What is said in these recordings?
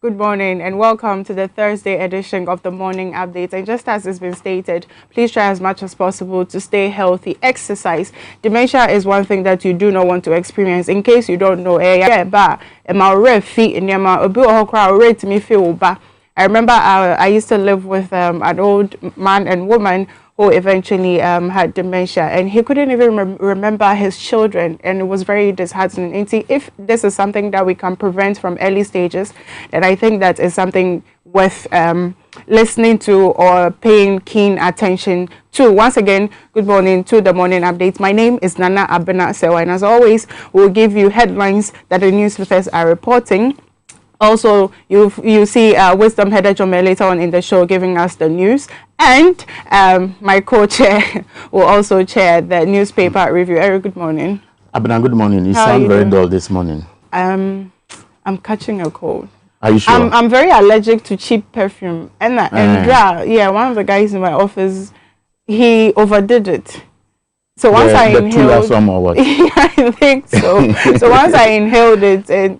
Good morning and welcome to the Thursday edition of the Morning Update. And just as has been stated, please try as much as possible to stay healthy, exercise. Dementia is one thing that you do not want to experience. In case you don't know, I remember I used to live with an old man and woman who eventually had dementia, and he couldn't even remember his children, and it was very disheartening. And see, if this is something that we can prevent from early stages, then I think that is something worth listening to or paying keen attention to. Once again, good morning to the Morning Updates. My name is Nana Abena Sewa, and as always, we'll give you headlines that the newspapers are reporting. Also, you see Wisdom Header Jome later on in the show giving us the news, and my co-chair will also chair the newspaper review. Eric, good morning. Abena, good morning. You sound very dull this morning. I'm catching a cold. Are you sure? I'm very allergic to cheap perfume, and yeah, one of the guys in my office, he overdid it. So once I inhaled, or what? Yeah, I think so. So once I inhaled it,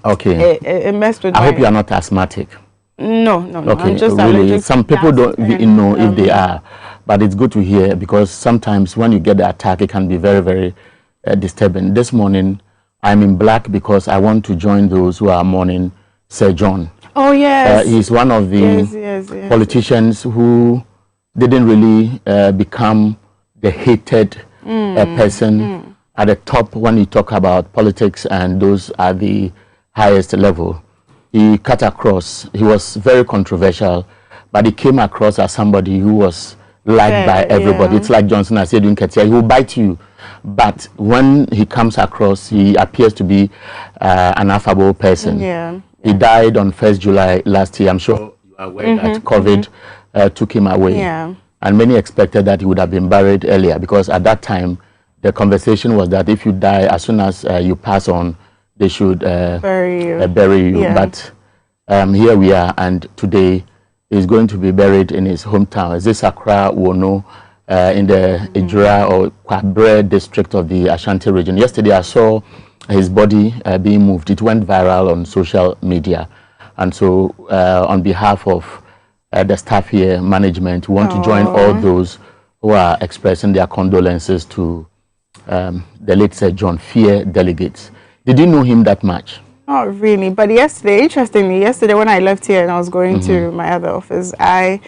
okay. It messed with I hope you are not asthmatic. No. Okay, I'm just really. Some people don't know if they are, but it's good to hear, because sometimes when you get the attack, it can be very, very disturbing. This morning, I'm in black because I want to join those who are mourning Sir John. Oh, yes. He's one of the politicians who didn't really become the hated person at the top when you talk about politics, and those are the highest level. He cut across. He was very controversial, but he came across as somebody who was liked by everybody. It's like Johnson, I said, he will bite you, but when he comes across, he appears to be an affable person. He died on 1st July last year. I'm sure you are aware that COVID took him away, and many expected that he would have been buried earlier, because at that time the conversation was that if you die, as soon as you pass on, they should bury you. But here we are, and today he's going to be buried in his hometown. Is this Accra, Wono, in the Ijura or Kwabre district of the Ashanti region. Yesterday I saw his body being moved. It went viral on social media, and so on behalf of the staff here, management, we want to join all those who are expressing their condolences to the late Sir John, fear delegates. Did you know him that much? Not really, but interestingly, yesterday when I left here and I was going to my other office, I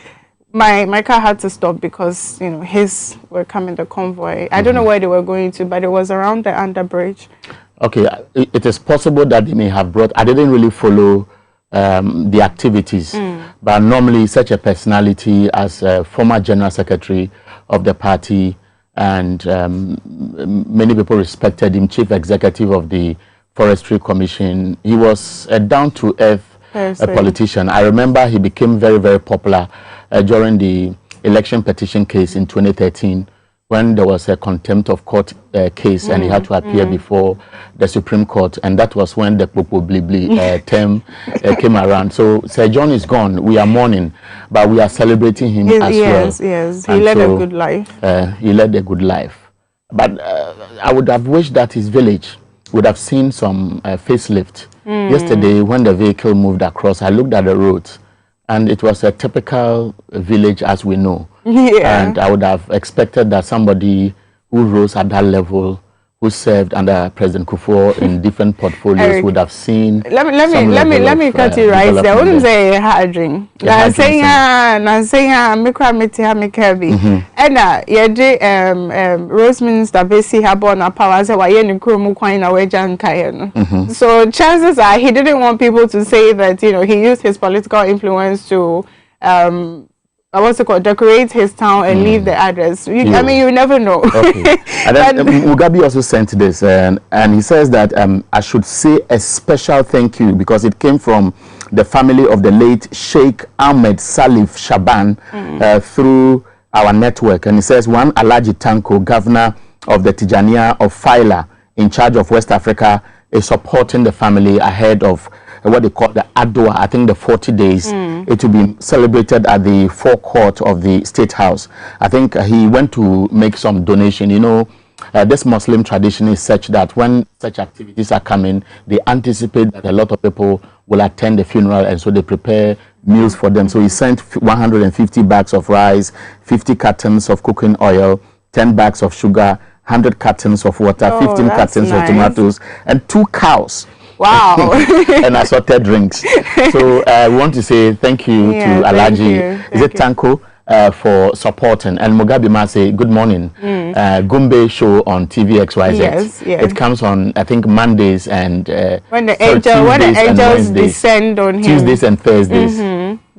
my car had to stop because, you know, his were coming the convoy. I don't know where they were going to, but it was around the underbridge. Okay, it is possible that they may have brought, I didn't really follow the activities, but normally such a personality as a former general secretary of the party, and many people respected him, chief executive of the Forestry Commission. He was a down-to-earth politician. I remember he became very, very popular during the election petition case in 2013, when there was a contempt of court case and he had to appear before the Supreme Court, and that was when the Popo Blibli term came around. So Sir John is gone. We are mourning, but we are celebrating him as well. Yes, he led a good life. He led a good life. But I would have wished that his village would have seen some facelift. Yesterday, when the vehicle moved across, I looked at the roads, and it was a typical village as we know. And I would have expected that somebody who rose at that level, who served under President Kufuor in different portfolios, Eric, would have seen. Let me cut you right there. Wouldn't say hard drink. I'm saying and Roseminster Bessie Habona Power said, "Why you kumu kwina wejan kayeno?" So chances are he didn't want people to say that, you know, he used his political influence to what's it called, decorate his town and leave the others. I mean, you never know. Okay. And then Mugabe also sent this, and he says that I should say a special thank you because it came from the family of the late Sheikh Ahmed Salif Shaban through our network. And he says, one Alhaji Tanko, governor of the Tijaniya of Faila, in charge of West Africa, is supporting the family ahead of what they call the Adwa, I think the 40 days. It will be celebrated at the forecourt of the State House. I think he went to make some donation. You know, this Muslim tradition is such that when such activities are coming, they anticipate that a lot of people will attend the funeral, and so they prepare meals for them. So he sent 150 bags of rice, 50 cartons of cooking oil, 10 bags of sugar, 100 cartons of water, 15 cartons of tomatoes, and 2 cows. Wow. And assorted drinks. So we want to say thank you to Alhaji. Is it Tanko for supporting? And Mugabe Ma say good morning. Gumbe show on TV XYZ. Yes. It comes on, I think, Mondays and when the angels descend on him. Tuesdays and Thursdays.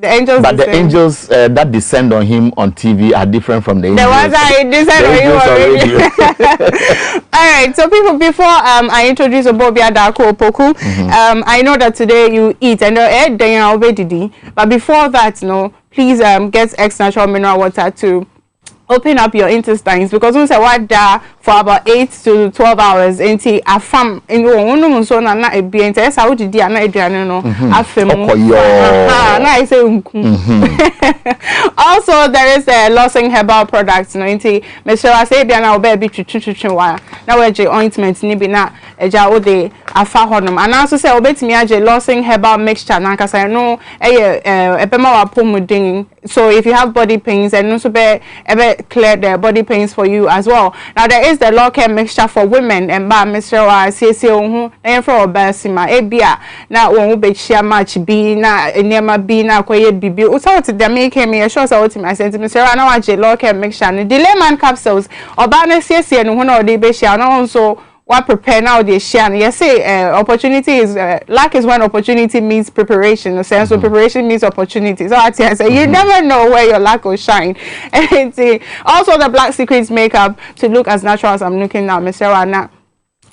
The angels, but the angels that descend on him on TV are different from the angels. The ones that descend on you already. All right. So people, before I introduce Obobia Dako Opoku, I know that today you eat and but before that, no, please get X natural mineral water to open up your intestines, because once I work there for about 8 to 12 hours until I farm in one so na e be enter sa wo didi na eduane no afem na I say also there is a Losing herbal products no until me sure I say eduane oba be twitwitwe wa na we je ointment ni bi na eja wo de afa honom and also say obetimi age Losing herbal mixture na kasa no ebema wa pomudin, so if you have body pains and also be clear the body pains for you as well. Now there is the law care mixture for women and ba Mr. wa CC ohun na for obasima ebia na won be chia match bi na enema bi na koye bibi o so to dem make me sure so what my sent Mr. wa na wa je law care mixture ne Delayman capsules oba na CC no ho na ode be chia na so what prepare now they share. Yes, say opportunity is luck is when opportunity means preparation. So preparation means opportunity. So I say you never know where your luck will shine. And also the Black Secrets makeup to look as natural as I'm looking now, Mr. Wana.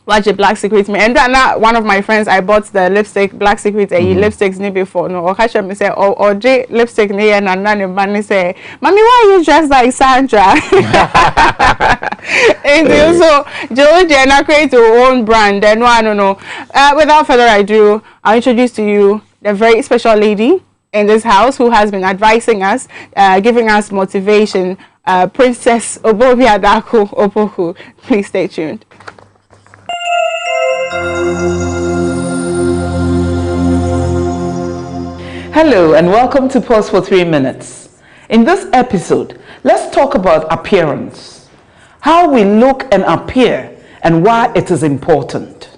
Watch a Black Secrets me. And then one of my friends, I bought the lipstick Black Secrets lipsticks ni before. No, or catch me say or J lipstick ni and none man say, Mommy, why are you dressed like Sandra? And so George and I create your own brand. And I don't know. Without further ado, I'll introduce to you the very special lady in this house who has been advising us, giving us motivation. Princess Obobia Dako Opoku. Please stay tuned. Hello and welcome to Pause for 3 minutes. In this episode, let's talk about appearance. How we look and appear and why it is important.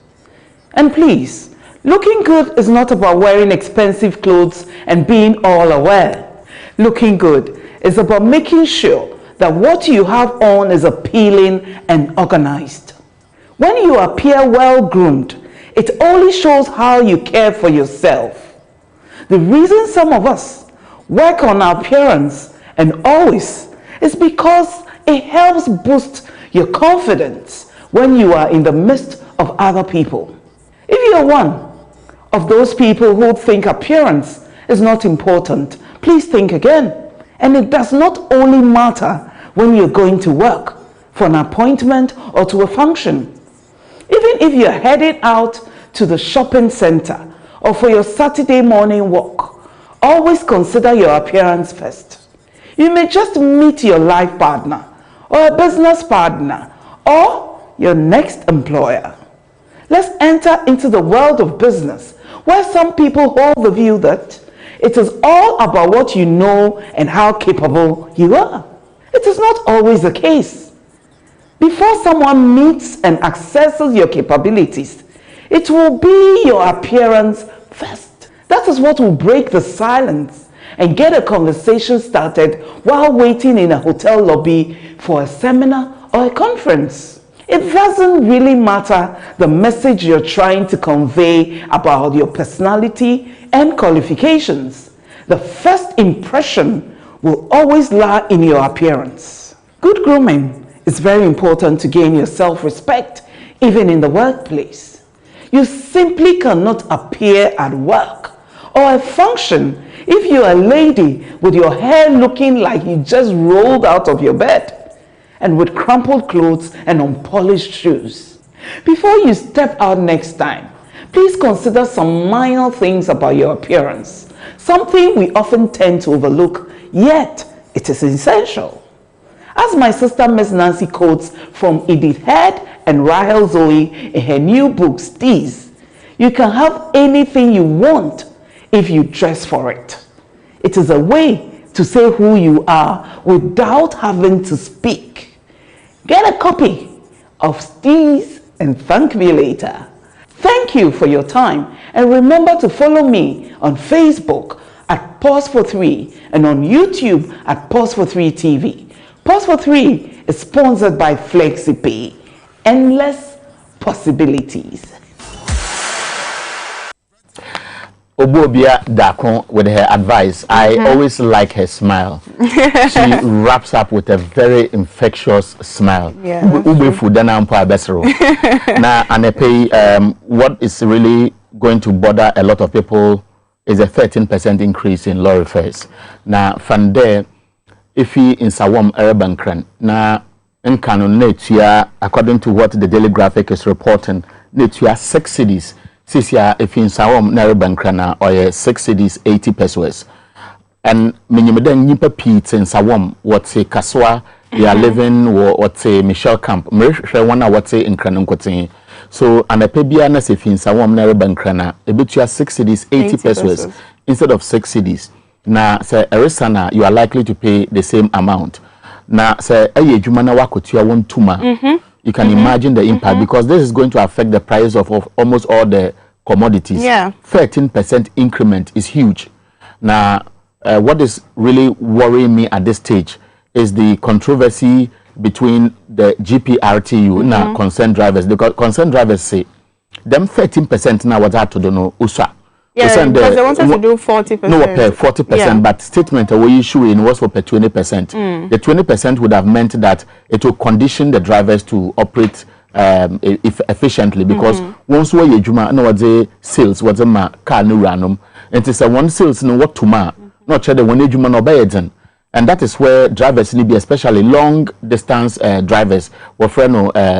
And please, looking good is not about wearing expensive clothes and being all aware. Looking good is about making sure that what you have on is appealing and organized. When you appear well-groomed, it only shows how you care for yourself. The reason some of us work on our appearance and always is because it helps boost your confidence when you are in the midst of other people. If you are one of those people who think appearance is not important, please think again. And it does not only matter when you're going to work, for an appointment, or to a function. Even if you're headed out to the shopping center or for your Saturday morning walk, always consider your appearance first. You may just meet your life partner or a business partner or your next employer. Let's enter into the world of business, where some people hold the view that it is all about what you know and how capable you are. It is not always the case. Before someone meets and accesses your capabilities, it will be your appearance first. That is what will break the silence and get a conversation started while waiting in a hotel lobby for a seminar or a conference. It doesn't really matter the message you're trying to convey about your personality and qualifications. The first impression will always lie in your appearance. Good grooming is very important to gain your self-respect, even in the workplace. You simply cannot appear at work or a function if you're a lady with your hair looking like you just rolled out of your bed and with crumpled clothes and unpolished shoes. Before you step out next time, please consider some minor things about your appearance, something we often tend to overlook, yet it is essential. As my sister Miss Nancy quotes from Edith Head and Rahel Zoe in her new book, Xyz, you can have anything you want if you dress for it. It is a way to say who you are without having to speak. Get a copy of Xyz and thank me later. Thank you for your time, and remember to follow me on Facebook at Pause for 3 and on YouTube at Pause for 3 TV. Pause for 3 is sponsored by FlexiPay. Endless possibilities. Obobia Dakon with her advice. I always like her smile. She wraps up with a very infectious smile. Yeah. Now, and what is really going to bother a lot of people is a 13% increase in lorry fares. Now, from there, if he in Sawam Erebankran, now in Canon Netia, according to what the Daily Graphic is reporting, Netia 6 cities. Sisia if in Sawam Erebankrana or 6 cities 80 pesos. And Minimeden Nipa Pete in Sawam, what's a Kaswa, they are living, or what's a Michelle Camp, Mirishwana, what's a in Cranuncotin. So, and a Pebianas if in Sawam Erebankrana, a bit you 6 cities 80 pesos instead of 6 cities. Now, say Erisana, you are likely to pay the same amount. Now, say Aye Jumana Wakotia 1 tuma. You can imagine the impact because this is going to affect the price of almost all the commodities. Yeah. 13% increment is huge. Now, what is really worrying me at this stage is the controversy between the GPRTU and concerned drivers. The concerned drivers say, them 13% now what to do no uswa. Yeah, because they wanted to do 40%. No, 40%, but statement we issue in was for 20%. The 20% would have meant that it will condition the drivers to operate efficiently because once we juma no what sales what the car no random it is a one sales no what to ma not sure the one juma no bayeden, and that is where drivers need be, especially long distance drivers or friend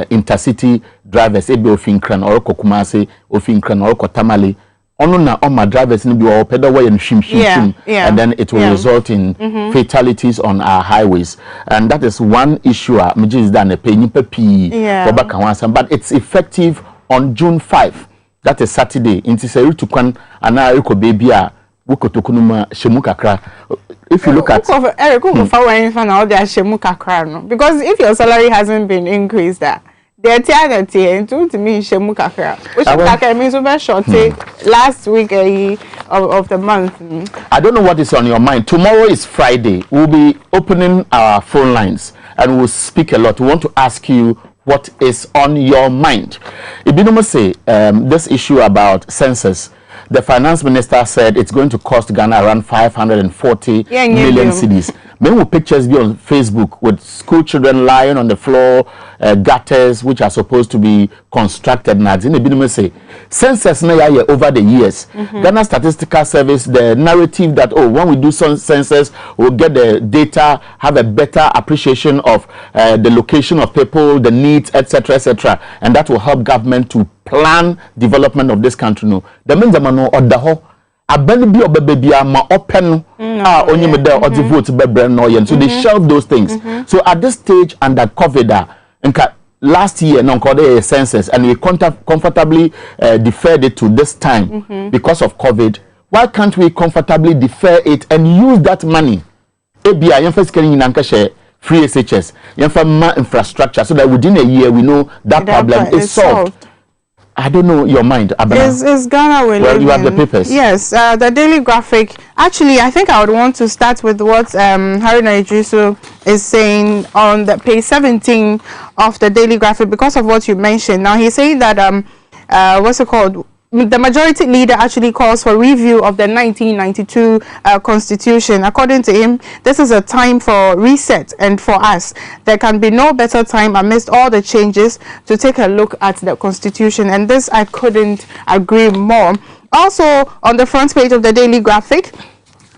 intercity drivers ebi ofinkran or Kumasi ofinkran or Tamale. On my drivers need be all pedal way and shim, and then it will result in fatalities on our highways, and that is one issue. Which is done a penny per p. But it's effective on June 5. That is Saturday. Inti seru tukwan ana eko baby a wukotokunuma shemu kakra. If you look at because if your salary hasn't been increased, that. The to me shemu kakra. Which kakra means over shorty last week of the month. I don't know what is on your mind. Tomorrow is Friday. We'll be opening our phone lines and we'll speak a lot. We want to ask you what is on your mind. Ibinomo say this issue about census. The finance minister said it's going to cost Ghana around 540 million cedis. Many pictures be on Facebook with school children lying on the floor, gutters which are supposed to be constructed. Say census over the years. Ghana Statistical Service, the narrative that when we do some census, we'll get the data, have a better appreciation of the location of people, the needs, etc., etc., and that will help government to plan development of this country. No, the means or the whole. Abeni bi obebebia ma open onye me there or the vote bebre no yen, so they shelve those things. So at this stage under COVID last year no called a census and we comfortably deferred it to this time because of COVID. Why can't we comfortably defer it and use that money ebia yen first can in share free SHS yen infrastructure so that within a year we know that problem is solved. I don't know your mind, Abana. Is Ghana well, you have the papers. Yes, the Daily Graphic. Actually, I think I would want to start with what Harry Naijisu is saying on the page 17 of the Daily Graphic because of what you mentioned. Now, he's saying that, what's it called? The majority leader actually calls for review of the 1992 constitution. According to him, this is a time for reset, and for us, there can be no better time amidst all the changes to take a look at the constitution. And this, I couldn't agree more. Also, on the front page of the Daily Graphic,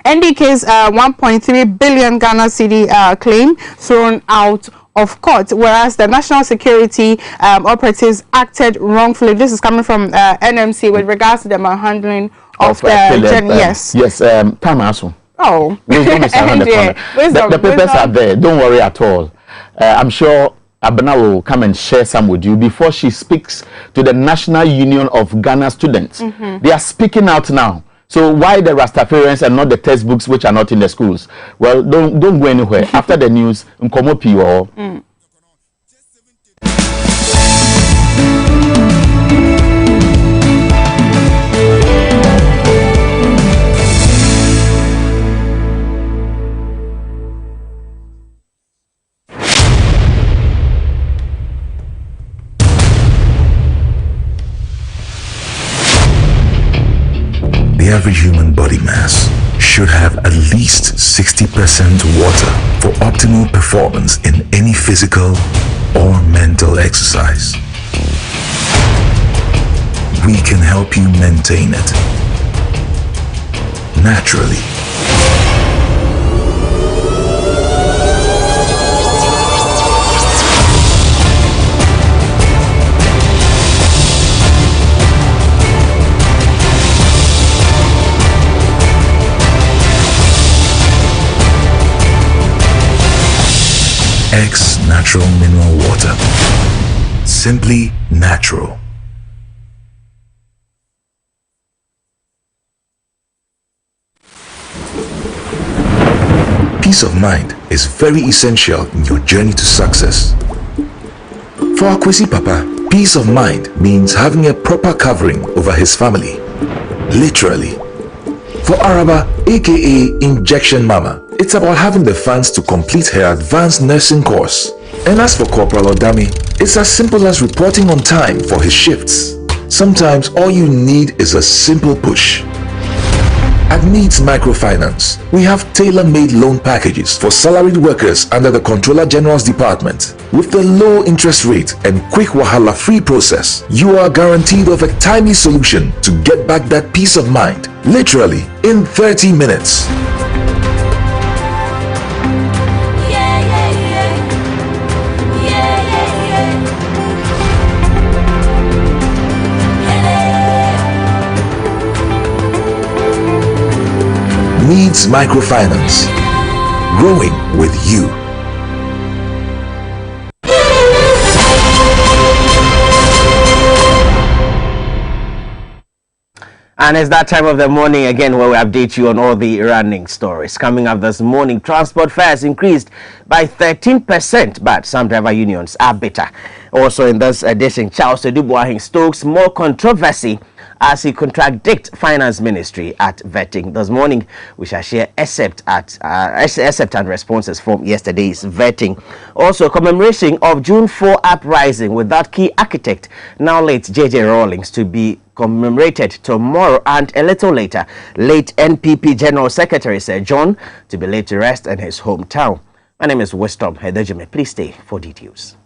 NDK's 1.3 billion Ghana cedi claim thrown out of court, whereas the national security operatives acted wrongfully. This is coming from NMC with regards to the manhandling of the yes. Time also. Oh, wisdom is around the corner. The papers are there. Don't worry at all. I'm sure Abena will come and share some with you before she speaks to the National Union of Ghana Students. They are speaking out now. So why the Rastafarians and not the textbooks which are not in the schools? Well, don't go anywhere. After the news, Nkomo Piyo. The average human body mass should have at least 60% water for optimal performance in any physical or mental exercise. We can help you maintain it naturally. X Natural Mineral Water. Simply natural. Peace of mind is very essential in your journey to success. For Akwesi Papa, peace of mind means having a proper covering over his family. Literally. For Araba, aka Injection Mama, it's about having the funds to complete her advanced nursing course. And as for Corporal Odami, it's as simple as reporting on time for his shifts. Sometimes all you need is a simple push. At Needs Microfinance, we have tailor-made loan packages for salaried workers under the Controller General's Department. With the low interest rate and quick wahala-free process, you are guaranteed of a timely solution to get back that peace of mind, literally in 30 minutes. Needs Microfinance. Growing with you. And it's that time of the morning again where we update you on all the running stories. Coming up this morning, transport fares increased by 13%, but some driver unions are bitter. Also in this edition, Charles Edubuahin stokes more controversy as he contradicts Finance Ministry at vetting. This morning, we shall share except and responses from yesterday's vetting. Also, commemoration of June 4 uprising with that key architect, now late J.J. Rawlings, to be commemorated tomorrow, and a little later, late NPP General Secretary Sir John to be laid to rest in his hometown. My name is Wisdom Hedejime. Please stay for details.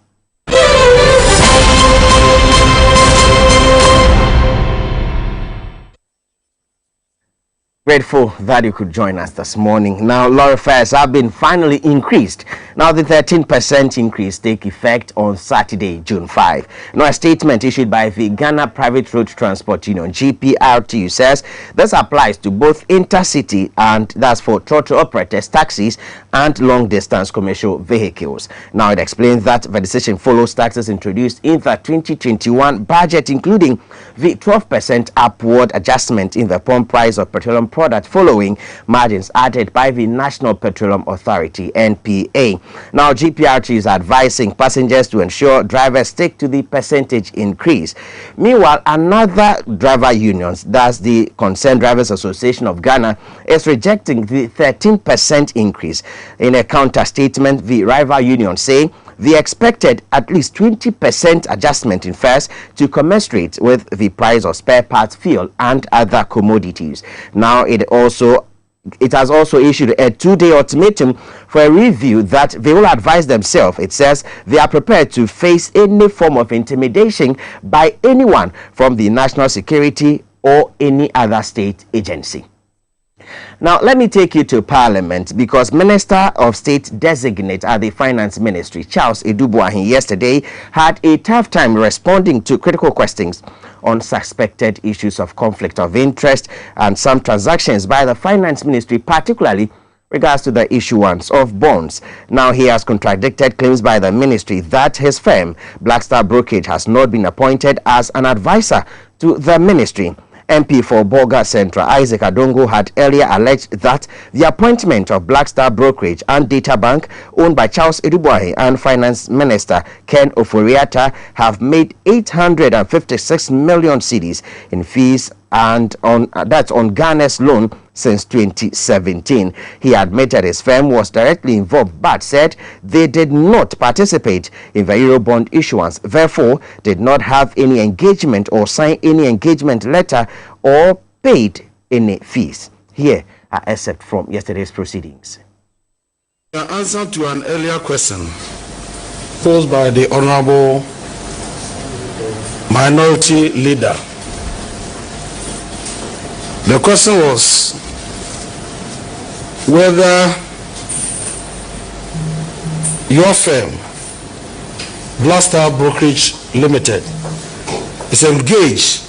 Grateful that you could join us this morning. Now, lorry fares have been finally increased. Now, the 13% increase take effect on Saturday, June 5. Now, a statement issued by the Ghana Private Road Transport Union, GPRTU, says this applies to both intercity, and that's for throttle operators, taxis, and long-distance commercial vehicles. Now, it explains that the decision follows taxes introduced in the 2021 budget, including the 12% upward adjustment in the pump price of petroleum product following margins added by the National Petroleum Authority, NPA. Now, GPRT is advising passengers to ensure drivers stick to the percentage increase. Meanwhile, another driver union, that's the Concerned Drivers Association of Ghana, is rejecting the 13% increase. In a counter statement, the rival union say the expected at least 20% adjustment in fares to commensurate with the price of spare parts, fuel, and other commodities. Now, it has also issued a 2-day ultimatum for a review that they will advise themselves. It says they are prepared to face any form of intimidation by anyone from the national security or any other state agency. Now, let me take you to Parliament, because Minister of State Designate at the Finance Ministry, Charles Edubuahin, yesterday had a tough time responding to critical questions on suspected issues of conflict of interest and some transactions by the Finance Ministry, particularly regards to the issuance of bonds. Now, he has contradicted claims by the ministry that his firm, Black Star Brokerage, has not been appointed as an advisor to the ministry. MP for Bolga Central, Isaac Adongo, had earlier alleged that the appointment of Black Star Brokerage and Data Bank, owned by Charles Edubuahin, and Finance Minister Ken Ofori-Atta, have made 856 million cedis in fees, and that's on Ghana's loan since 2017. He admitted his firm was directly involved, but said they did not participate in the Eurobond issuance, therefore did not have any engagement or sign any engagement letter or paid any fees. Here are excerpts from yesterday's proceedings. The answer to an earlier question posed by the Honorable Minority Leader. The question was whether your firm, Black Star Brokerage Limited, is engaged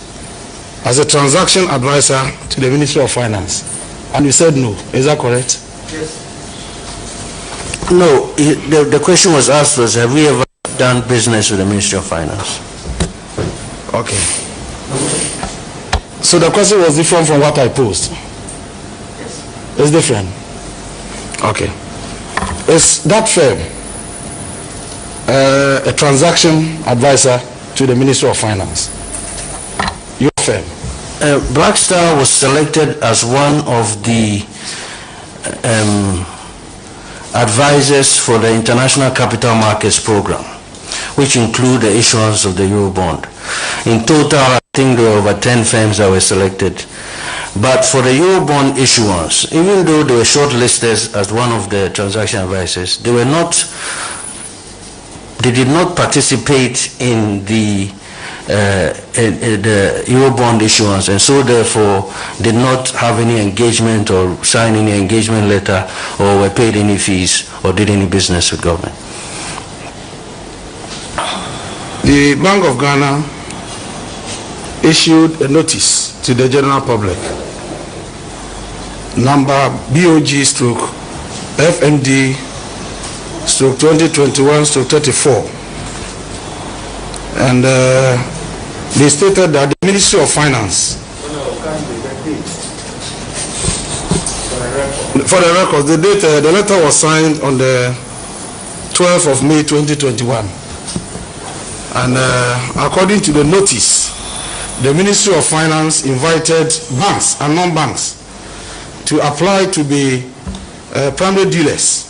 as a transaction advisor to the Ministry of Finance. And you said no. Is that correct? Yes. No, the question was asked was, have we ever done business with the Ministry of Finance? Okay. So the question was different from what I posed? Yes. It's different? Okay. Is that firm a transaction advisor to the Ministry of Finance? Your firm? Black Star was selected as one of the advisors for the International Capital Markets Program, which include the issuance of the Eurobond. In total, I think there were over 10 firms that were selected. But for the Eurobond issuance, even though they were shortlisted as one of the transaction advisors, they did not participate in the Eurobond issuance, and so therefore did not have any engagement or sign any engagement letter or were paid any fees or did any business with government. The Bank of Ghana issued a notice to the general public, number BOG/FMD/2021/34, and they stated that the Ministry of Finance For the record, the date, the letter was signed on the 12th of May 2021. And according to the notice, the Ministry of Finance invited banks and non-banks to apply to be primary dealers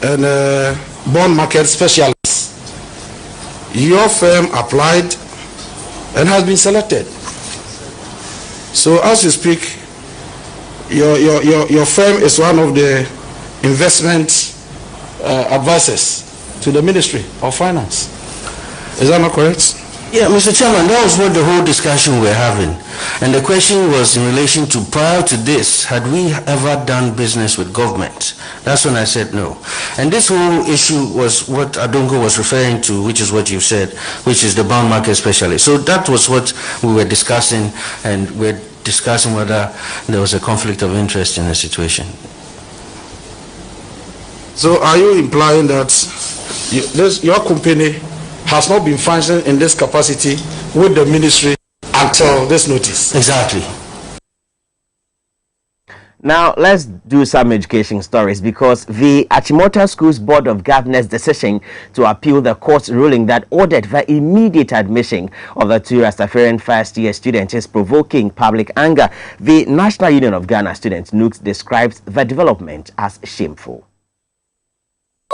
and bond market specialists. Your firm applied and has been selected. So as you speak, your firm is one of the investment advisors to the Ministry of Finance. Is that not correct? Yeah, Mr. Chairman, that was what the whole discussion we're having. And the question was in relation to, prior to this, had we ever done business with government? That's when I said no. And this whole issue was what Adongo was referring to, which is what you said, which is the bond market specialist. So that was what we were discussing, and we're discussing whether there was a conflict of interest in the situation. So are you implying that your company has not been functioning in this capacity with the ministry until this notice? Exactly. Now, let's do some education stories, because the Achimota Schools Board of Governors' decision to appeal the court's ruling that ordered the immediate admission of the two Rastafarian first-year students is provoking public anger. The National Union of Ghana Students, NUGS, describes the development as shameful.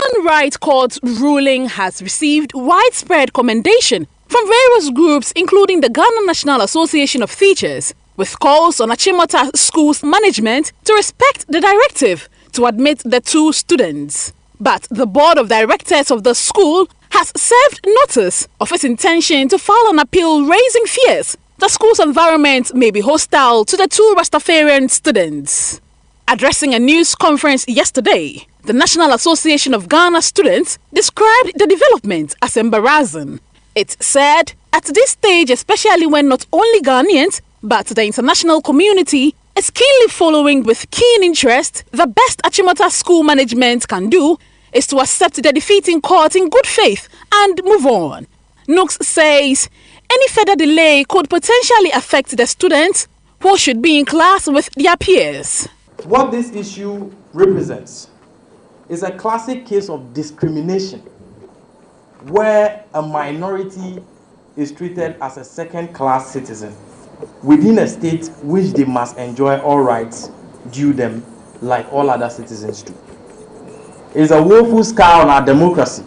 Human Rights Court's ruling has received widespread commendation from various groups, including the Ghana National Association of Teachers, with calls on Achimota School's management to respect the directive to admit the two students. But the board of directors of the school has served notice of its intention to file an appeal, raising fears the school's environment may be hostile to the two Rastafarian students. Addressing a news conference yesterday, the National Association of Ghana Students described the development as embarrassing. It said, at this stage, especially when not only Ghanaians, but the international community is keenly following with keen interest, the best Achimota school management can do is to accept the defeating court in good faith and move on. NUGS says any further delay could potentially affect the students who should be in class with their peers. What this issue represents is a classic case of discrimination, where a minority is treated as a second-class citizen within a state which they must enjoy all rights due them like all other citizens do. It is a woeful scar on our democracy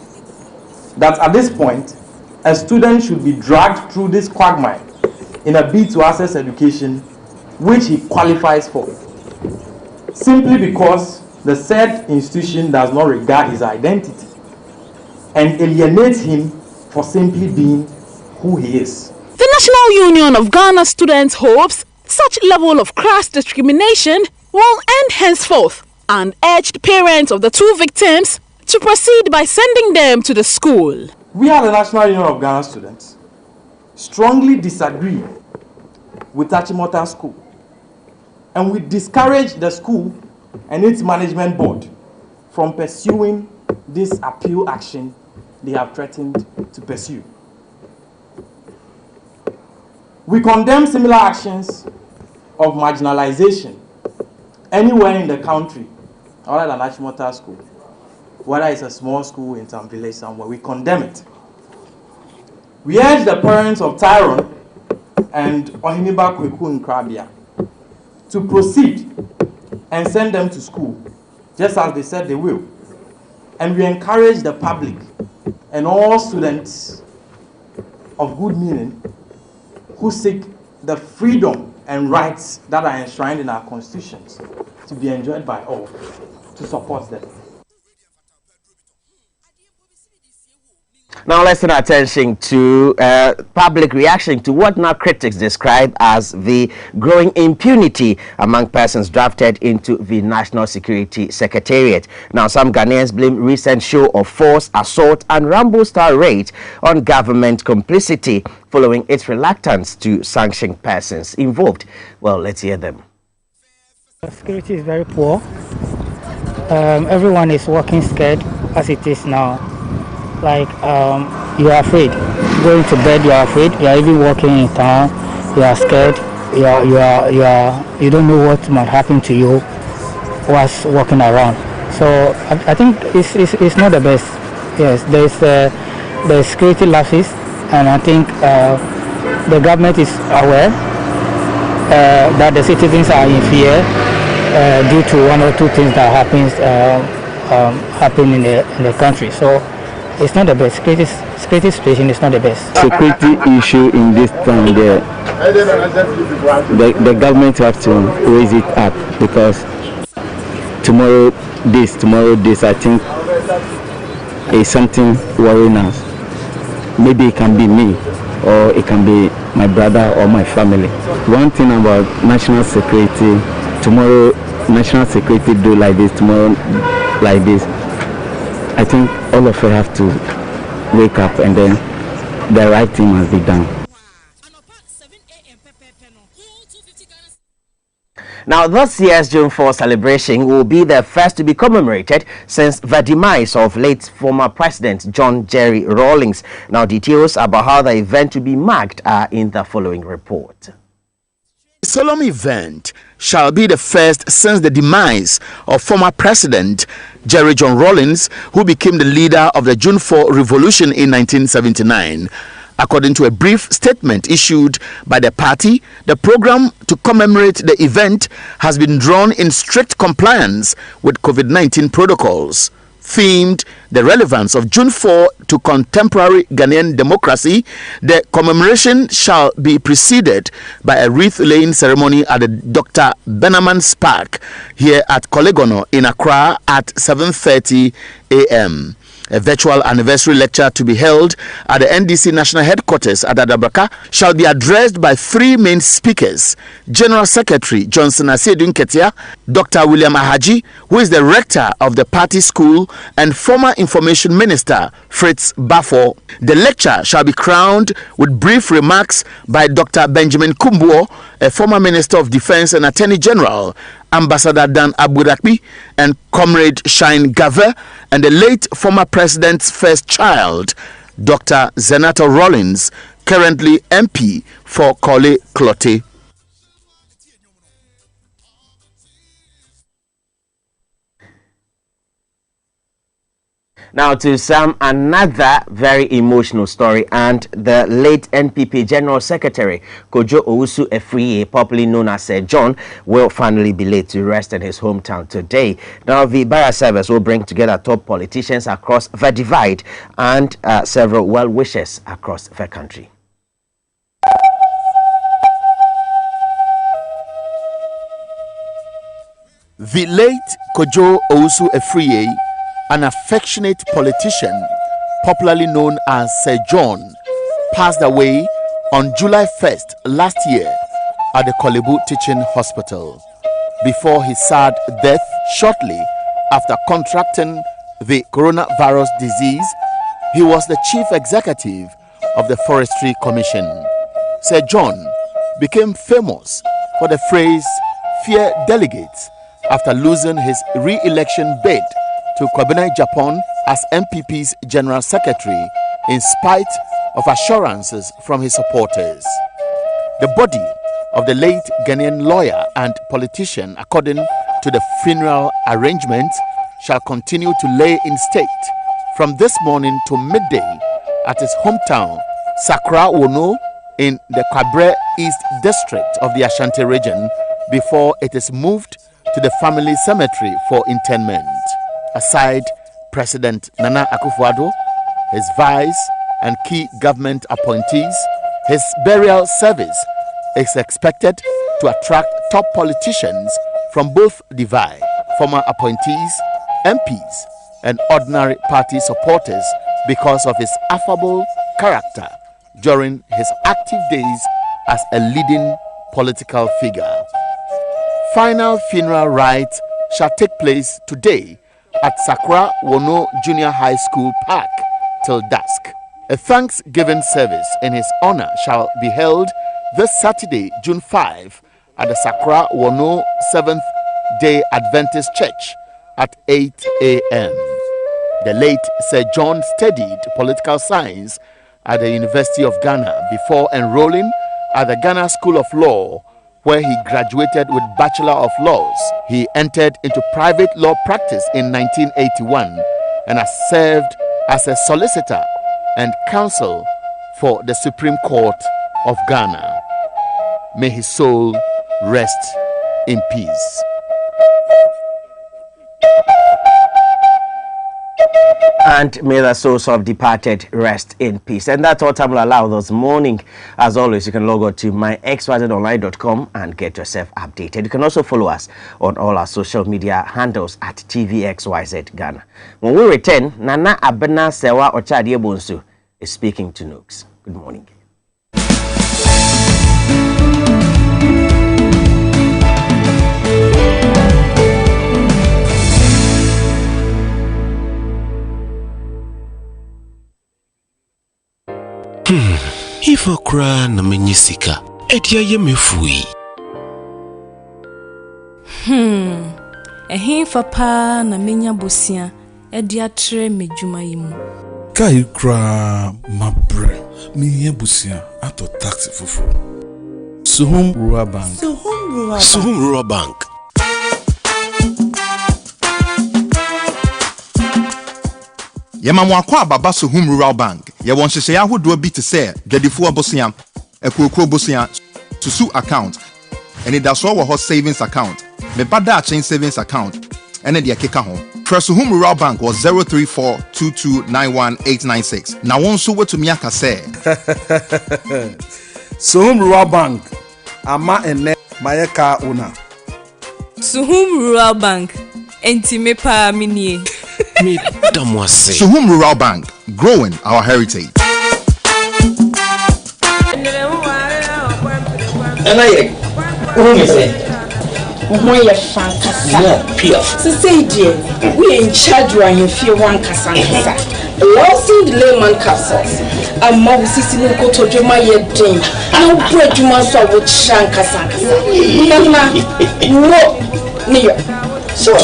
that at this point, a student should be dragged through this quagmire in a bid to access education which he qualifies for, simply because the said institution does not regard his identity and alienates him for simply being who he is. The National Union of Ghana Students hopes such level of crass discrimination will end henceforth, and urged parents of the two victims to proceed by sending them to the school. We at the National Union of Ghana Students strongly disagree with Achimota School, and we discourage the school and its management board from pursuing this appeal action they have threatened to pursue. We condemn similar actions of marginalization anywhere in the country other than Achimota School, whether it's a small school in some village somewhere. We condemn it. We urge the parents of Tyrone and Ohiniba Kweku in Krabia to proceed and send them to school, just as they said they will. And we encourage the public and all students of good meaning who seek the freedom and rights that are enshrined in our constitutions to be enjoyed by all, to support them. Now let's turn our attention to public reaction to what now critics describe as the growing impunity among persons drafted into the National Security Secretariat. Now some Ghanaians blame recent show of force, assault and Rambo-style raid on government complicity following its reluctance to sanction persons involved. Well, let's hear them. Security is very poor. Everyone is walking scared as it is now. Like you are afraid. Going to bed, you are afraid. You are even walking in town. You are scared. You don't know what might happen to you. was walking around. So I think it's not the best. Yes, there's security lapses, and I think the government is aware that the citizens are in fear due to one or two things that happen in the country. So it's not the best. Security situation is not the best. Security issue in this time, the government have to raise it up, because tomorrow this, I think, is something worrying us. Maybe it can be me, or it can be my brother or my family. One thing about national security, tomorrow national security do like this, tomorrow like this. I think all of us have to wake up, and then the right thing must be done. Now, this year's June 4 celebration will be the first to be commemorated since the demise of late former President John Jerry Rawlings. Now, details about how the event will be marked are in the following report. The solemn event shall be the first since the demise of former President Jerry John Rawlings, who became the leader of the June 4 revolution in 1979. According to a brief statement issued by the party, the program to commemorate the event has been drawn in strict compliance with COVID-19 protocols. Themed the relevance of June 4 to contemporary Ghanaian democracy, the commemoration shall be preceded by a wreath-laying ceremony at the Dr. Benamans Park here at Kolegono in Accra at 7:30 a.m. A virtual anniversary lecture to be held at the NDC National Headquarters at Adabraka shall be addressed by three main speakers: General Secretary Johnson Asiedun Ketia, Dr. William Ahaji, who is the rector of the party school, and former Information Minister Fritz Bafo. The lecture shall be crowned with brief remarks by Dr. Benjamin Kumbuo, a former Minister of Defense and Attorney General, Ambassador Dan Aburakbi, and Comrade Shine Gave, and the late former president's first child, Dr. Zenato Rawlings, currently MP for Korle Klottey. Now to some another very emotional story, and the late NPP General Secretary Kojo Owusu Efriye, popularly known as Sir John, will finally be laid to rest in his hometown today. Now the Barra service will bring together top politicians across the divide and several well-wishers across the country. The late Kojo Owusu Efriye, an affectionate politician, popularly known as Sir John, passed away on July 1st last year at the Kolebu Teaching Hospital before his sad death shortly after contracting the coronavirus disease. He was the chief executive of the Forestry Commission. Sir John became famous for the phrase "fear delegates" after losing his re-election bid to Kwabena Japan as MPP's General Secretary in spite of assurances from his supporters. The body of the late Ghanaian lawyer and politician, according to the funeral arrangements, shall continue to lay in state from this morning to midday at his hometown, Sakra Wono, in the Kwabre East District of the Ashanti region, before it is moved to the family cemetery for interment. Aside President Nana Akufo-Addo, his vice and key government appointees, his burial service is expected to attract top politicians from both divide, former appointees, MPs, and ordinary party supporters because of his affable character during his active days as a leading political figure. Final funeral rites shall take place today at Sakra Wono Junior High School Park till dusk. A Thanksgiving service in his honor shall be held this Saturday, June 5, at the Sakra Wono Seventh-day Adventist Church at 8 a.m. The late Sir John studied political science at the University of Ghana before enrolling at the Ghana School of Law where he graduated with Bachelor of Laws. He entered into private law practice in 1981 and has served as a solicitor and counsel for the Supreme Court of Ghana. May his soul rest in peace. And may the souls of departed rest in peace. And that's all time will allow this morning. As always, you can log on to myxyzonline.com and get yourself updated. You can also follow us on all our social media handles at TVXYZ Ghana. When we return, Nana Abena Sewa Ochadie Bonsu is speaking to Nooks. Good morning. Ifa kura na menyisika edia ye mefui. Ehin fa na menya bosia edia tre medjuma yimu. Kai kura mabre miye bosia ato taxi fufu. Suhum Rural Bank. Suhum Rural Bank. Yema mwakwa baba Suhum Rural Bank. Ye won hyehyɛ ahodoɔ bi te sɛ dwadifo abosia, ekuro bosia, susu account, eni daso wɔ hɔ savings account, me bada chain savings account, ene de akeka ho. Suhum Rural Bank was 034229186. Na won so wetumi aka sɛ Suhum Rural Bank ama ene mayeka una. Suhum Rural Bank enti me pa minie. Suhum Rural Bank, growing our heritage. And I we in charge when you feel one casanga. Losing the layman capsules. A mob system go to Juma yet dream. No bread you must have with Shankasanga. No, near. So,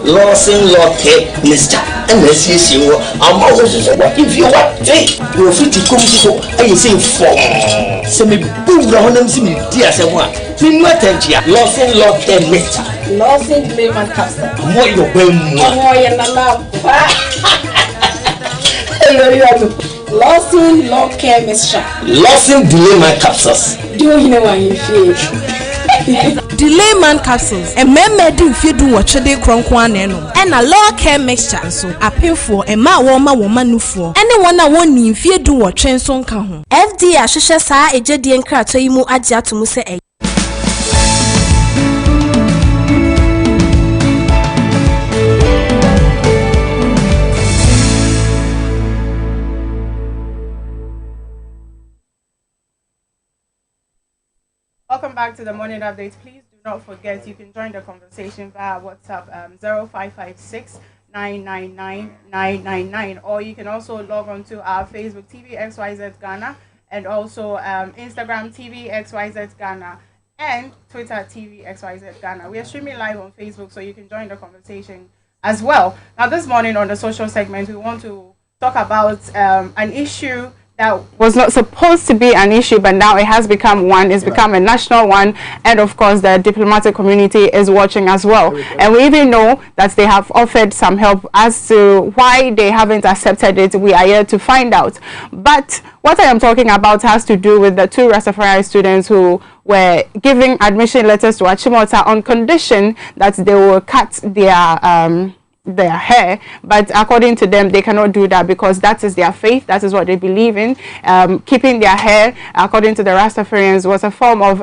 Losing Lotte, Mr. And let's see you. I'm always if you want you're free to come to I say for so me boom down them see me dear someone. See what Losing Lotte, Mr. Losing layman capsule. More your brain more and Losing Lotte, Mr. Losing layman capsules. Do you know what you feel? Delay man capsules and men do if you do what they cronkwan and a low care mixture so a pay for a ma woman new for anyone I want if you do what train song can FD Ashisha sa a jedi and crato you mo adia to muse a Welcome back to the morning update. Please do not forget you can join the conversation via WhatsApp 0556 999 999, or you can also log on to our Facebook TV XYZ Ghana, and also Instagram TV XYZ Ghana, and Twitter TV XYZ Ghana. We are streaming live on Facebook, so you can join the conversation as well. Now, this morning on the social segment, we want to talk about an issue that was not supposed to be an issue, but now it has become one. It's become a national one, and of course the diplomatic community is watching as well. And we even know that they have offered some help. As to why they haven't accepted it, we are here to find out. But what I am talking about has to do with the two Rastafari students who were giving admission letters to Achimota on condition that they will cut their hair, but according to them they cannot do that because that is their faith, that is what they believe in. Keeping their hair, according to the Rastafarians, was a form of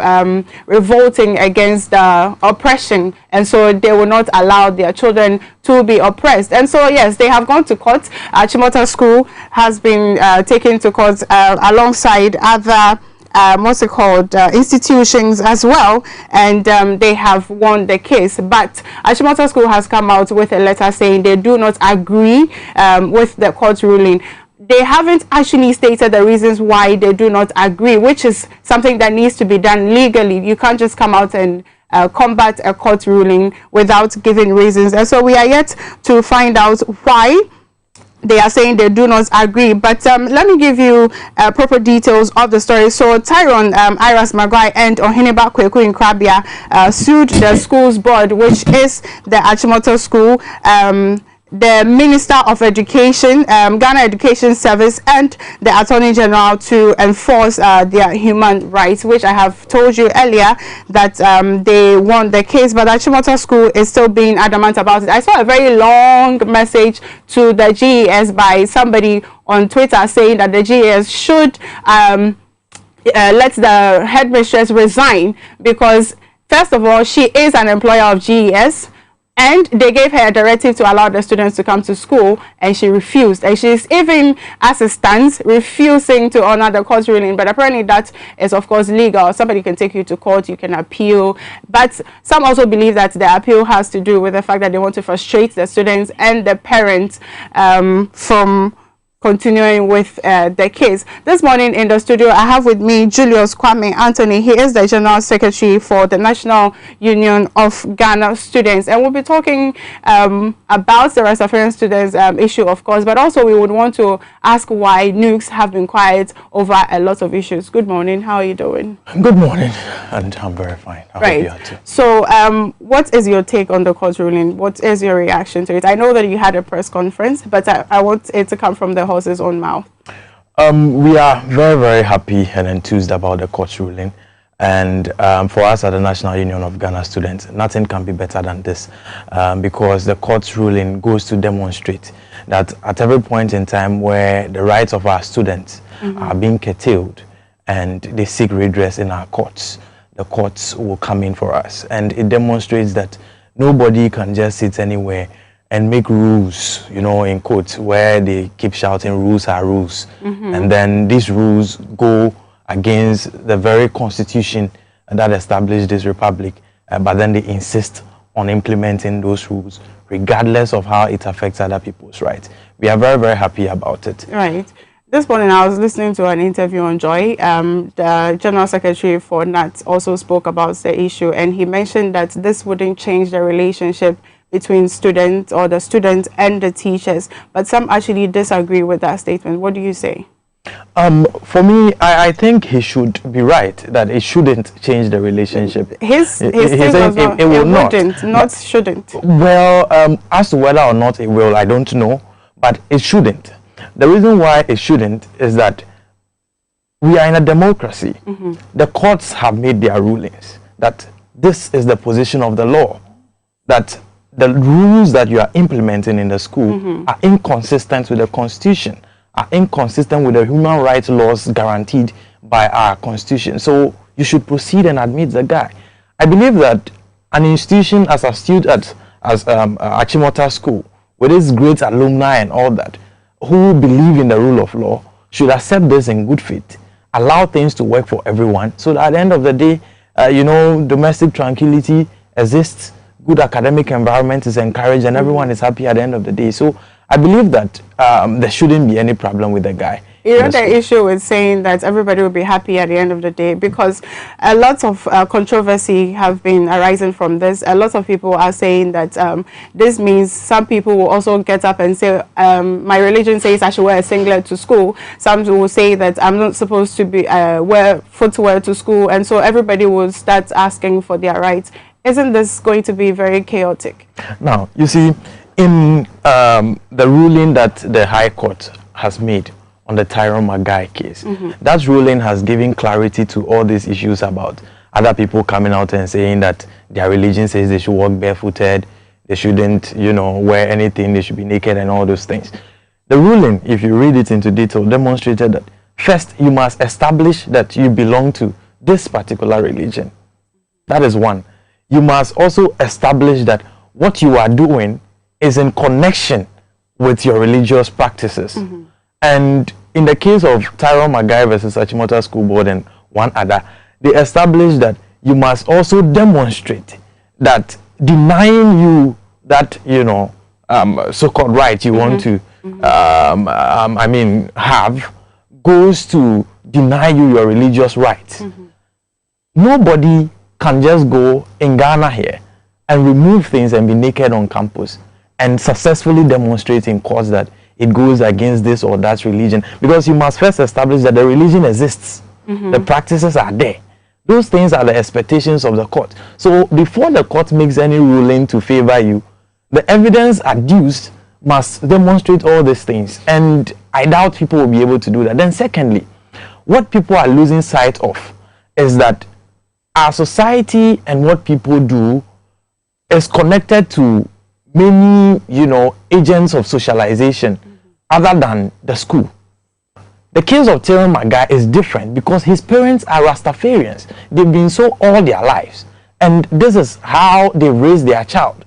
revolting against the oppression, and so they will not allow their children to be oppressed. And so yes, they have gone to court. Chimota School has been taken to court alongside other institutions as well, and they have won the case. But Achimota School has come out with a letter saying they do not agree with the court ruling. They haven't actually stated the reasons why they do not agree, which is something that needs to be done legally. You can't just come out and combat a court ruling without giving reasons. And so we are yet to find out why they are saying they do not agree. But let me give you proper details of the story. So Tyrone Iras Maguire and Ohineba Kweku in Krabia sued the school's board, which is the Achimota School, the Minister of Education, Ghana Education Service, and the Attorney General to enforce their human rights, which I have told you earlier that they won the case, but Achimota School is still being adamant about it. I saw a very long message to the GES by somebody on Twitter saying that the GES should let the headmistress resign because, first of all, she is an employer of GES. And they gave her a directive to allow the students to come to school, and she refused. And she's even, as it stands, refusing to honor the court ruling. But apparently that is, of course, legal. Somebody can take you to court, you can appeal. But some also believe that the appeal has to do with the fact that they want to frustrate the students and the parents from continuing with the case. This morning in the studio, I have with me Julius Kwame Anthony. He is the General Secretary for the National Union of Ghana Students. And we'll be talking about the Rastafarian students issue, of course, but also we would want to ask why NUGs have been quiet over a lot of issues. Good morning. How are you doing? Good morning. And I'm very fine. I hope you are too. So what is your take on the court ruling? What is your reaction to it? I know that you had a press conference, but I want it to come from the horse's own mouth. We are very, very happy and enthused about the court ruling. And for us at the National Union of Ghana Students, nothing can be better than this because the court ruling goes to demonstrate that at every point in time where the rights of our students are being curtailed and they seek redress in our courts, the courts will come in for us. And it demonstrates that nobody can just sit anywhere and make rules, you know, in quotes, where they keep shouting rules are rules. And then these rules go against the very constitution that established this republic, but then they insist on implementing those rules, regardless of how it affects other people's rights. We are very, very happy about it. Right. This morning I was listening to an interview on Joy. The General Secretary for NAT also spoke about the issue, and he mentioned that this wouldn't change the relationship between students or the students and the teachers, but some actually disagree with that statement. What do you say? For me, I think he should be right that it shouldn't change the relationship. His thing was not, it wouldn't, not shouldn't. Well, as to whether or not it will, I don't know, but it shouldn't. The reason why it shouldn't is that we are in a democracy. The courts have made their rulings that this is the position of the law, that the rules that you are implementing in the school are inconsistent with the constitution, are inconsistent with the human rights laws guaranteed by our constitution. So you should proceed and admit the guy. I believe that an institution as astute as Achimota School, with its great alumni and all that, who believe in the rule of law, should accept this in good faith, allow things to work for everyone, so that at the end of the day, you know, domestic tranquility exists, good academic environment is encouraged, and everyone is happy at the end of the day. So I believe that there shouldn't be any problem with the guy. You know, the issue with saying that everybody will be happy at the end of the day, because a lot of controversy have been arising from this. A lot of people are saying that this means some people will also get up and say, my religion says I should wear a singlet to school. Some will say that I'm not supposed to be wear footwear to school, and so everybody will start asking for their rights. Isn't this going to be very chaotic? Now, you see, in the ruling that the High Court has made on the Tyrone Maguire case, that ruling has given clarity to all these issues about other people coming out and saying that their religion says they should walk barefooted, they shouldn't, you know, wear anything, they should be naked and all those things. The ruling, if you read it into detail, demonstrated that first you must establish that you belong to this particular religion. That is one. You must also establish that what you are doing is in connection with your religious practices. And in the case of Tyrone Maguire versus Achimota School Board and one other, they established that you must also demonstrate that denying you that, you know, so-called right you want to, I mean, have, goes to deny you your religious rights. Nobody can just go in Ghana here and remove things and be naked on campus and successfully demonstrate in courts that it goes against this or that religion, because you must first establish that the religion exists. The practices are there. Those things are the expectations of the court. So before the court makes any ruling to favor you, the evidence adduced must demonstrate all these things, and I doubt people will be able to do that. Then secondly, what people are losing sight of is that our society and what people do is connected to many, agents of socialization other than the school. The case of Tyrone Magai is different because his parents are Rastafarians. They've been so all their lives, and this is how they raise their child.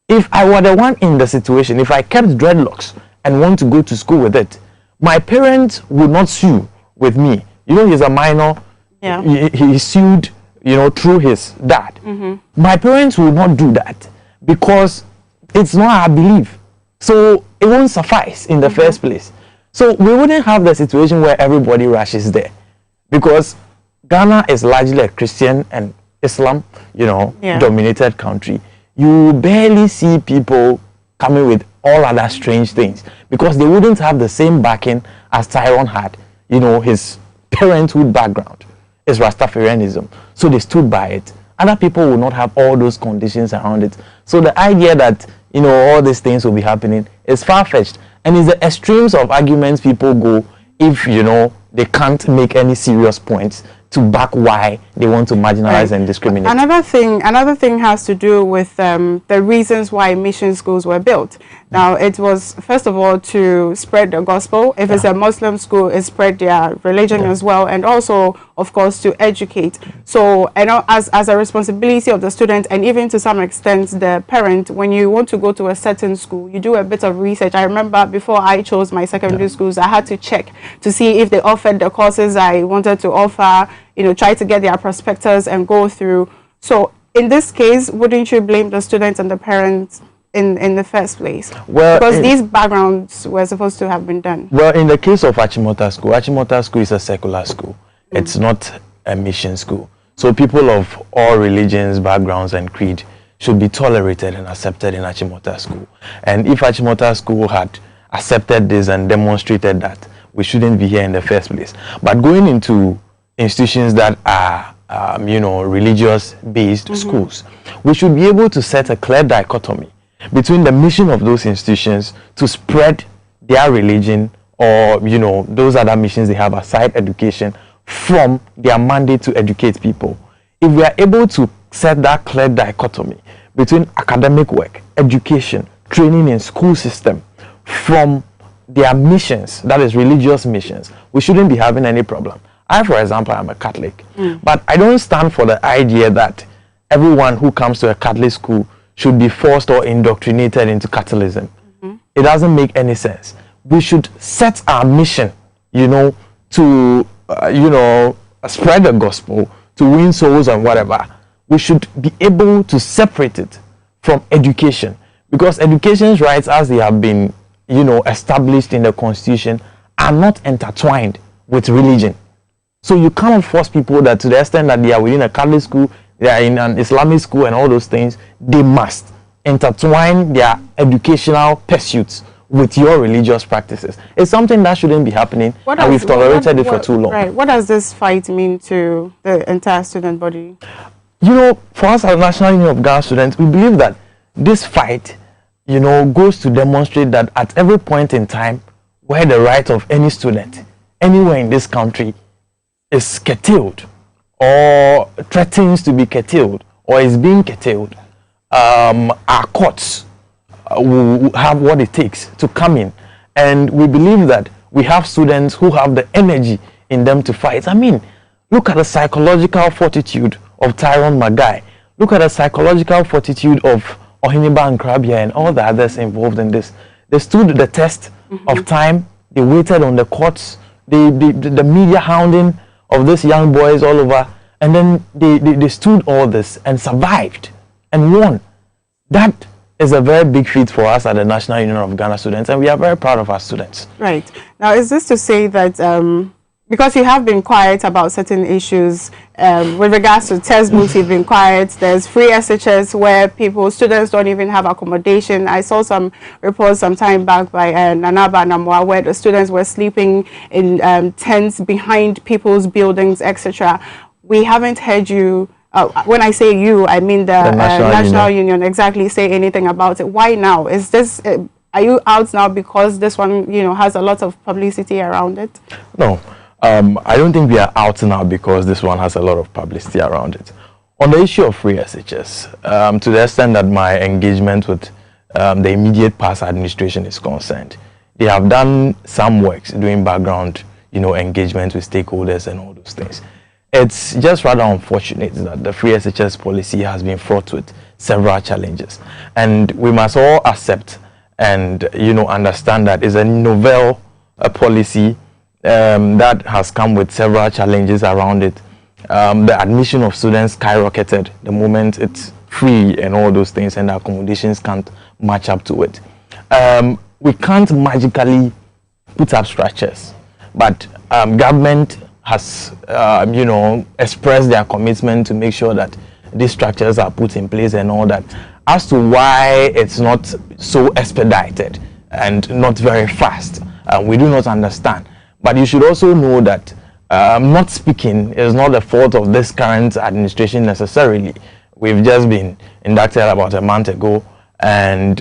If I were the one in the situation, if I kept dreadlocks and want to go to school with it, my parents would not sue with me. He's a minor. Yeah. He sued, through his dad. My parents will not do that because it's not our belief. So it won't suffice in the first place. So we wouldn't have the situation where everybody rushes there, because Ghana is largely a Christian and Islam, dominated country. You barely see people coming with all other strange things, because they wouldn't have the same backing as Tyrone had. His parenthood background is Rastafarianism, so they stood by it. Other people will not have all those conditions around it. So the idea that all these things will be happening is far-fetched, and it's the extremes of arguments people go if they can't make any serious points to back why they want to marginalize and discriminate. Another thing has to do with the reasons why mission schools were built. Now, it was, first of all, to spread the gospel. If it's a Muslim school, it spread their religion as well, and also, of course, to educate. So, as a responsibility of the student, and even to some extent the parent, when you want to go to a certain school, you do a bit of research. I remember before I chose my secondary schools, I had to check to see if they offered the courses I wanted to offer, try to get their prospectus and go through. So in this case, wouldn't you blame the students and the parents in the first place? Well, because these backgrounds were supposed to have been done. Well, in the case of Achimota School is a secular school. It's not a mission school. So people of all religions, backgrounds, and creed should be tolerated and accepted in Achimota School. And if Achimota School had accepted this and demonstrated that, we shouldn't be here in the first place. But going into institutions that are religious-based schools, we should be able to set a clear dichotomy between the mission of those institutions to spread their religion or those other missions they have aside education from their mandate to educate people. If we are able to set that clear dichotomy between academic work, education, training in school system from their missions, that is religious missions, we shouldn't be having any problem. I, for example, am a Catholic, but I don't stand for the idea that everyone who comes to a Catholic school should be forced or indoctrinated into Catholicism. It doesn't make any sense. We should set our mission, to, spread the gospel, to win souls and whatever. We should be able to separate it from education, because education's rights, as they have been, established in the Constitution, are not intertwined with religion. So you cannot force people that, to the extent that they are within a Catholic school, they are in an Islamic school and all those things, they must intertwine their educational pursuits with your religious practices. It's something that shouldn't be happening, and we've tolerated it for too long. Right. What does this fight mean to the entire student body? For us as National Union of Ghana Students, we believe that this fight, goes to demonstrate that at every point in time where the right of any student anywhere in this country is curtailed or threatens to be curtailed or is being curtailed, our courts will have what it takes to come in. And we believe that we have students who have the energy in them to fight. I mean, look at the psychological fortitude of Tyrone Magai. Look at the psychological fortitude of Ohiniba Nkrabia and all the others involved in this. They stood the test of time. They waited on the courts, the media hounding of these young boys all over, and then they stood all this and survived and won. That is a very big feat for us at the National Union of Ghana Students, and we are very proud of our students. Right. Now, is this to say that because you have been quiet about certain issues, with regards to textbooks, you've been quiet. There's free SHS where students don't even have accommodation. I saw some reports some time back by Nanaba Namwa where the students were sleeping in tents behind people's buildings, etc. We haven't heard you, when I say you, I mean the National Union, exactly, say anything about it. Why now? Is this, are you out now because this one, has a lot of publicity around it? No. I don't think we are out now because this one has a lot of publicity around it. On the issue of free SHS, to the extent that my engagement with the immediate past administration is concerned, they have done some works doing background, engagement with stakeholders and all those things. It's just rather unfortunate that the free SHS policy has been fraught with several challenges. And we must all accept and, understand that it's a novel policy that has come with several challenges around it. The admission of students skyrocketed the moment it's free and all those things, and the accommodations can't match up to it. We can't magically put up structures, but government has, expressed their commitment to make sure that these structures are put in place and all that. As to why it's not so expedited and not very fast, we do not understand. But you should also know that not speaking is not the fault of this current administration necessarily. We've just been inducted about a month ago, and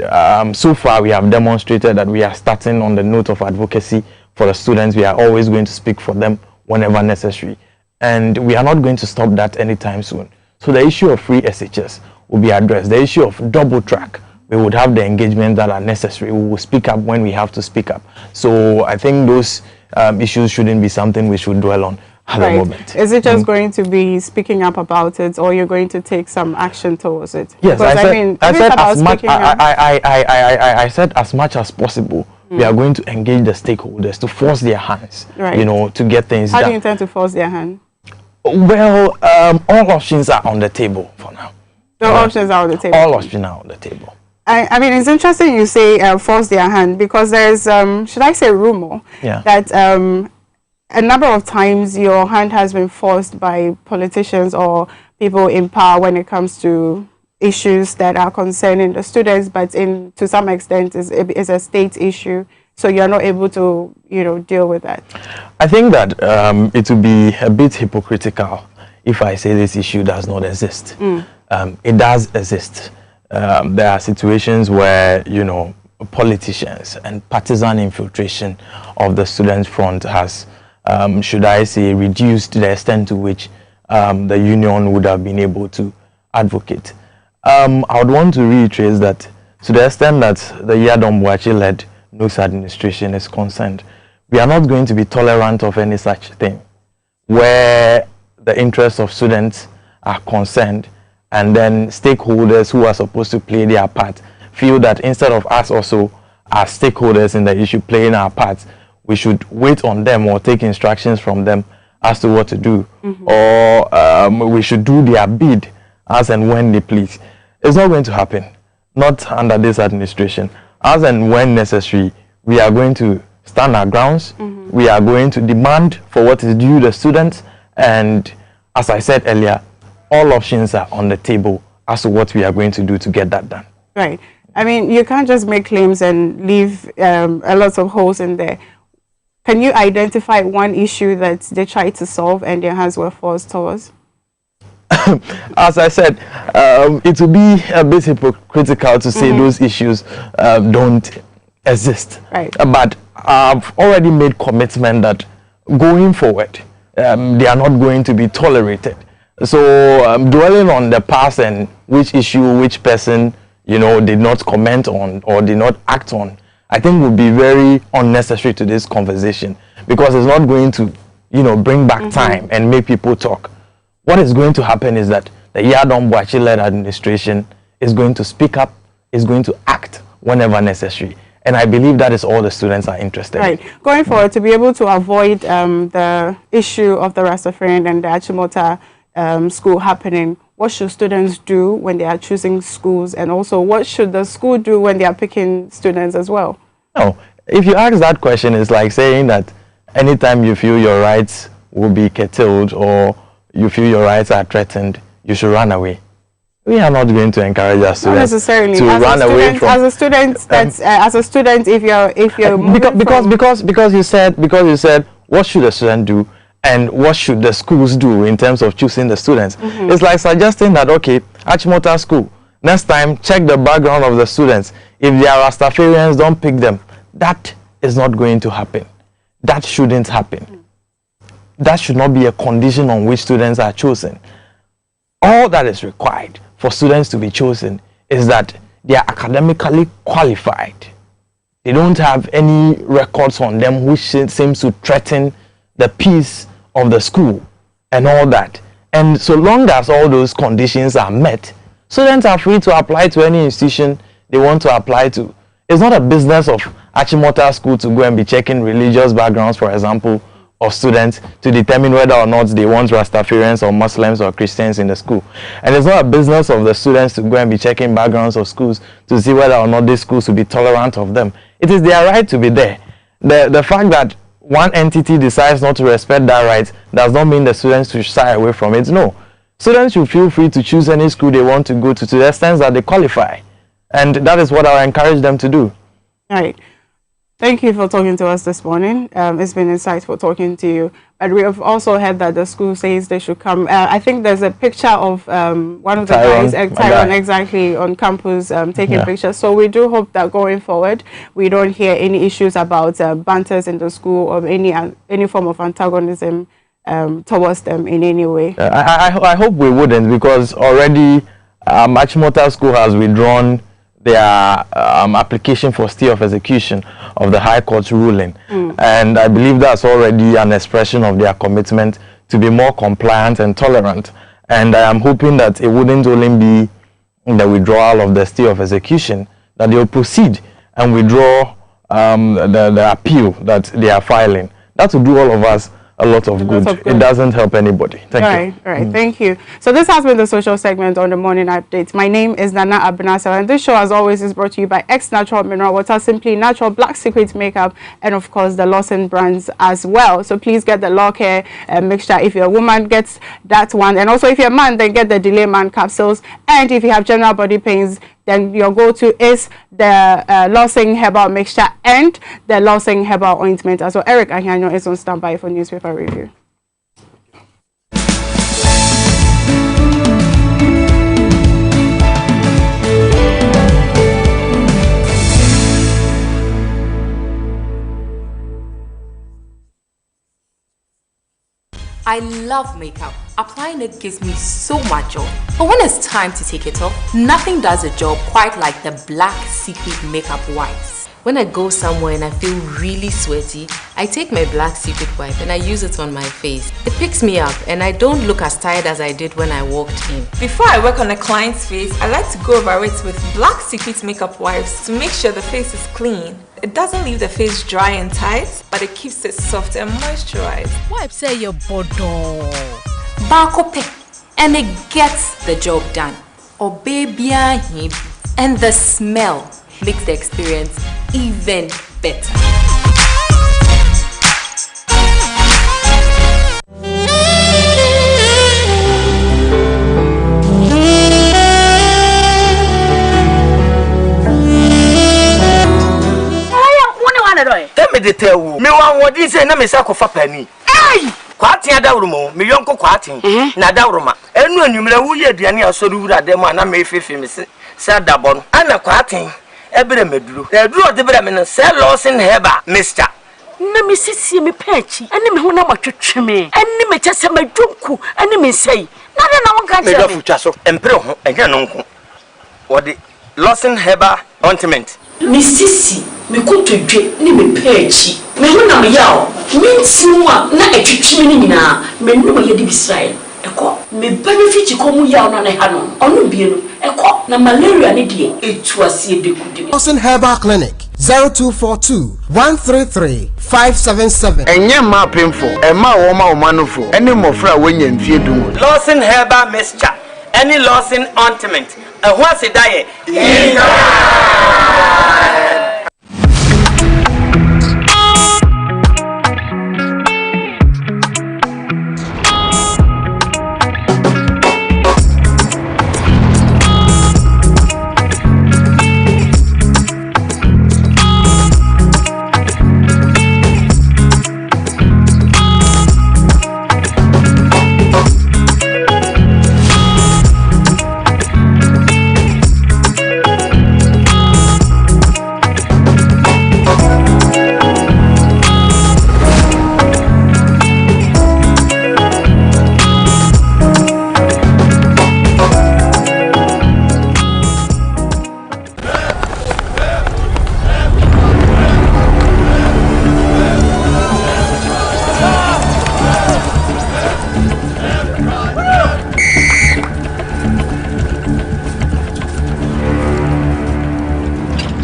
so far we have demonstrated that we are starting on the note of advocacy for the students. We are always going to speak for them whenever necessary, and we are not going to stop that anytime soon. So the issue of free SHS will be addressed. The issue of double track, we would have the engagement that are necessary. We will speak up when we have to speak up. So I think those issues shouldn't be something we should dwell on at the moment. Is it just going to be speaking up about it, or you're going to take some action towards it? Yes, I said as much as possible. We are going to engage the stakeholders to force their hands, to get things done. How do you intend to force their hand? Well, all options are on the table for now. All options are on the table. All options are on the table. I mean, it's interesting you say force their hand, because there's, should I say, rumor that a number of times your hand has been forced by politicians or people in power when it comes to issues that are concerning the students, but to some extent is a state issue, so you're not able to deal with that. I think that it would be a bit hypocritical if I say this issue does not exist. It does exist. There are situations where, politicians and partisan infiltration of the student front has, should I say, reduced the extent to which the union would have been able to advocate. I would want to reiterate that to the extent that the Yadom Boakye-led NOS administration is concerned, we are not going to be tolerant of any such thing where the interests of students are concerned, and then stakeholders who are supposed to play their part feel that instead of us also as stakeholders in the issue playing our parts, we should wait on them or take instructions from them as to what to do, or we should do their bid as and when they please. It's not going to happen, not under this administration. As and when necessary, we are going to stand our grounds. We are going to demand for what is due the students, and as I said earlier, all options are on the table as to what we are going to do to get that done. Right. I mean, you can't just make claims and leave a lot of holes in there. Can you identify one issue that they tried to solve and their hands were forced towards? As I said, it would be a bit hypocritical to say those issues don't exist. Right. But I've already made commitment that going forward, they are not going to be tolerated. So dwelling on the past and which issue, which person, did not comment on or did not act on, I think would be very unnecessary to this conversation, because it's not going to, bring back time and make people talk. What is going to happen is that the Yadom Boakye-led administration is going to speak up, is going to act whenever necessary. And I believe that is all the students are interested in. Right. Going forward, to be able to avoid the issue of the Rastafarian and the Achimota school happening, what should students do when they are choosing schools, and also what should the school do when they are picking students as well? No, if you ask that question, it's like saying that anytime you feel your rights will be curtailed or you feel your rights are threatened, you should run away. We are not going to encourage our students not necessarily to run away from. As a student, if you're because you said what should a student do and what should the schools do in terms of choosing the students. It's like suggesting that, okay, Achimota School, next time check the background of the students. If they are Rastafarians, don't pick them. That is not going to happen. That shouldn't happen. That should not be a condition on which students are chosen. All that is required for students to be chosen is that they are academically qualified. They don't have any records on them which seems to threaten the peace of the school and all that. And so long as all those conditions are met, students are free to apply to any institution they want to apply to. It's not a business of Achimota School to go and be checking religious backgrounds, for example, of students to determine whether or not they want Rastafarians or Muslims or Christians in the school. And it's not a business of the students to go and be checking backgrounds of schools to see whether or not these schools will be tolerant of them. It is their right to be there. The fact that one entity decides not to respect that right does not mean the students should shy away from it. No. Students should feel free to choose any school they want to go to the extent that they qualify. And that is what I encourage them to do. All right. Thank you for talking to us this morning. It's been insightful talking to you. But we have also heard that the school says they should come. I think there's a picture of one of the guys, Tyrone, exactly, on campus taking pictures. So we do hope that going forward, we don't hear any issues about banters in the school or any form of antagonism towards them in any way. I hope we wouldn't, because already Achimota School has withdrawn their application for stay of execution of the High Court's ruling. And I believe that's already an expression of their commitment to be more compliant and tolerant. And I am hoping that it wouldn't only be the withdrawal of the stay of execution, that they will proceed and withdraw the appeal that they are filing. That will do all of us a lot of good. It doesn't help anybody. Thank you. All right. Thank you. So this has been the social segment on the Morning Update. My name is Nana Abinasel, and this show, as always, is brought to you by X Natural Mineral Water, Simply Natural, Black Secret Makeup, and of course the Lawson brands as well. So please get the Law Care mixture. If you're a woman, get that one, and also if you're a man, then get the Delay Man capsules. And if you have general body pains, then your go-to is the Lawson Herbal Mixture and the Lawson Herbal Ointment. So Eric Ahiano is on standby for newspaper review. I love makeup. Applying it gives me so much joy. But when it's time to take it off, nothing does the job quite like the Black Secret Makeup Wipes. When I go somewhere and I feel really sweaty, I take my Black Secret wipe and I use it on my face. It picks me up and I don't look as tired as I did when I walked in. Before I work on a client's face, I like to go over it with Black Secret Makeup Wipes to make sure the face is clean. It doesn't leave the face dry and tight, but it keeps it soft and moisturized. Wipe say your bodo. Bakope, and it gets the job done. Or baby, and the smell makes the experience even better. Tell me the tell me what you say, Namisa Kofa Penny. Hey! Quatin Adawrumo, me yonko quatin, Nadawruma. And when you know ye Diania so do that them and I may feel said Dabon, Anna quatin, Ebre Medru. They drew the Bremen, sell Lawson Heba, Mister. Nemesis me perchy, and me who know what you trim, and me just my drunku, and me say, Nana no can tell me. Chasso, and Pro, and your uncle. What the Lawson Heba ointment. Mississippi, me go to drink, me perchy. Me who know yaw, me see one, not a trimini now, me no ye Israel. Echo, me benefit you come yaw on a hanon, on the echo, na malaria need it was a good. Lawson Herbal Clinic 0242 133 577. And your mapping for a ma woman manufo, any more fra when you feed do. Lawson Herbal Mixture, any Lawson ointment, and what's a diet?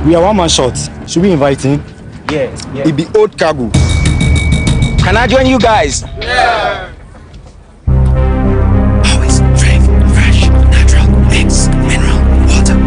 We are one man short. Should we invite him? Yeah. It be old cargo. Can I join you guys? Yeah. Always drink fresh, natural, mixed mineral water.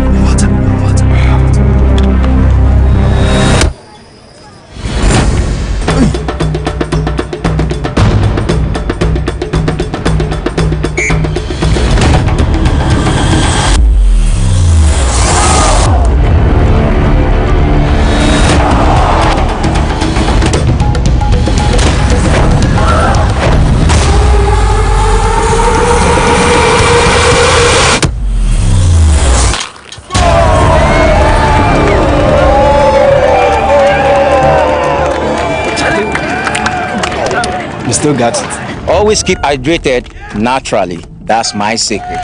You still got it. Always keep hydrated naturally. That's my secret.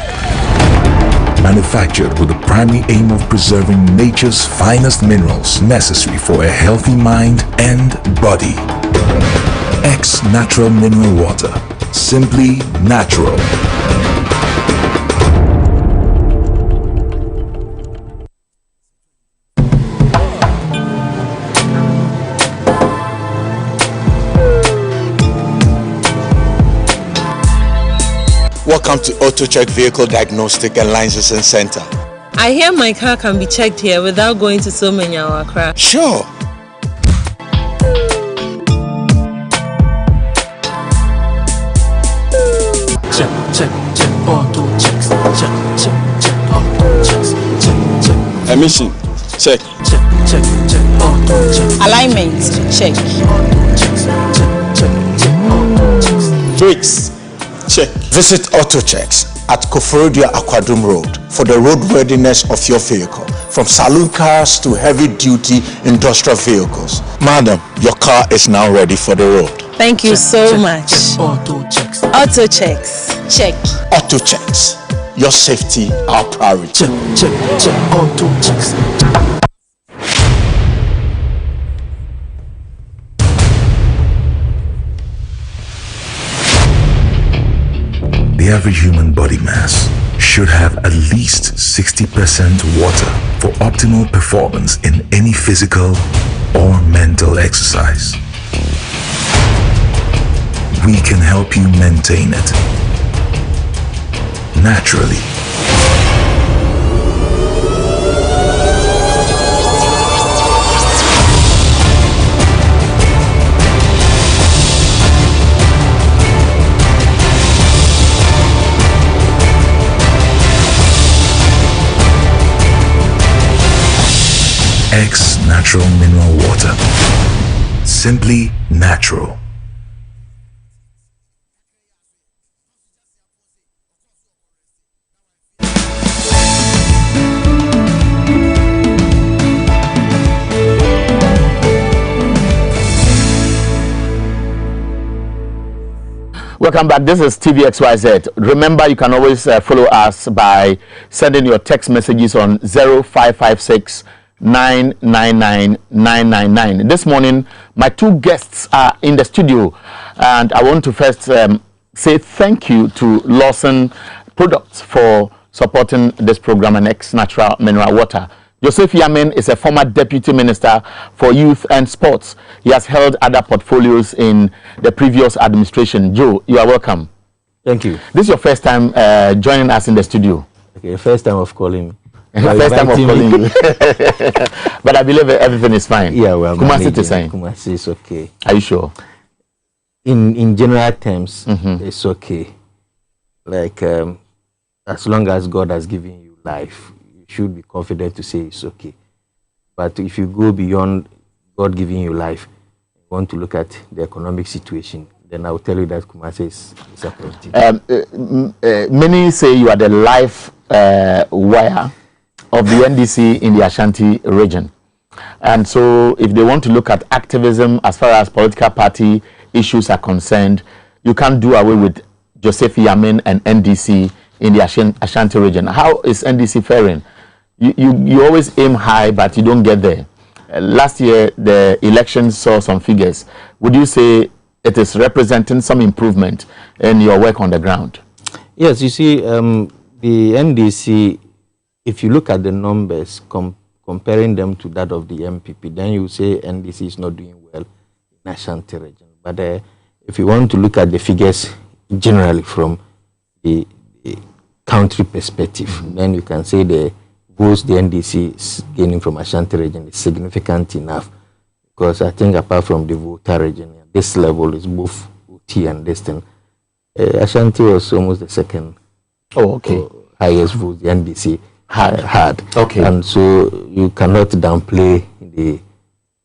Manufactured with the primary aim of preserving nature's finest minerals necessary for a healthy mind and body. X Natural Mineral Water. Simply natural. Welcome to AutoCheck Vehicle Diagnostic and Licensing Center. I hear my car can be checked here without going to so many Accra. Sure. Check, auto checks. Check, auto checks. Check. Emission, check. Check, auto checks. Alignment, check. Brakes, check. Visit AutoChecks at Koforidua Aquadum Road for the roadworthiness of your vehicle, from saloon cars to heavy-duty industrial vehicles. Madam, your car is now ready for the road. Thank you so much. Auto checks. Auto checks, check. AutoChecks, your safety, our priority. Check, auto checks. The average human body mass should have at least 60% water for optimal performance in any physical or mental exercise. We can help you maintain it naturally. X Natural Mineral Water. Simply natural. Welcome back. This is TV XYZ. Remember, you can always follow us by sending your text messages on 0556 999 999. This morning, my two guests are in the studio, and I want to first say thank you to Lawson Products for supporting this program and X Natural Mineral Water. Joseph Yamin is a former Deputy Minister for Youth and Sports. He has held other portfolios in the previous administration. Joe, you are welcome. Thank you. This is your first time joining us in the studio. Okay, first time of calling me. First time of calling you. But I believe everything is fine. Yeah, well, Kumasi is fine. Kumasi is okay. Are you sure? In general terms, it's okay. Like, as long as God has given you life, you should be confident to say it's okay. But if you go beyond God giving you life, you want to look at the economic situation, then I will tell you that Kumasi is disappointing. Many say you are the life wire of the NDC in the Ashanti region. And so if they want to look at activism as far as political party issues are concerned, you can't do away with Joseph Yamin and NDC in the Ashanti region. How is NDC faring? You always aim high, but you don't get there. Last year, the elections saw some figures. Would you say it is representing some improvement in your work on the ground? Yes, you see, the NDC, if you look at the numbers comparing them to that of the MPP, then you say NDC is not doing well in Ashanti region. But if you want to look at the figures generally from the country perspective, then you can say the votes the NDC is gaining from Ashanti region is significant enough, because I think apart from the Volta region, this level is both OT and this thing. Ashanti was almost the second highest vote the NDC had. Okay. And so you cannot downplay the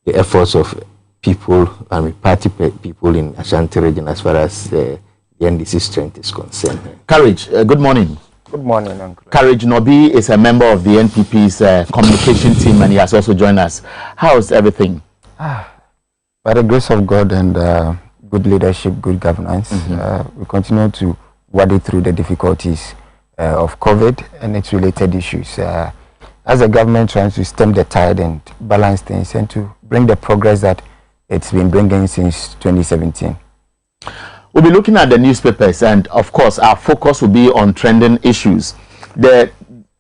efforts of people and party people in Ashanti region as far as the NDC strength is concerned. Courage, good morning. Good morning, Uncle. Courage Nobi is a member of the NPP's communication team, and he has also joined us. How's everything? By the grace of God and good leadership, good governance, we continue to wade through the difficulties of COVID and its related issues. As the government tries to stem the tide and balance things and to bring the progress that it's been bringing since 2017. We'll be looking at the newspapers, and of course our focus will be on trending issues. The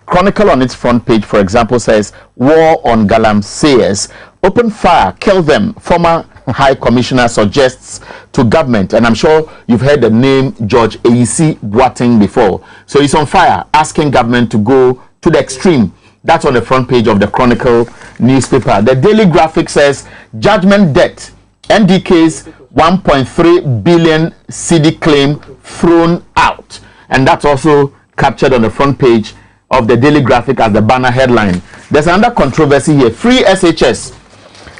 Chronicle on its front page, for example, says war on Galamseyers, open fire, kill them, former High Commissioner suggests to government. And I'm sure you've heard the name George A.C. Boateng before. So he's on fire, asking government to go to the extreme. That's on the front page of the Chronicle newspaper. The Daily Graphic says judgment debt, NDK's 1.3 billion CD claim thrown out. And that's also captured on the front page of the Daily Graphic as the banner headline. There's another controversy here. Free SHS.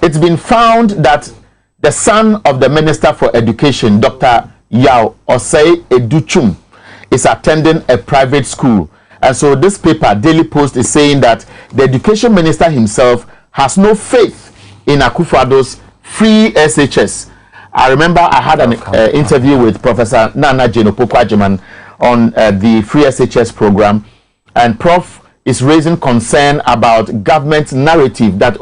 It's been found that the son of the Minister for Education, Dr. Yao Osei Educhum, is attending a private school. And so this paper, Daily Post, is saying that the Education Minister himself has no faith in Akufo-Addo's free SHS. I remember I had an interview with Professor Nana Jane-Opoku-Agyeman on the free SHS program, and Prof is raising concern about government narrative that,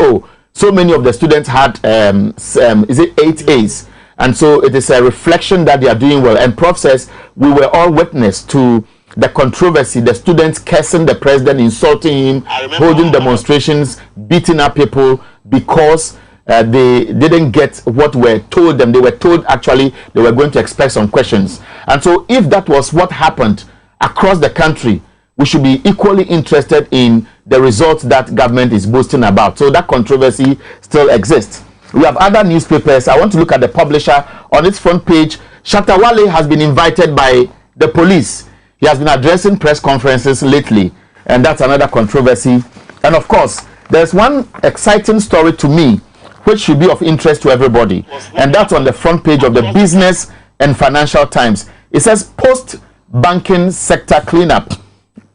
so many of the students had, is it 8 A's? And so it is a reflection that they are doing well. And Prof says we were all witness to the controversy, the students cursing the president, insulting him, holding demonstrations, beating up people because they didn't get what were told them. They were told actually they were going to expect some questions. And so if that was what happened across the country, we should be equally interested in the results that government is boasting about. So that controversy still exists. We have other newspapers. I want to look at the Publisher. On its front page, Shatta Wale has been invited by the police. He has been addressing press conferences lately, and that's another controversy. And of course, there's one exciting story to me which should be of interest to everybody, and that's on the front page of the Business and Financial Times. It says post-banking sector cleanup.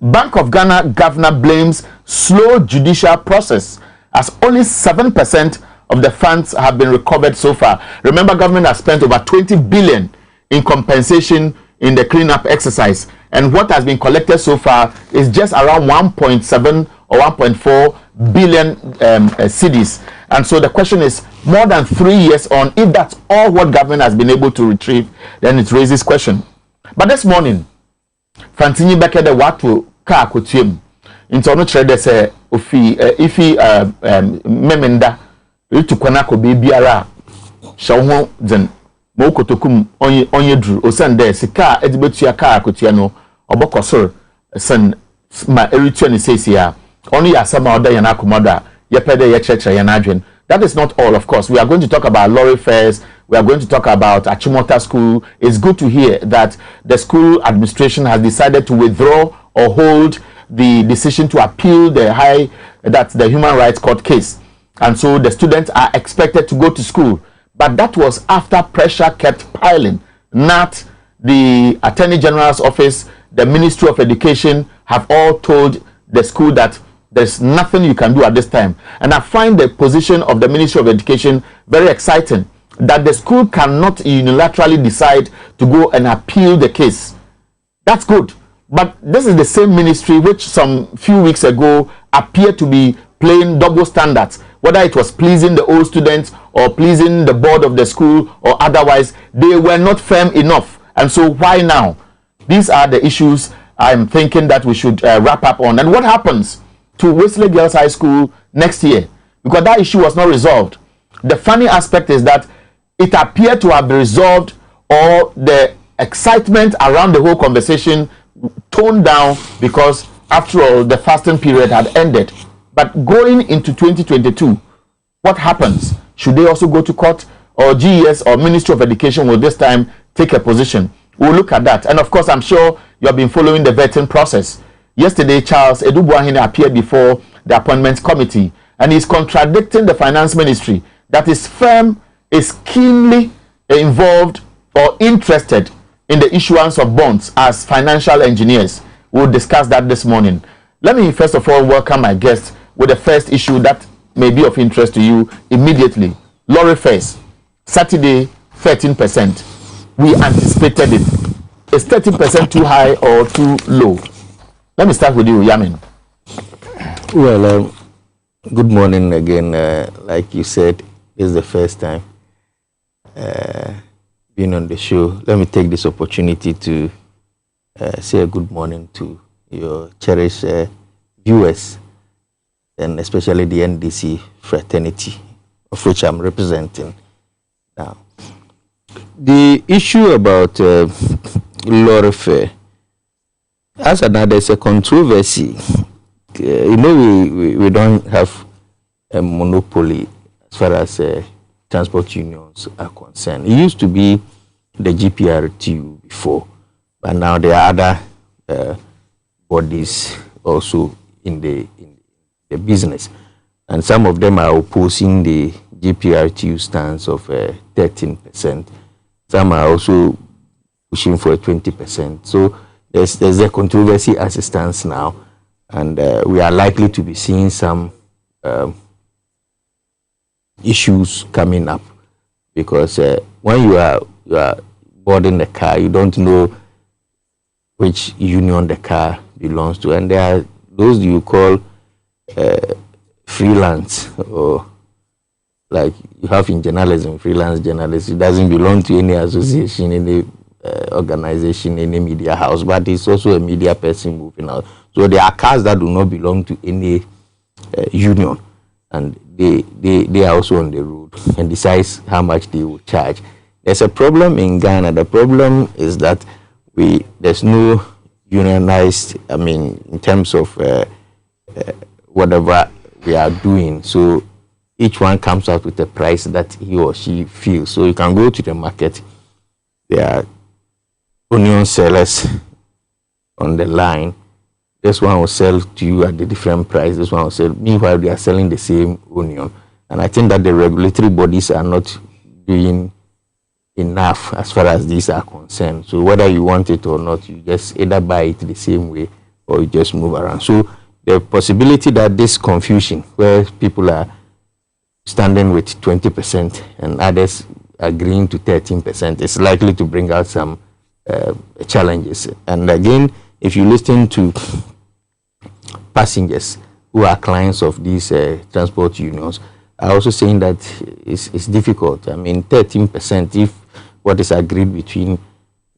Bank of Ghana governor blames slow judicial process as only 7% of the funds have been recovered so far. Remember, government has spent over 20 billion in compensation in the cleanup exercise, and what has been collected so far is just around 1.7 or 1.4 billion cedis. And so the question is, more than 3 years on, if that's all what government has been able to retrieve, then it raises question. But this morning, Fantini Beke de Watu ka akotiem nti ono kire de se ofi ifi memenda etu kwana ko biara hye ho den mo kotokum onye duru osande sika edibetua ka akotua no obokosor sen ma eritua ni sesia ono ya sama oda yana akomoda yepede ye chekere yana adwen. That is not all, of course. We are going to talk about lorry fares. We are going to talk about Achimota School. It's good to hear that the school administration has decided to withdraw or hold the decision to appeal the Human Rights Court case. And so the students are expected to go to school. But that was after pressure kept piling. Not the Attorney General's office, the Ministry of Education have all told the school that there's nothing you can do at this time. And I find the position of the Ministry of Education very exciting, that the school cannot unilaterally decide to go and appeal the case. That's good. But this is the same ministry which some few weeks ago appeared to be playing double standards. Whether it was pleasing the old students or pleasing the board of the school or otherwise, they were not firm enough. And so why now? These are the issues I'm thinking that we should wrap up on. And what happens to Wesley Girls High School next year, because that issue was not resolved. The funny aspect is that it appeared to have been resolved, or the excitement around the whole conversation toned down, because after all, the fasting period had ended. But going into 2022, what happens? Should they also go to court, or GES or Ministry of Education will this time take a position? We'll look at that. And of course, I'm sure you have been following the vetting process. Yesterday, Charles Edubuahine appeared before the appointments committee, and he's contradicting the finance ministry that his firm is keenly involved or interested in the issuance of bonds as financial engineers. We'll discuss that this morning. Let me first of all welcome my guest with the first issue that may be of interest to you immediately. Lorry fares, Saturday, 13%. We anticipated it. Is 13% too high or too low? Let me start with you, Yamin. Well, good morning again. Like you said, this is the first time being on the show. Let me take this opportunity to say a good morning to your cherished viewers, and especially the NDC fraternity, of which I'm representing now. The issue about lorry fare, as another, there's a controversy. You know, we don't have a monopoly as far as transport unions are concerned. It used to be the GPRTU before, but now there are other bodies also in the business, and some of them are opposing the GPRTU stance of 13%. Some are also pushing for 20%. So there's a controversy as it stands now, and we are likely to be seeing some issues coming up, because when you are boarding the car, you don't know which union the car belongs to, and there are those you call freelance, or like you have in journalism, freelance journalist. It doesn't belong to any association, any organization, any media house, but it's also a media person moving out. So there are cars that do not belong to any union, and they are also on the road and decides how much they will charge. There's a problem in Ghana. The problem is that there's no unionized, I mean, in terms of whatever we are doing. So each one comes out with a price that he or she feels. So you can go to the market. There are onion sellers on the line. This one will sell to you at a different price. This one will sell. Meanwhile, they are selling the same onion. And I think that the regulatory bodies are not doing enough as far as these are concerned. So whether you want it or not, you just either buy it the same way or you just move around. So the possibility that this confusion, where people are standing with 20% and others agreeing to 13%, is likely to bring out some challenges. And again, if you listen to passengers who are clients of these transport unions, are also saying that it's difficult. I mean, 13%, if what is agreed between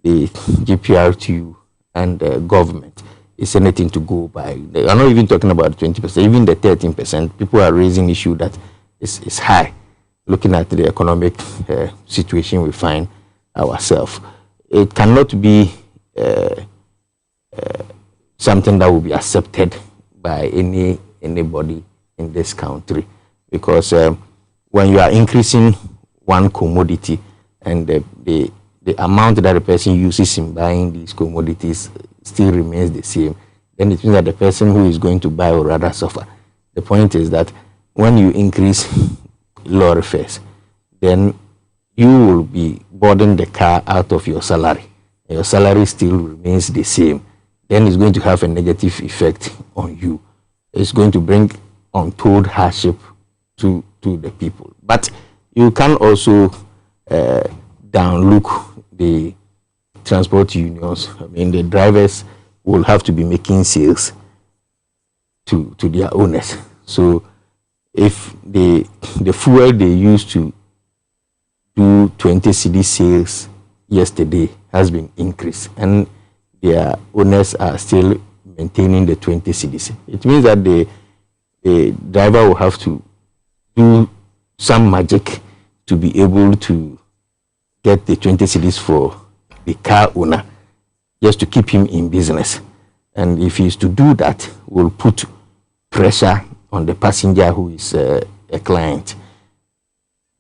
the GPRTU and the government is anything to go by. I'm not even talking about 20%, even the 13%. People are raising issue that is high, looking at the economic situation we find ourselves. It cannot be something that will be accepted by anybody in this country, because when you are increasing one commodity and the amount that the person uses in buying these commodities still remains the same, then it means that the person who is going to buy will rather suffer. The point is that when you increase lorry fares, then you will be boarding the car out of your salary. Your salary still remains the same. Then it's going to have a negative effect on you. It's going to bring untold hardship to the people. But you can also downlook the transport unions. I mean, the drivers will have to be making sales to their owners. So if the fuel they used to do 20 cedi sales yesterday has been increased, and their owners are still maintaining the 20 cedis, it means that the the driver will have to do some magic to be able to get the 20 cedis for the car owner, just to keep him in business. And if he is to do that, will put pressure on the passenger who is a client.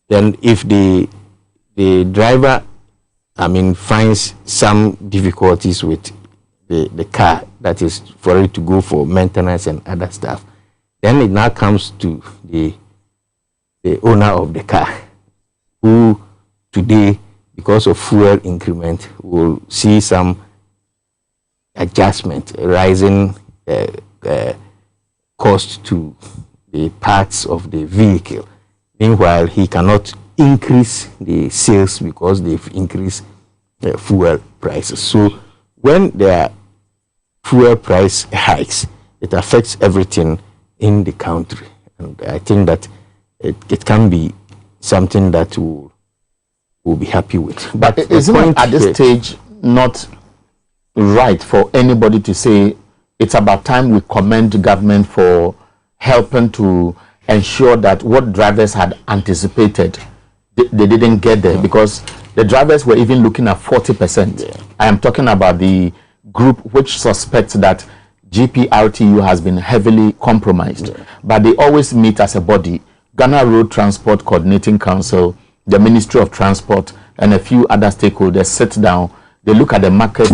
Then if the driver, finds some difficulties with the car, that is for it to go for maintenance and other stuff, then it now comes to the owner of the car, who today, because of fuel increment, will see some adjustment, rising cost to the parts of the vehicle. Meanwhile, he cannot increase the sales because they've increased fuel prices. So when there are fuel price hikes, it affects everything in the country. And I think that it can be something that we'll be happy with. But isn't it at this stage not right for anybody to say it's about time we commend the government for helping to ensure that what drivers had anticipated, they didn't get there? Because the drivers were even looking at 40%. Yeah. I am talking about the group which suspects that GPRTU has been heavily compromised. Yeah. But they always meet as a body. Ghana Road Transport Coordinating Council, the Ministry of Transport, and a few other stakeholders sit down. They look at the market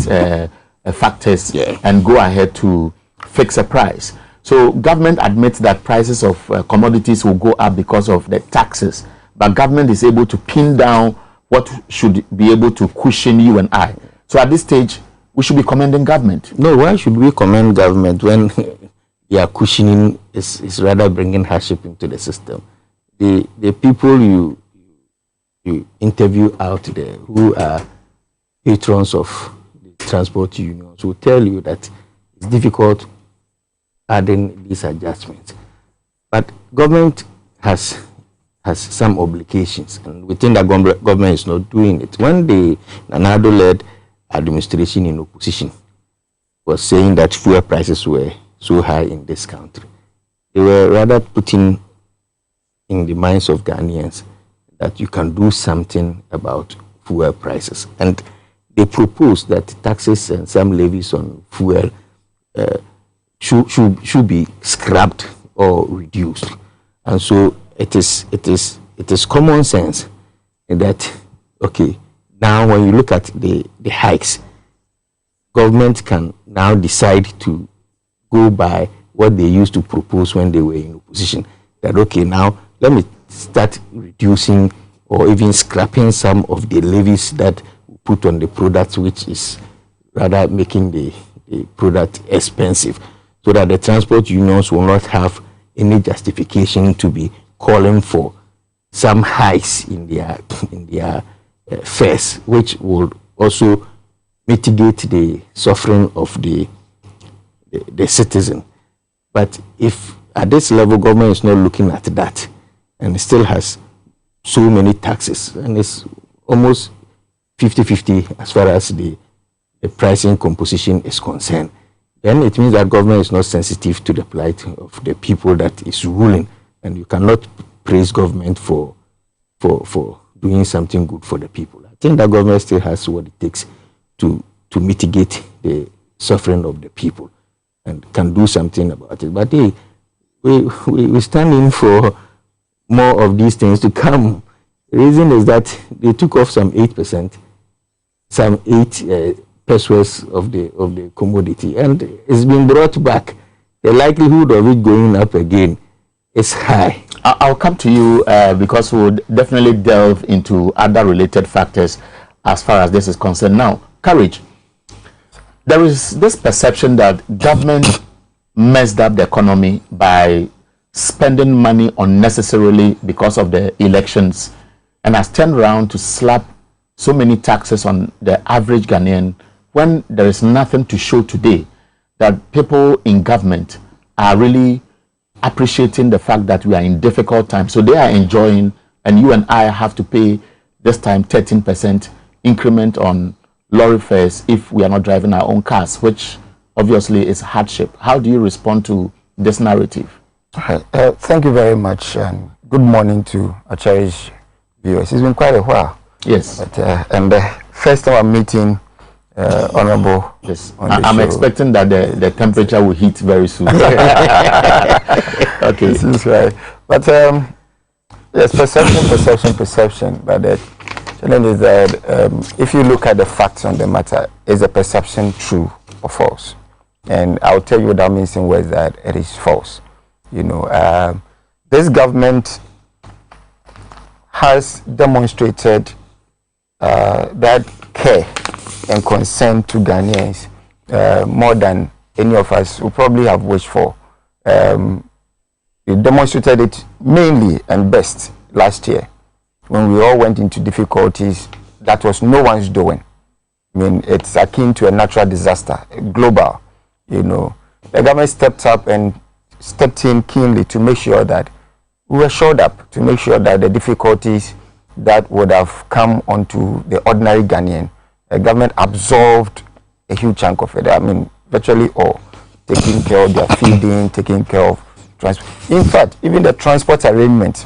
factors and go ahead to fix a price. So government admits that prices of commodities will go up because of the taxes, but government is able to pin down what should be able to cushion you and I. So at this stage, we should be commending government. No, why should we commend government when their cushioning is rather bringing hardship into the system? The people you interview out there who are patrons of the transport unions will tell you that it's difficult adding these adjustments. But government has some obligations, and we think that government is not doing it. When the Nanado-led administration in opposition was saying that fuel prices were so high in this country, they were rather putting in the minds of Ghanaians that you can do something about fuel prices. And they proposed that taxes and some levies on fuel should be scrapped or reduced. And so it is common sense that, okay, now when you look at the hikes, government can now decide to go by what they used to propose when they were in opposition. That, okay, now let me start reducing or even scrapping some of the levies that we put on the products, which is rather making the product expensive, so that the transport unions will not have any justification to be calling for some hikes in their fares, which will also mitigate the suffering of the citizen. But if at this level government is not looking at that, and it still has so many taxes, and it's almost 50-50 as far as the pricing composition is concerned, then it means that government is not sensitive to the plight of the people that is ruling, and you cannot praise government for doing something good for the people. I think that government still has what it takes to mitigate the suffering of the people and can do something about it. But we stand in for more of these things to come. The reason is that they took off some 8%, some 8 pesos of the commodity, and it's been brought back. The likelihood of it going up again is high. I'll come to you because we'll definitely delve into other related factors as far as this is concerned. Now, Courage, there is this perception that government messed up the economy by spending money unnecessarily because of the elections and has turned around to slap so many taxes on the average Ghanaian when there is nothing to show today that people in government are really appreciating the fact that we are in difficult times. So they are enjoying, and you and I have to pay this time 13% increment on lorry fares if we are not driving our own cars, which obviously is hardship. How do you respond to this narrative? Thank you very much, and good morning to our cherished viewers. It's been quite a while. Yes. But, and the first time I'm meeting Honorable. Yes. I'm expecting that the temperature will hit very soon. Okay. This is right. But yes, perception. But the challenge is that if you look at the facts on the matter, is the perception true or false? And I'll tell you what that means in words that it is false. You know, this government has demonstrated that care and concern to Ghanaians more than any of us would probably have wished for. It demonstrated it mainly and best last year when we all went into difficulties that was no one's doing. I mean, it's akin to a natural disaster, global. You know, the government stepped up and stepped in keenly to make sure that we were shored up, to make sure that the difficulties that would have come onto the ordinary Ghanaian, the government absorbed a huge chunk of it. I mean, virtually all, taking care of their feeding, taking care of transport. In fact, even the transport arrangement,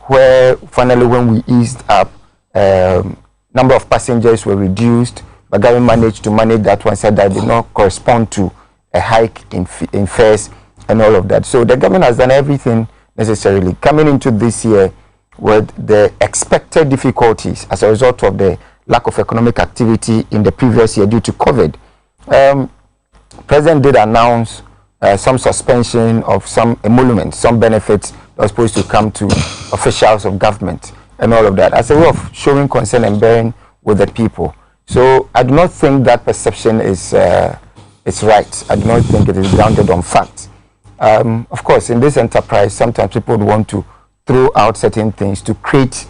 where finally when we eased up, number of passengers were reduced, but government managed to manage that one, said that did not correspond to a hike in fares and all of that. So the government has done everything necessarily. Coming into this year with the expected difficulties as a result of the lack of economic activity in the previous year due to COVID, President did announce some suspension of some emoluments, some benefits that were supposed to come to officials of government and all of that as a way of showing concern and bearing with the people. So I do not think that perception is right. I do not think it is grounded on fact. Of course, in this enterprise, sometimes people would want to throw out certain things to create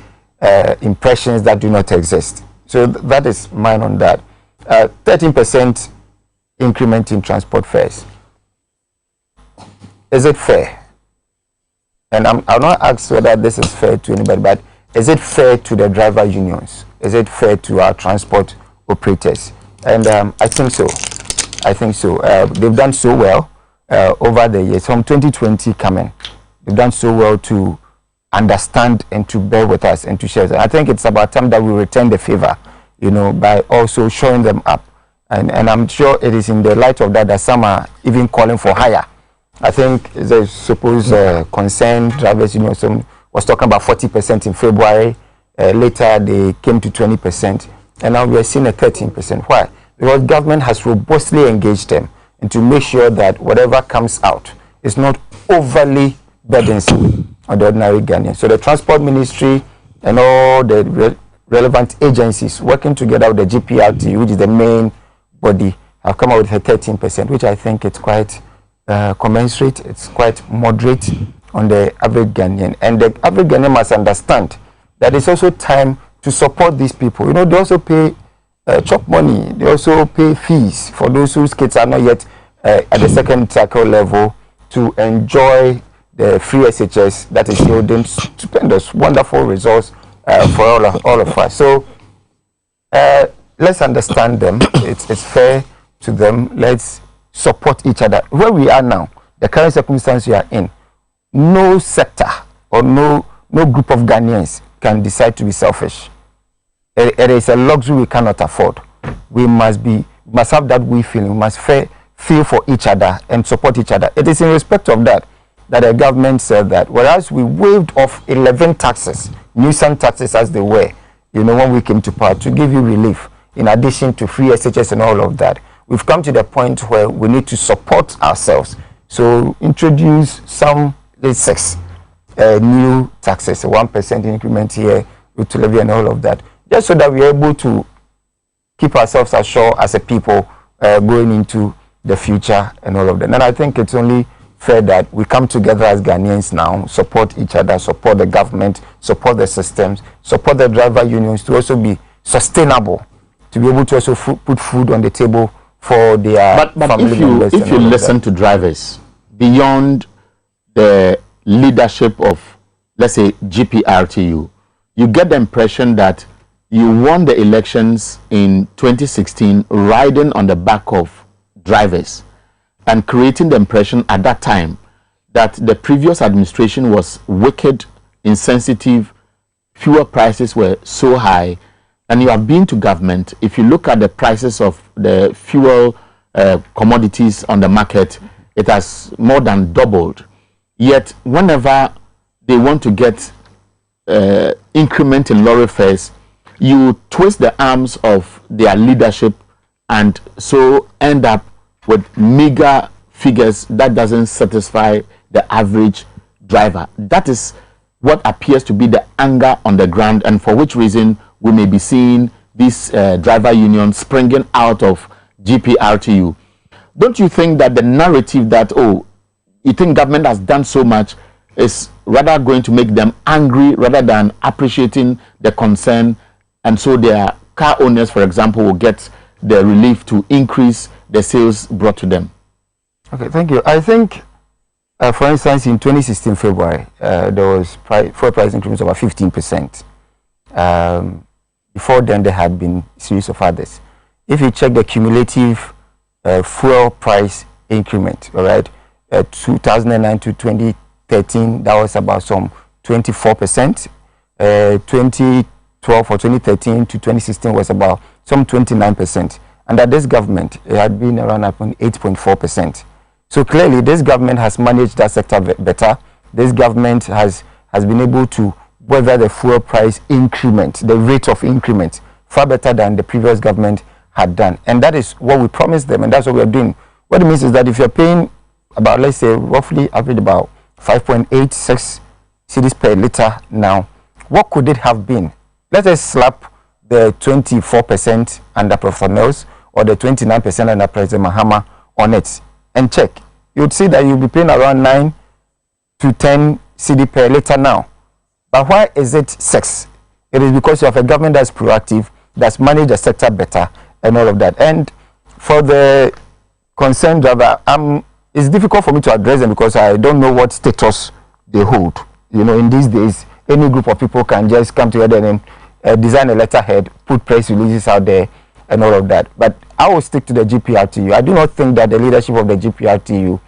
impressions that do not exist. So that is mine on that. 13% increment in transport fares. Is it fair? And I'll not ask whether this is fair to anybody, but is it fair to the driver unions? Is it fair to our transport operators? And I think so. I think so. They've done so well over the years. From 2020 coming, they've done so well to understand and to bear with us and to share. I think it's about time that we return the favor, you know, by also showing them up. And I'm sure it is in the light of that that some are even calling for higher. I think there's supposed concerned drivers, you know, some was talking about 40% in February. Later they came to 20%, and now we're seeing a 13%. Why? Because government has robustly engaged them and to make sure that whatever comes out is not overly burdensome on the ordinary Ghanaian. So the Transport Ministry and all the relevant agencies working together with the GPRT, which is the main body, have come out with a 13%, which I think it's quite commensurate, it's quite moderate on the average Ghanaian. And the average Ghanaian must understand that it's also time to support these people. You know, they also pay chop money, they also pay fees for those whose kids are not yet at the second cycle level to enjoy the free SHS that is yielding stupendous, wonderful results for all of us. So let's understand them. It's fair to them. Let's support each other. Where we are now, the current circumstance we are in, no sector or no group of Ghanaians can decide to be selfish. It is a luxury we cannot afford. We must have that we feeling. We must feel for each other and support each other. It is in respect of that the government said that whereas we waived off 11 taxes, nuisance taxes as they were, you know, when we came to power to give you relief, in addition to free SHS and all of that, we've come to the point where we need to support ourselves. So introduce some, let's say, new taxes, a 1% increment here, to levy and all of that, just so that we're able to keep ourselves ashore as a people going into the future and all of that. And I think it's only fair that we come together as Ghanaians now, support each other, support the government, support the systems, support the driver unions to also be sustainable, to be able to also put food on the table for their family members. If you listen to drivers beyond the leadership of, let's say, GPRTU, you get the impression that you won the elections in 2016 riding on the back of drivers and creating the impression at that time that the previous administration was wicked, insensitive, fuel prices were so high, and you have been to government, if you look at the prices of the fuel commodities on the market, it has more than doubled. Yet, whenever they want to get increment in lorry fares, you twist the arms of their leadership and so end up with meager figures that doesn't satisfy the average driver. That is what appears to be the anger on the ground, and for which reason we may be seeing this driver union springing out of GPRTU. Don't you think that the narrative that, oh, you think government has done so much, is rather going to make them angry rather than appreciating the concern, and so their car owners, for example, will get the relief to increase the sales brought to them? Okay, thank you. I think, for instance, in 2016 February, there was fuel price increments of about 15%. Before then, there had been a series of others. If you check the cumulative fuel price increment, all right, 2009 to 2013, that was about some 24%. 2012 or 2013 to 2016 was about some 29%. Under this government, it had been around 8.4%. So clearly, this government has managed that sector better. This government has been able to weather the fuel price increment, the rate of increment, far better than the previous government had done. And that is what we promised them, and that's what we're doing. What it means is that if you're paying about, let's say, roughly average about 5.86 cedis per liter now, what could it have been? Let us slap the 24% under Professor Mills or the 29% under President Mahama on it and check. You would see that you'll be paying around 9 to 10 cedi per liter now. But why is it 6? It is because you have a government that's proactive, that's managed the sector better, and all of that. And for the concerned driver, it's difficult for me to address them because I don't know what status they hold. You know, in these days, any group of people can just come together and design a letterhead, put press releases out there, and all of that. But I will stick to the GPRTU. I do not think that the leadership of the GPRTU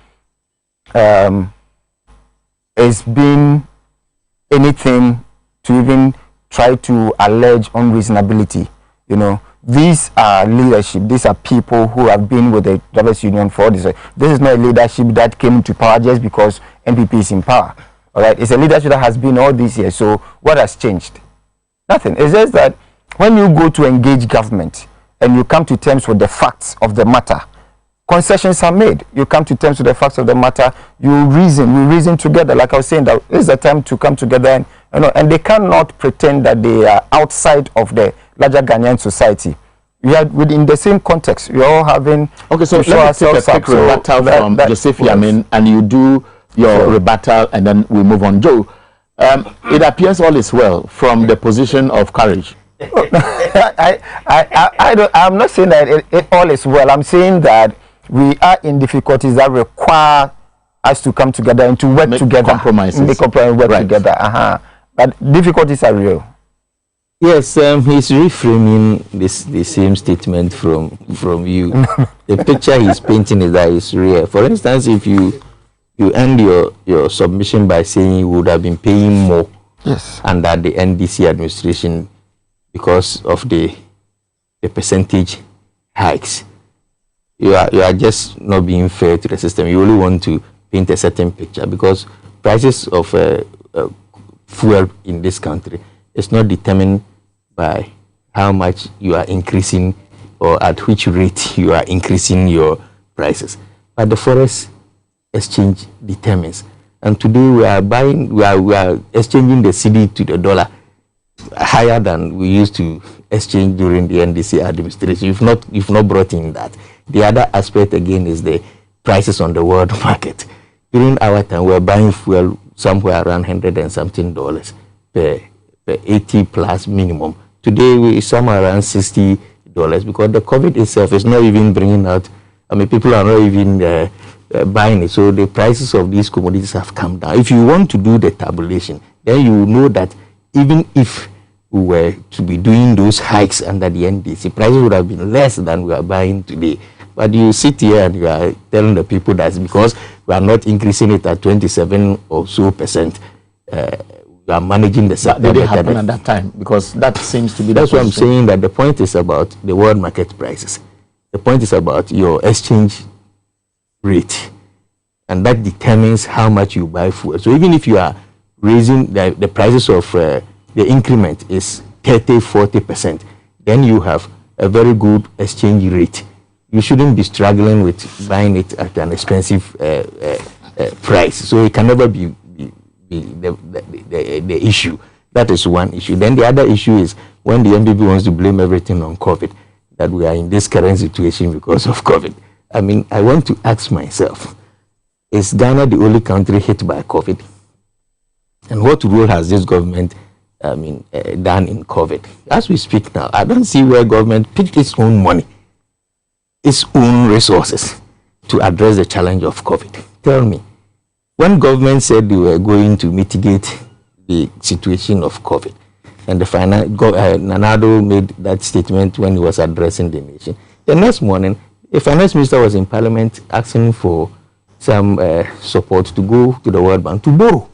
is being anything to even try to allege unreasonability. You know, these are leadership. These are people who have been with the drivers union for this. This is not a leadership that came into power just because NPP is in power. All right, it's a leadership that has been all these years. So what has changed? Nothing. It's just that when you go to engage government and you come to terms with the facts of the matter, concessions are made. You come to terms with the facts of the matter. We reason together. Like I was saying, that it's the time to come together, and and they cannot pretend that they are outside of the larger Ghanaian society. We are within the same context. We are all having. Okay, so let me take a quick rebuttal from Joseph Yamin, and you do your rebuttal, and then we move on. Joe, it appears all is well from the position of courage. I'm not saying that it all is well. I'm saying that we are in difficulties that require us to come together and to work together. Compromises. Make compromises, work together. But difficulties are real. Yes, he's reframing the same statement from you. The picture he's painting is that it's real. For instance, if you end your submission by saying you would have been paying more under the NDC administration because of the percentage hikes, you are just not being fair to the system. You only want to paint a certain picture because prices of fuel in this country is not determined by how much you are increasing or at which rate you are increasing your prices, but the forex exchange determines. And today we are exchanging the cedi to the dollar higher than we used to exchange during the NDC administration. You've not brought in that. The other aspect again is the prices on the world market. During our time, we were buying fuel somewhere around $100 and something per 80 plus minimum. Today we somewhere around $60 because the COVID itself is not even bringing out. I mean, people are not even buying it. So the prices of these commodities have come down. If you want to do the tabulation, then you know that even if we were to be doing those hikes under the NDC, prices would have been less than we are buying today. But you sit here and you are telling the people that's because we we are not increasing it at 27 or so percent. We are managing the sector. That did it happen at that time? Because that seems to be. That's what I'm saying. That the point is about the world market prices. The point is about your exchange rate, and that determines how much you buy fuel. So even if you are raising the prices of the increment is 30-40%, then you have a very good exchange rate. You shouldn't be struggling with buying it at an expensive price. So it can never be the issue. That is one issue. Then the other issue is when the MPP wants to blame everything on COVID, that we are in this current situation because of COVID. I mean, I want to ask myself, is Ghana the only country hit by COVID? And what role has this government done in COVID? As we speak now, I don't see where government picked its own money, its own resources to address the challenge of COVID. Tell me, when government said they were going to mitigate the situation of COVID, and the Nanado made that statement when he was addressing the nation, the next morning, the finance minister was in parliament asking for some support to go to the World Bank to borrow.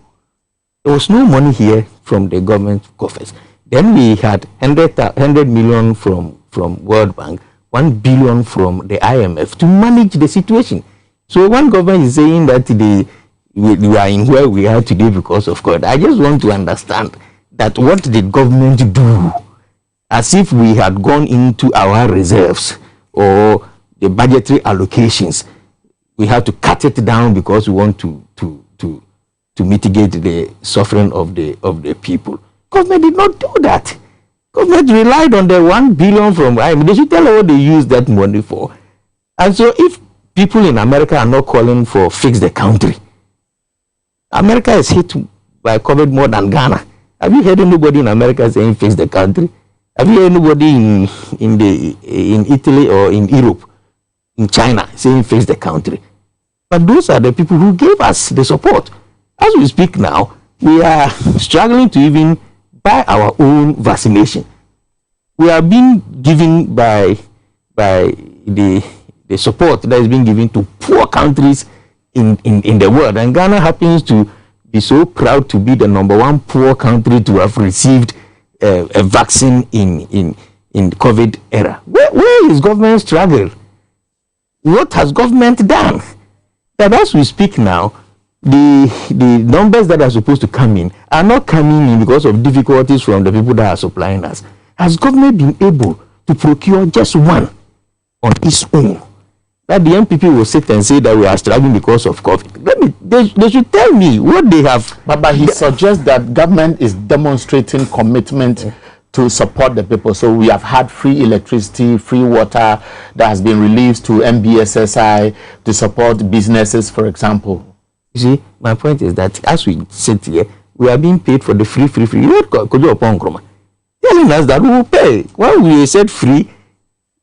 There was no money here from the government coffers. Then we had 100 million from World Bank, 1 billion from the IMF to manage the situation. So one government is saying that we are in where we are today because of COVID. I just want to understand that what did government do? As if we had gone into our reserves or the budgetary allocations, we have to cut it down because we want to mitigate the suffering of the people. Government did not do that. Government relied on the 1 billion from IMF. They should tell us what they use that money for. And so if people in America are not calling for fix the country, America is hit by COVID more than Ghana. Have you heard anybody in America saying fix the country? Have you heard anybody in Italy or in Europe, in China, saying fix the country? But those are the people who gave us the support. As we speak now, we are struggling to even buy our own vaccination. We are being given by the support that is being given to poor countries in the world. And Ghana happens to be so proud to be the #1 poor country to have received a vaccine in COVID era. Where is government struggle? What has government done? That as we speak now, the numbers that are supposed to come in are not coming in because of difficulties from the people that are supplying us. Has government been able to procure just one on its own? That the MPP will sit and say that we are struggling because of COVID. They should tell me what they have. But he suggests that government is demonstrating commitment to support the people. So we have had free electricity, free water that has been released to MBSSI to support businesses, for example. You see, my point is that as we sit here, we are being paid for the free. You know, telling us that we will pay. When we said free,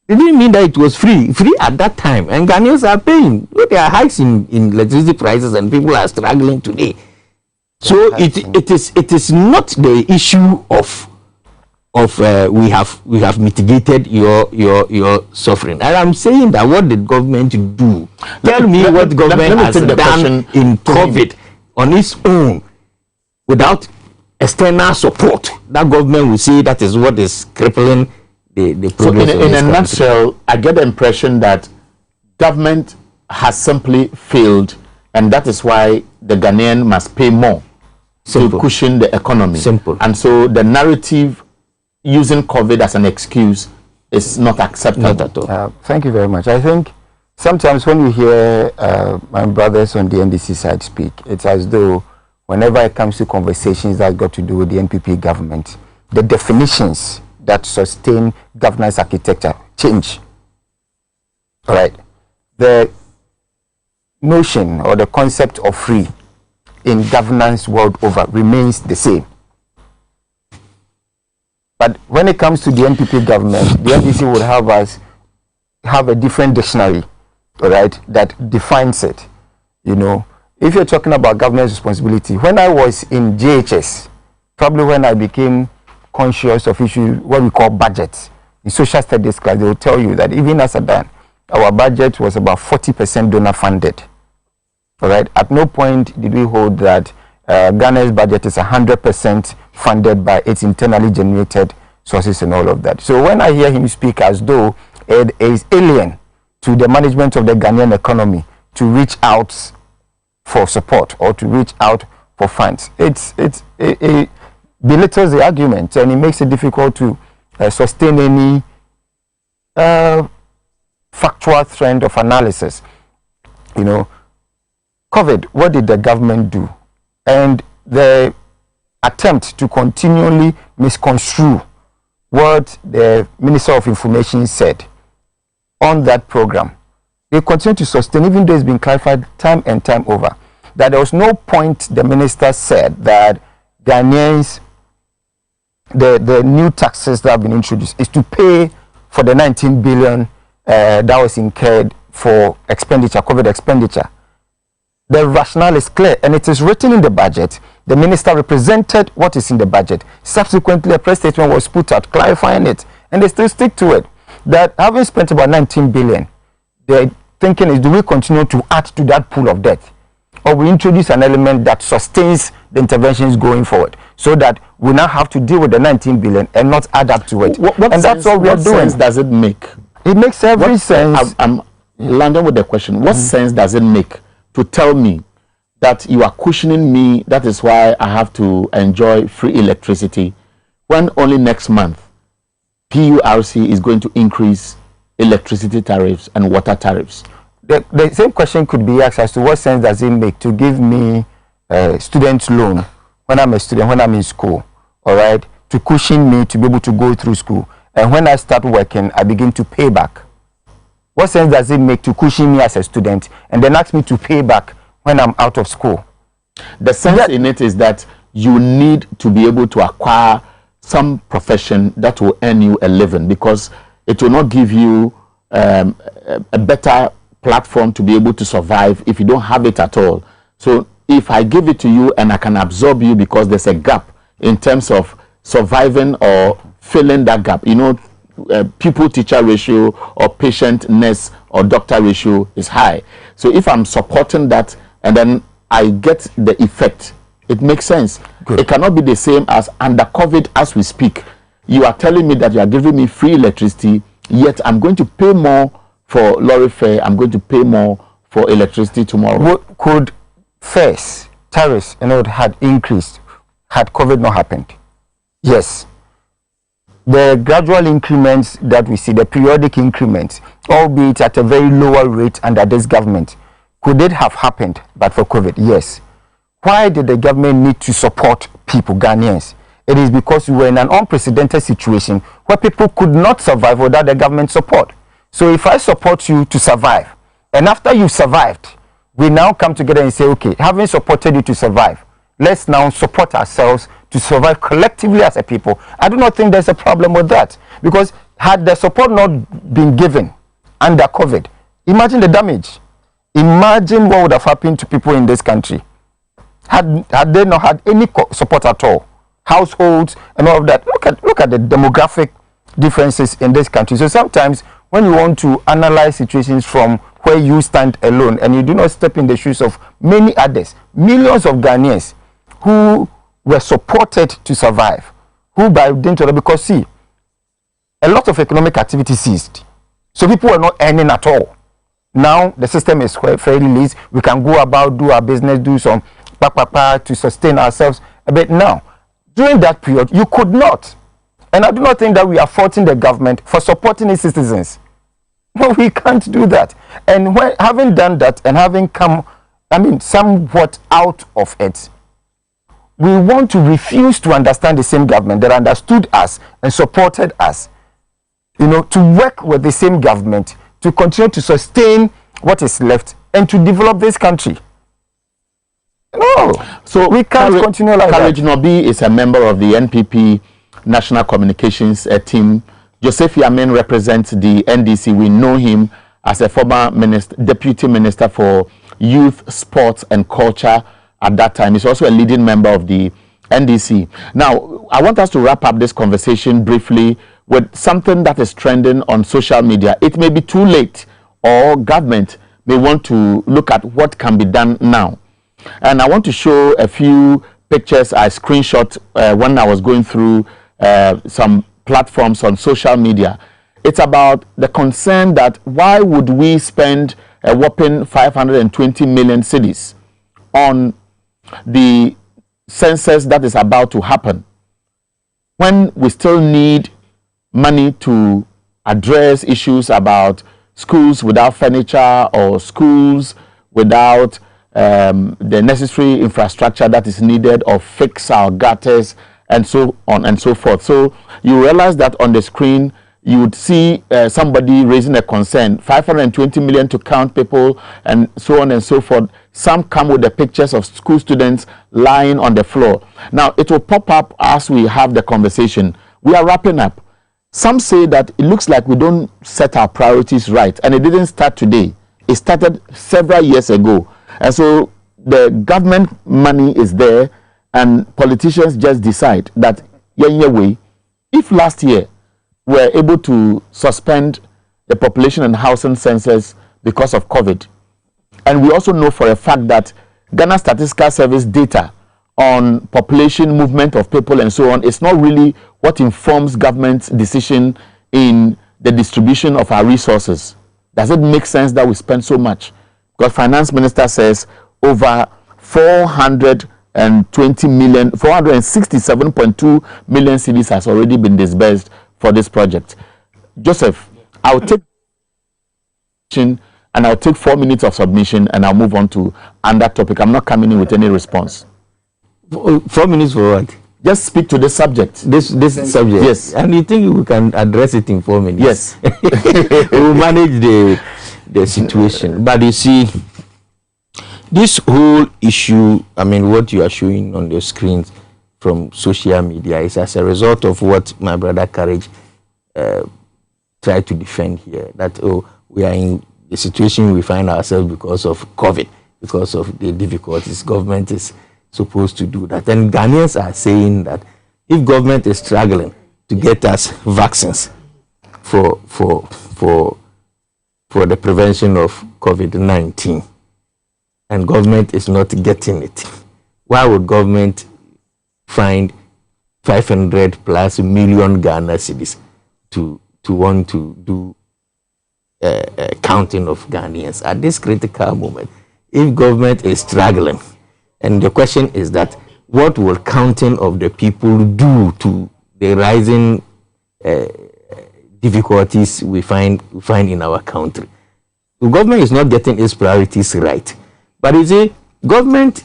it didn't mean that it was free at that time. And Ghanaians are paying. Look, there are hikes in electricity prices and people are struggling today. So it is not the issue of we have mitigated your suffering. And I'm saying that what did government do? Tell me what government has done in COVID on its own without external support. That government will say that is what is crippling the progress. So in a nutshell, I get the impression that government has simply failed, and that is why the Ghanaian must pay more to cushion the economy. Simple. And so the narrative using COVID as an excuse is not acceptable. Not at all. Thank you very much. I think sometimes when we hear my brothers on the NDC side speak, it's as though whenever it comes to conversations that got to do with the NPP government, the definitions that sustain governance architecture change. All right. The notion or the concept of free in governance world over remains the same. But when it comes to the NPP government, the NDC would have us have a different dictionary, all right, that defines it. You know, if you're talking about governance responsibility, when I was in JHS, probably when I became conscious of issues, what we call budgets, in social studies class, they will tell you that even as a Dan, our budget was about 40% donor funded. All right. At no point did we hold that Ghana's budget is 100% funded by its internally generated sources and all of that. So when I hear him speak as though it is alien to the management of the Ghanaian economy to reach out for support or to reach out for funds, it belittles the argument, and it makes it difficult to sustain any factual trend of analysis. You know, COVID, what did the government do? And the attempt to continually misconstrue what the Minister of Information said on that program, they continue to sustain, even though it's been clarified time and time over, that there was no point the minister said that Ghanaians, the new taxes that have been introduced is to pay for the 19 billion that was incurred for expenditure, COVID expenditure. The rationale is clear, and it is written in the budget. The minister represented what is in the budget. Subsequently, a press statement was put out clarifying it, and they still stick to it. That having spent about 19 billion, the thinking is, do we continue to add to that pool of debt, or we introduce an element that sustains the interventions going forward, so that we now have to deal with the 19 billion and not add up to it? And that's all we are doing. What sense does it make? It makes every sense. I'm landing with the question. What sense does it make to tell me that you are cushioning me, that is why I have to enjoy free electricity, when only next month PURC is going to increase electricity tariffs and water tariffs? The same question could be asked as to what sense does it make to give me a student loan when I'm a student, when I'm in school, all right, to cushion me to be able to go through school, and when I start working, I begin to pay back. What sense does it make to cushion me as a student and then ask me to pay back when I'm out of school? The sense in it is that you need to be able to acquire some profession that will earn you a living, because it will not give you a better platform to be able to survive if you don't have it at all. So if I give it to you and I can absorb you because there's a gap in terms of surviving or filling that gap, you know, pupil-teacher ratio or patient-nurse or doctor ratio is high. So if I'm supporting that and then I get the effect, it makes sense. Good. It cannot be the same as under COVID as we speak. You are telling me that you are giving me free electricity, yet I'm going to pay more for lorry fare, I'm going to pay more for electricity tomorrow. What could fares, tariffs, had increased had COVID not happened? Yes. The gradual increments that we see, the periodic increments, albeit at a very lower rate under this government, could it have happened but for COVID? Yes. Why did the government need to support people, Ghanaians? It is because we were in an unprecedented situation where people could not survive without the government support. So if I support you to survive, and after you've survived, we now come together and say, okay, having supported you to survive, let's now support ourselves to survive collectively as a people. I do not think there's a problem with that, because had the support not been given under COVID, imagine the damage. Imagine what would have happened to people in this country had they not had any support at all. Households and all of that. Look at the demographic differences in this country. So sometimes when you want to analyze situations from where you stand alone and you do not step in the shoes of many others, millions of Ghanaians who were supported to survive, who by dint of, because see, a lot of economic activity ceased. So people were not earning at all. Now the system is fairly lean. We can go about, do our business, do some to sustain ourselves a bit. Now, during that period, you could not. And I do not think that we are faulting the government for supporting its citizens. No, we can't do that. And when, having done that and having come, somewhat out of it, we want to refuse to understand the same government that understood us and supported us, to work with the same government to continue to sustain what is left and to develop this country. No, so we can't continue like that. Courage Nobi is a member of the NPP National Communications team. Joseph Yamin represents the NDC. We know him as a former deputy minister for youth, sports and culture at that time. He's also a leading member of the NDC. Now, I want us to wrap up this conversation briefly with something that is trending on social media. It may be too late, or government may want to look at what can be done now. And I want to show a few pictures I screenshot when I was going through some platforms on social media. It's about the concern that why would we spend a whopping 520 million cedis on the census that is about to happen when we still need money to address issues about schools without furniture or schools without the necessary infrastructure that is needed, or fix our gutters and so on and so forth. So you realize that on the screen you would see somebody raising a concern, 520 million to count people and so on and so forth. Some come with the pictures of school students lying on the floor. Now it will pop up as we have the conversation. We are wrapping up. Some say that it looks like we don't set our priorities right, and it didn't start today. It started several years ago. And so the government money is there, and politicians just decide that, if last year we were able to suspend the population and housing census because of COVID, and we also know for a fact that Ghana Statistical Service data on population movement of people and so on is not really what informs government's decision in the distribution of our resources. Does it make sense that we spend so much? Because finance minister says over 467.2 million cedis has already been disbursed for this project. Joseph, I'll take and I'll take 4 minutes of submission and I'll move on to another topic. I'm not coming in with any response. 4 minutes for what? Just speak to the subject. This subject. Yes. And you think we can address it in 4 minutes? Yes. We will manage the situation. But you see, this whole issue, I mean, what you are showing on the screens from social media is as a result of what my brother Courage tried to defend here. That, we are in the situation we find ourselves because of COVID, because of the difficulties. Government is supposed to do that. And Ghanaians are saying that if government is struggling to get us vaccines for the prevention of COVID-19, and government is not getting it, why would government find 500 plus million Ghana cedis to want to do a counting of Ghanaians at this critical moment? If government is struggling, and the question is that what will counting of the people do to the rising difficulties we find in our country? The government is not getting its priorities right. But you see, government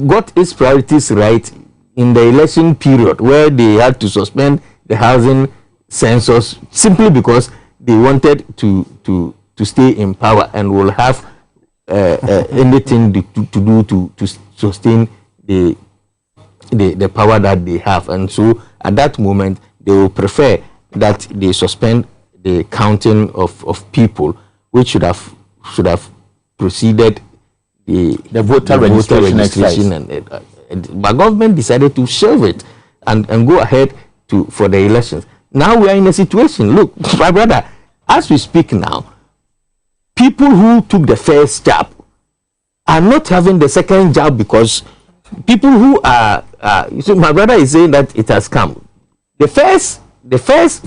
got its priorities right in the election period, where they had to suspend the housing census simply because they wanted to stay in power and will have anything to do to sustain the power that they have. And so at that moment they will prefer that they suspend the counting of people, which should have preceded the voter registration but government decided to shelve it and go ahead for the elections. Now we are in a situation, look, my brother, as we speak now, people who took the first jab are not having the second jab because people who are you see, my brother is saying that it has come. The first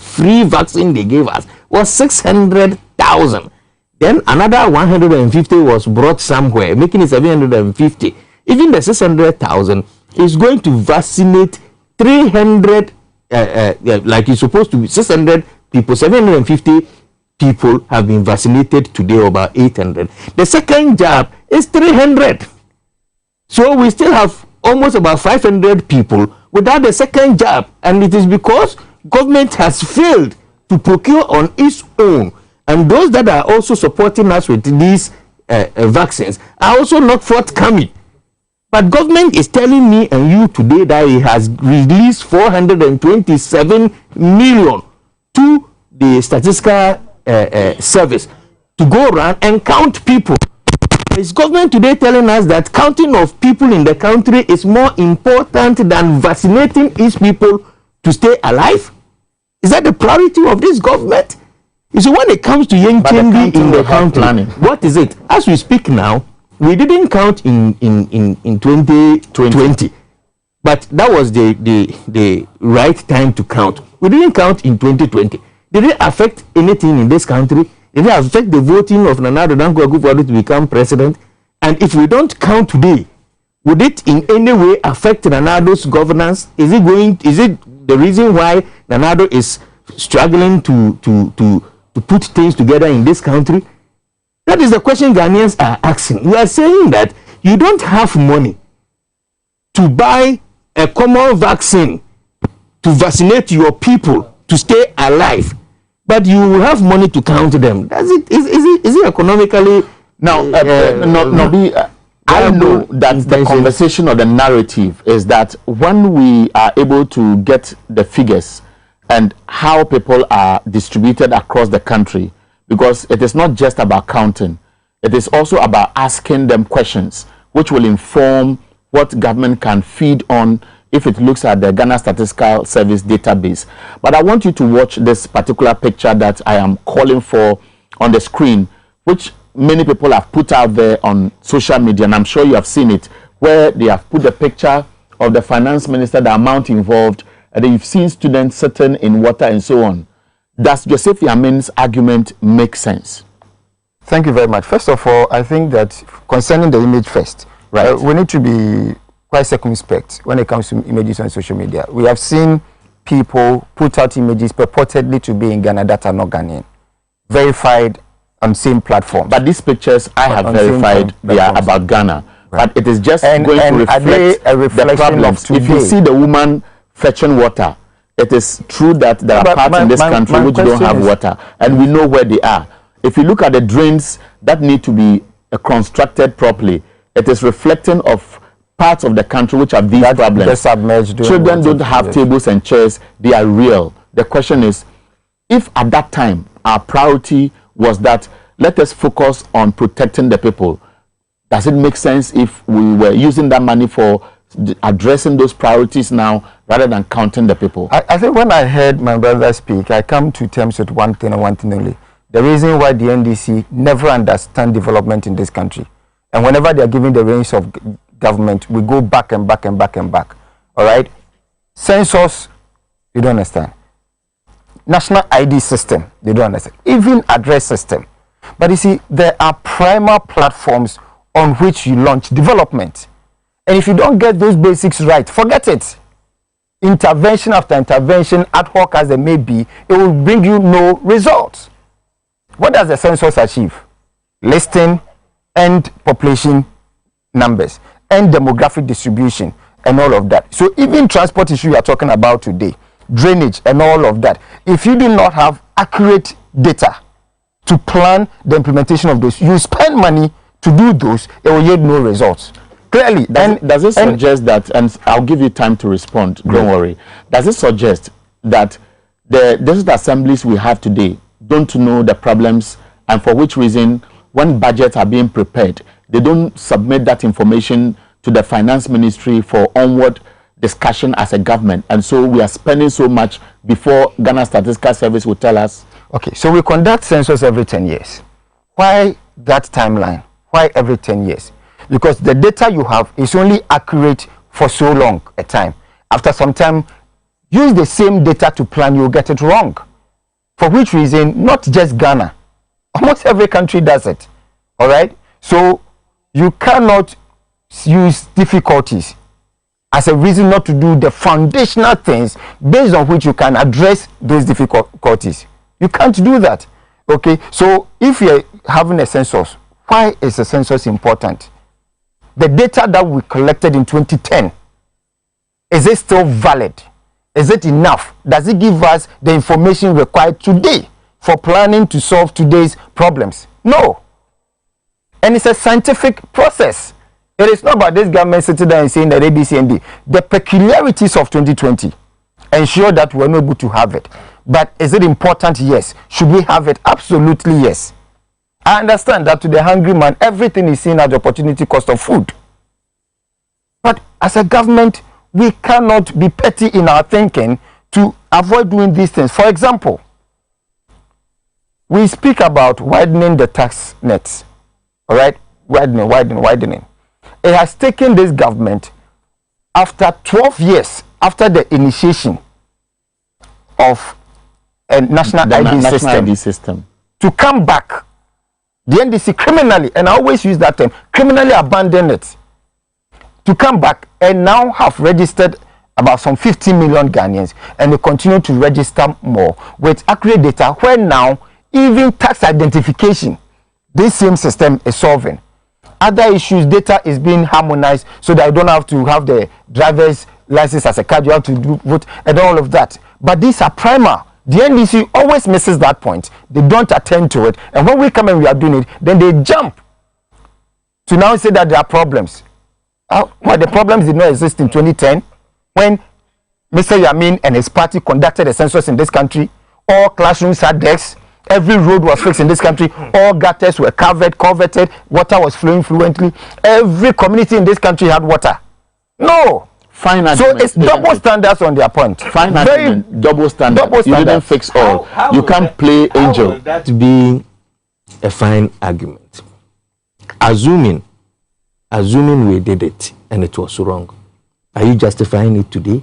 free vaccine they gave us was 600,000. Then another 150 was brought somewhere, making it 750. Even the 600,000 is going to vaccinate 300, like it's supposed to be 600 people. 750 people have been vaccinated today, or about 800. The second jab is 300. So we still have almost about 500 people without the second jab. And it is because government has failed to procure on its own. And those that are also supporting us with these vaccines are also not forthcoming. But government is telling me and you today that it has released 427 million to the statistical service to go around and count people. Is government today telling us that counting of people in the country is more important than vaccinating its people to stay alive? Is that the priority of this government? You see, when it comes to young change in the country, what is it? As we speak now, we didn't count in 2020, but that was the right time to count. We didn't count in 2020. Did it affect anything in this country? Did it affect the voting of Nana Addo Dankwa Akufo-Addo to become president? And if we don't count today, would it in any way affect Nana Addo's governance? Is it the reason why Nana Addo is struggling to put things together in this country? That is the question Ghanaians are asking. We are saying that you don't have money to buy a common vaccine to vaccinate your people to stay alive, but you will have money to count them. Is it economically? Now, I know that the conversation or the narrative is that when we are able to get the figures and how people are distributed across the country, because it is not just about counting, it is also about asking them questions which will inform what government can feed on if it looks at the Ghana Statistical Service database. But I want you to watch this particular picture that I am calling for on the screen, which many people have put out there on social media, and I'm sure you have seen it, where they have put the picture of the finance minister, the amount involved, and then you've seen students sitting in water and so on. Does Joseph Yamin's argument make sense? Thank you very much. First of all, I think that concerning the image first, right, we need to be quite circumspect when it comes to images on social media. We have seen people put out images purportedly to be in Ghana that are not Ghanaian, verified on same platform. But these pictures I have verified, they are about Ghana. Right. But it is just going to reflect the problems. If you see the woman fetching water, it is true that there are parts in this country which don't have water, and we know where they are. If you look at the drains that need to be constructed properly, it is reflecting of parts of the country which have these problems. Children don't have tables and chairs. They are real. The question is, if at that time our priority was that let us focus on protecting the people, does it make sense if we were using that money for addressing those priorities now rather than counting the people? I think when I heard my brother speak, I come to terms with one thing and one thing only. The reason why the NDC never understand development in this country, and whenever they are giving the reins of government, we go back and back and back and back. All right? Census, you don't understand. National ID system, they don't understand. Even address system. But you see, there are primal platforms on which you launch development. And if you don't get those basics right, forget it. Intervention after intervention, ad hoc as they may be, it will bring you no results. What does the census achieve? Listing and population numbers and demographic distribution and all of that. So even transport issue you are talking about today, drainage and all of that, if you do not have accurate data to plan the implementation of those, you spend money to do those, it will yield no results. Clearly. Does it suggest that, and I'll give you time to respond, don't worry, does it suggest that the district assemblies we have today don't know the problems, and for which reason when budgets are being prepared, they don't submit that information to the finance ministry for onward discussion as a government, and so we are spending so much before Ghana Statistical Service will tell us? Okay, so we conduct census every 10 years. Why that timeline? Why every 10 years? Because the data you have is only accurate for so long a time. After some time, use the same data to plan, you'll get it wrong. For which reason, not just Ghana, almost every country does it. All right? So you cannot use difficulties as a reason not to do the foundational things based on which you can address those difficulties. You can't do that. Okay? So if you're having a census, why is a census important? The data that we collected in 2010, is it still valid? Is it enough? Does it give us the information required today for planning to solve today's problems? No. And it's a scientific process. It is not about this government sitting there and saying that ABCD. The peculiarities of 2020 ensure that we're not able to have it. But is it important? Yes. Should we have it? Absolutely yes. I understand that to the hungry man, everything is seen as the opportunity cost of food. But as a government, we cannot be petty in our thinking to avoid doing these things. For example, we speak about widening the tax nets, all right? Widening. It has taken this government, after 12 years after the initiation of a national ID system, to come back. The NDC criminally, and I always use that term, criminally abandoned it, to come back and now have registered about some 50 million Ghanaians, and they continue to register more with accurate data, where now even tax identification, this same system is solving. Other issues, data is being harmonized so that you don't have to have the driver's license as a card, you have to do vote and all of that. But these are primer. The NDC always misses that point. They don't attend to it. And when we come and we are doing it, then they jump to now say that there are problems. Well, the problems did not exist in 2010 when Mr. Yamin and his party conducted a census in this country. All classrooms had desks. Every road was fixed in this country. All gutters were coveted. Water was flowing fluently. Every community in this country had water. No. Fine so it's double standards on their point. Fine argument, double standard. You didn't fix all. You can't play angel. That be a fine argument. Assuming we did it and it was wrong, are you justifying it today?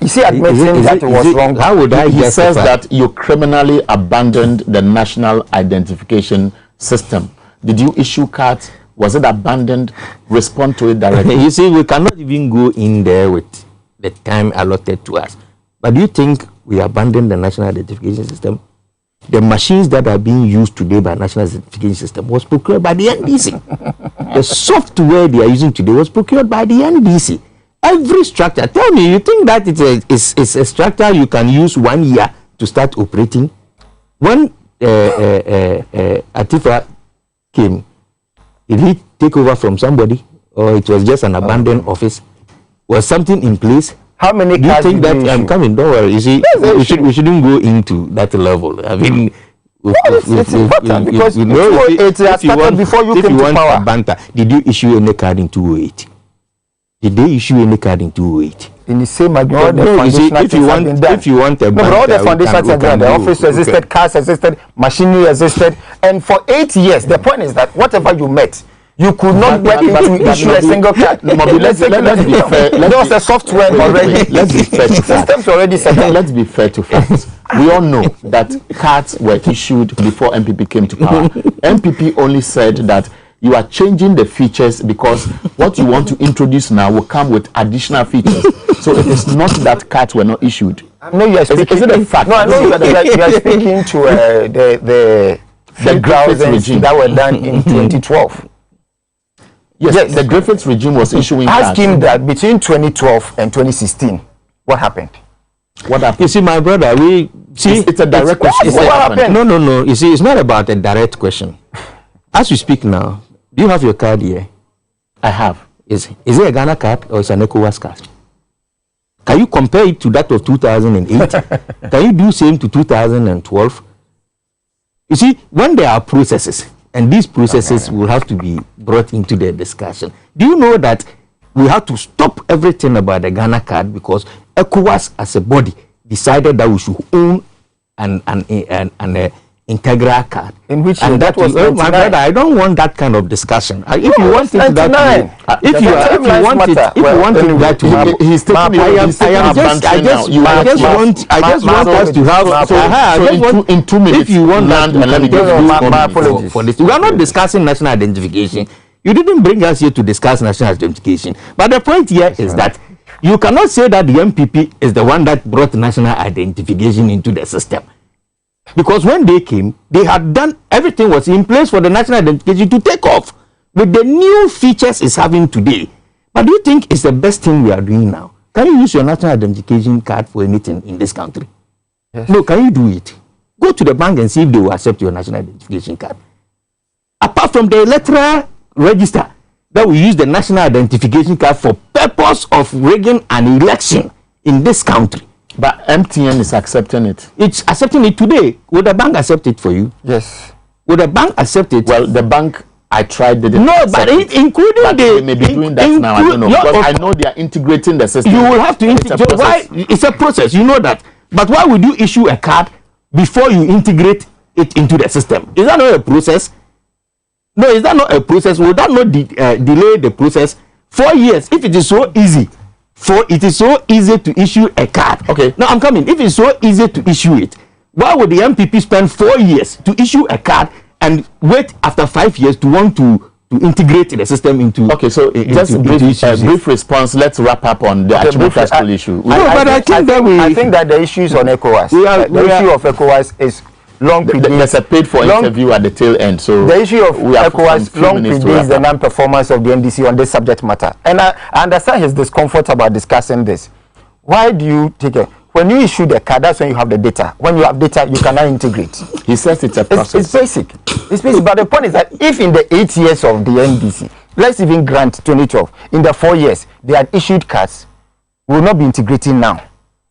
You see, admitting that it was wrong. How would I He justify? says that you criminally abandoned the national identification system. Did you issue cards? Was it abandoned? Respond to it directly. You see, we cannot even go in there with the time allotted to us. But do you think we abandoned the national identification system? The machines that are being used today by national identification system was procured by the NDC. The software they are using today was procured by the NDC. Every structure. Tell me, you think that it's a structure you can use 1 year to start operating? When Atifa came, did he take over from somebody, or it was just an abandoned office? Was something in place? How many? Do you think that I'm coming? Don't worry. You see, we shouldn't go into that level. I mean, it's important because it has started before you came to power. Banter, did you issue any card in 2008? Did they issue any card in 2008? In the same agreement, no, you see, if you want a banter, all the foundations the office existed, cars existed, machinery existed, and for 8 years, the point is that whatever you met, you could not get to issue a single card. Let's be fair. There was a software already. Let's be fair to systems already set up. Let's be fair to facts. We all know that cards were issued before MPP came to power. MPP only said that you are changing the features because what you want to introduce now will come with additional features. So it is not that cards were not issued. No, you are speaking. Is it a fact? No, I know you are speaking to the Griffiths regime that were done in 2012. Yes, the Griffiths regime was issuing cards. Ask him that between 2012 and 2016, what happened? What happened? You see, my brother, it's a direct question. What happened? No. You see, it's not about a direct question. As we speak now, do you have your card here? I have. Is it a Ghana card or is it an ECOWAS card? Can you compare it to that of 2008? Can you do same to 2012? You see, when there are processes, and these processes will have to be brought into the discussion. Do you know that we have to stop everything about the Ghana card because ECOWAS as a body decided that we should own an integral card, in which and that was my brother. I don't want that kind of discussion. If you want it that way, if you want it that way, he's taking I just want us to have. In 2 minutes, if you want land and let me give my apologies for this. We are not discussing national identification. You didn't bring us here to discuss national identification. But the point here is that you cannot say that the MPP is the one that brought national identification into the system. Because when they came, they had done everything was in place for the national identification to take off with the new features it's having today. But do you think it's the best thing we are doing now? Can you use your national identification card for anything in this country? Yes. No, can you do it? Go to the bank and see if they will accept your national identification card. Apart from the electoral register, that we use the national identification card for purpose of rigging an election in this country. But MTN is accepting it. It's accepting it today. Would the bank accept it for you? Yes. Would the bank accept it? Well, the bank, I tried, didn't. No, but including but they may be doing that now. I don't know. Because I know they are integrating the system. You will have to integrate. Why? It's a process. You know that. But why would you issue a card before you integrate it into the system. Is that not a process? No, is that not a process? Will that not delay the process 4 years? If it is so easy, it is so easy to issue a card. Okay. Now I'm coming. If it's so easy to issue it, why would the MPP spend 4 years to issue a card and wait after 5 years to want to integrate the system into? Okay, so just a brief response. Let's wrap up on the Achimota school issue. I think that the issues on ECOWAS, the issue of ECOWAS is long predates. There's a paid for interview at the tail end. So the issue of ECOWAS long predates the non-performance of the NDC on this subject matter. And I understand his discomfort about discussing this. Why do you take it? When you issue the card, that's when you have the data. When you have data, you cannot integrate. He says it's a process. It's basic. It's basic. But the point is that if in the 8 years of the NDC, let's even grant 2012, in the 4 years, they had issued cards, we will not be integrating now.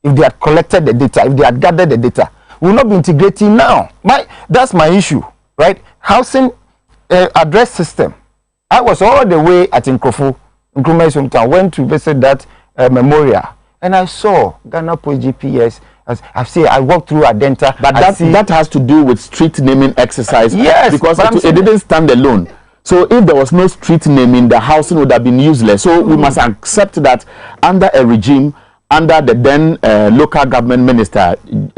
If they had collected the data, if they had gathered the data, we will not be integrating now. That's my issue, right? Housing address system. I was all the way at Nkrumah hometown, went to visit that memorial. And I saw Ghana Post GPS. I walked through Adenta. But that has to do with street naming exercise. Yes, because it didn't stand alone. So if there was no street naming, the housing would have been useless. So we must accept that under a regime, under the then local government minister,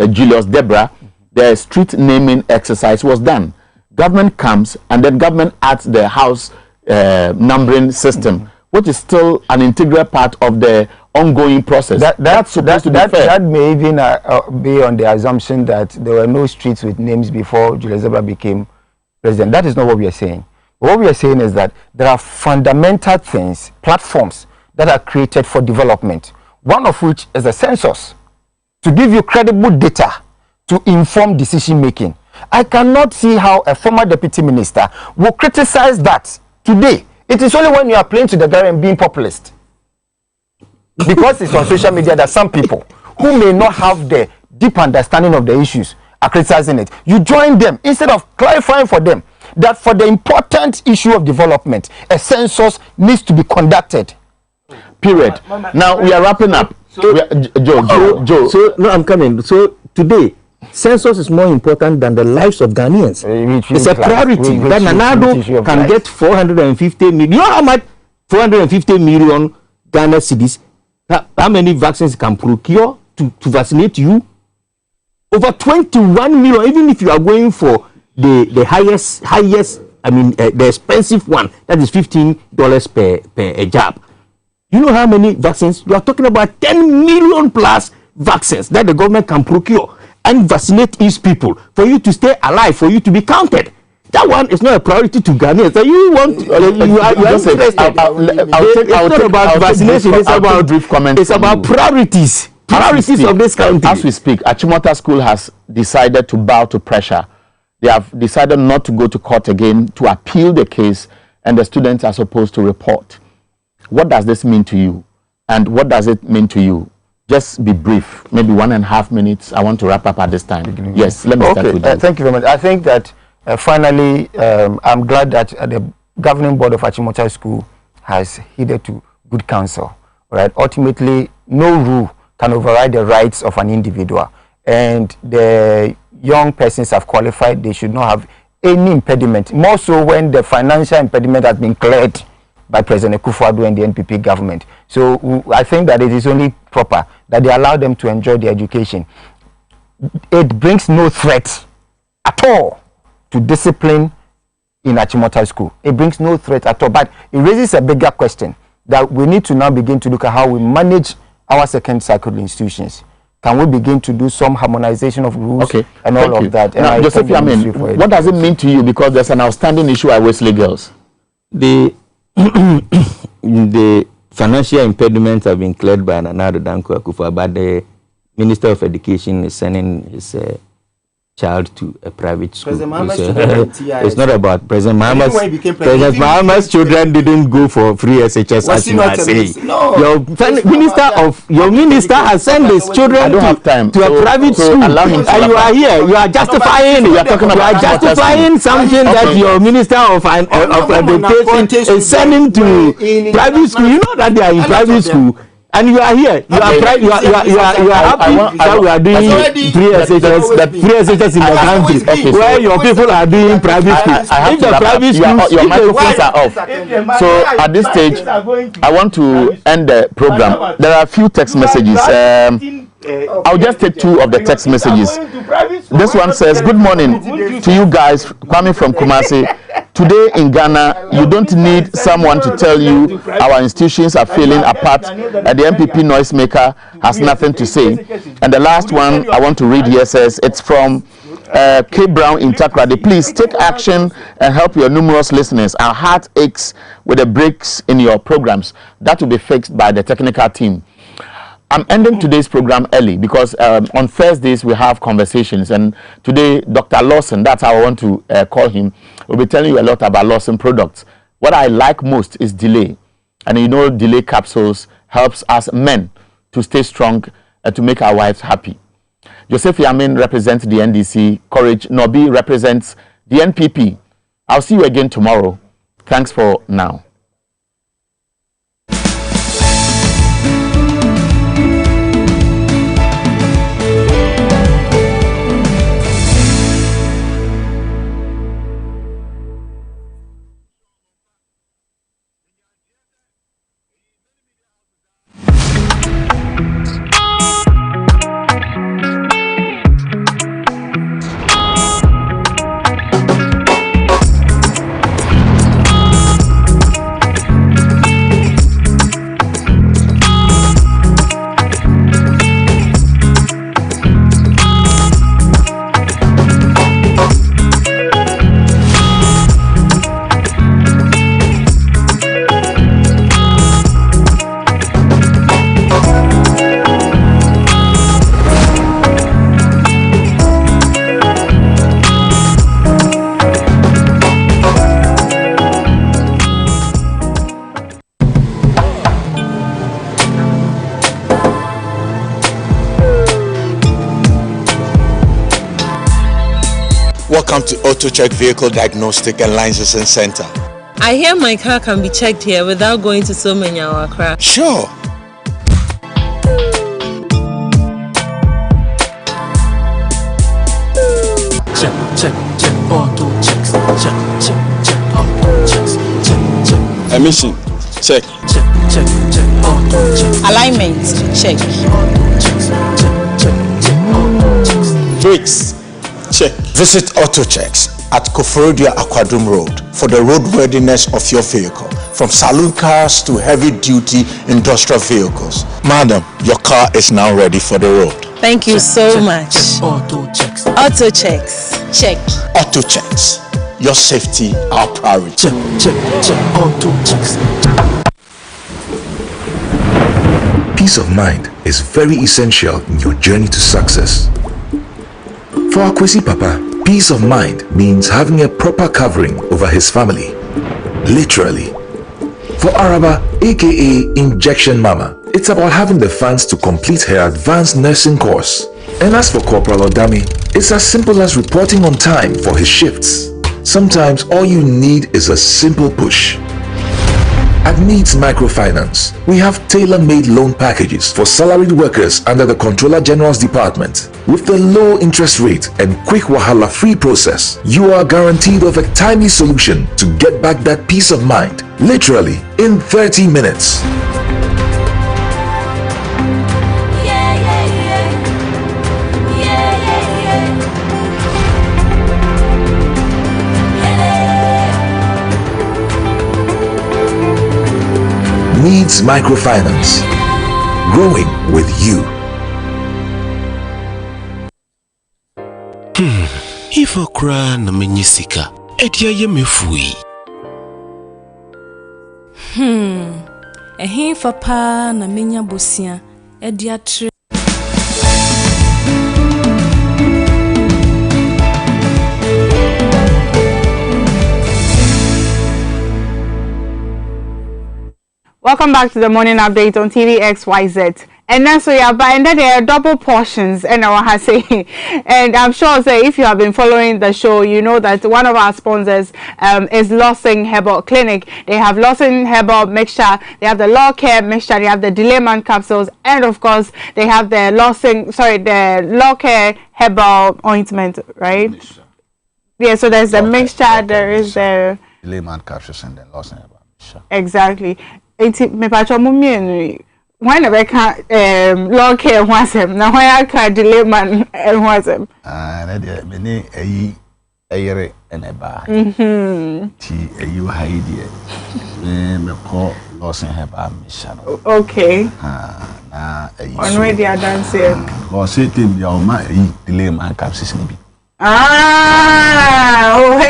Julius Debra, the street naming exercise was done. Government comes and then government adds the house numbering system, which is still an integral part of the ongoing process. That's supposed to be fair. That may even be on the assumption that there were no streets with names before Julius Debra became president. That is not what we are saying. What we are saying is that there are fundamental things, platforms that are created for development. One of which is a census to give you credible data to inform decision making. I cannot see how a former deputy minister will criticize that today. It is only when you are playing to the guy and being populist, because it's on social media, that some people who may not have the deep understanding of the issues are criticizing it. You join them instead of clarifying for them that for the important issue of development, a census needs to be conducted. Period. Now we are wrapping up. Joe. So no, I'm coming. So today, census is more important than the lives of Ghanaians. It's a priority that Nanado can get 450 million. You know how much 450 million Ghana cedis? How many vaccines can procure to vaccinate you? Over 21 million. Even if you are going for the highest, I mean the expensive one, that is $15 per jab. You know how many vaccines? You are talking about 10 million plus vaccines that the government can procure and vaccinate its people for you to stay alive, for you to be counted. That one is not a priority to Ghanaians. So you want, you are interested. It's not about vaccination. It's about priorities. Priorities of this country. As we speak, Achimota School has decided to bow to pressure. They have decided not to go to court again, to appeal the case, and the students are supposed to report. What does this mean to you? And what does it mean to you? Just be brief, maybe 1.5 minutes. I want to wrap up at this time. Yes, let me start with you. Thank you very much. I think that finally, I'm glad that the governing board of Achimota School has heeded to good counsel. Right? Ultimately, no rule can override the rights of an individual. And the young persons have qualified, they should not have any impediment. More so when the financial impediment has been cleared by President Akufo-Addo and the NPP government. So I think that it is only proper that they allow them to enjoy their education. It brings no threat at all to discipline in Achimota School. It brings no threat at all. But it raises a bigger question that we need to now begin to look at how we manage our second cycle institutions. Can we begin to do some harmonization of rules and all of that? And now, Joseph, what does it mean to you? Because there's an outstanding issue at Wesley Girls. The financial impediments have been cleared by Nana Danko Akufo, but the Minister of Education is sending his child to a private school. It's not about President Mahama's children didn't go for free SHS as you are saying. No. Your minister has sent his children to a private school, and you are here. You are justifying. You are justifying something that your minister of education is sending to private school. You know that they are in private school. And you are here. You are happy that we are doing free SHS in the country, where your people are doing private schools. If the private schools, your microphones are off. So at this stage, I want to end the program. There are a few text messages. I'll just take two of the text messages. This one says, "Good morning to you guys coming from Kumasi. Today in Ghana, you don't need someone to tell you our institutions are falling apart and the MPP noisemaker has nothing to say." And the last one I want to read here says, it's from K. Brown in Takrade. "Please take action and help your numerous listeners. Our heart aches with the breaks in your programs. That will be fixed by the technical team." I'm ending today's program early because on Thursdays we have conversations, and today Dr. Lawson, that's how I want to call him, will be telling you a lot about Lawson products. What I like most is delay, and you know delay capsules helps us men to stay strong and to make our wives happy. Joseph Yamin represents the NDC, Courage Nobi represents the NPP. I'll see you again tomorrow. Thanks for now. Welcome to AutoCheck Vehicle Diagnostic and Licensing Center. I hear my car can be checked here without going to so many Accra. Sure. Check, auto checks, check, auto checks, check. Emission, check. Auto checks. Alignment, check. Brakes, check. Visit AutoChecks at Koforidua Aquadum Road for the roadworthiness of your vehicle, from saloon cars to heavy-duty industrial vehicles. Madam, your car is now ready for the road. Thank you so much. Auto checks. AutoChecks, check. AutoChecks, your safety, our priority. Check, auto checks. Peace of mind is very essential in your journey to success. For our Kwesi Papa, peace of mind means having a proper covering over his family. Literally. For Araba, aka Injection Mama, it's about having the funds to complete her advanced nursing course. And as for Corporal Odami, it's as simple as reporting on time for his shifts. Sometimes all you need is a simple push. At Needs Microfinance, we have tailor-made loan packages for salaried workers under the Controller General's Department. With the low interest rate and quick wahala-free process, you are guaranteed of a timely solution to get back that peace of mind, literally in 30 minutes. Needs Microfinance. Growing with you. If I cry na menyisika, edia ye mefui. Ehin fa pa na menya bosia, edia tre. Welcome back to the morning update on TV Xyz. And then so yeah, but and then there are double portions, and I want to say, and I'm sure say if you have been following the show, you know that one of our sponsors is Lawson Herbal Clinic. They have Lawson Herbal Mixture, they have the Law Care Mixture, they have the Delayman capsules, and of course they have the the Law Care Herbal Ointment, right? Mixture. Yeah, so there's the mixture, there is the Delayman capsules and the Lawson Herbal Mixture. Exactly. When I can Law Care was him, now I can Delayman was him. Many a year and a bar. Tea, you hide it. Me call Lawson Herbal Mission. Okay. Already I dance here. Or say to your my Delayman capsules maybe. Oh,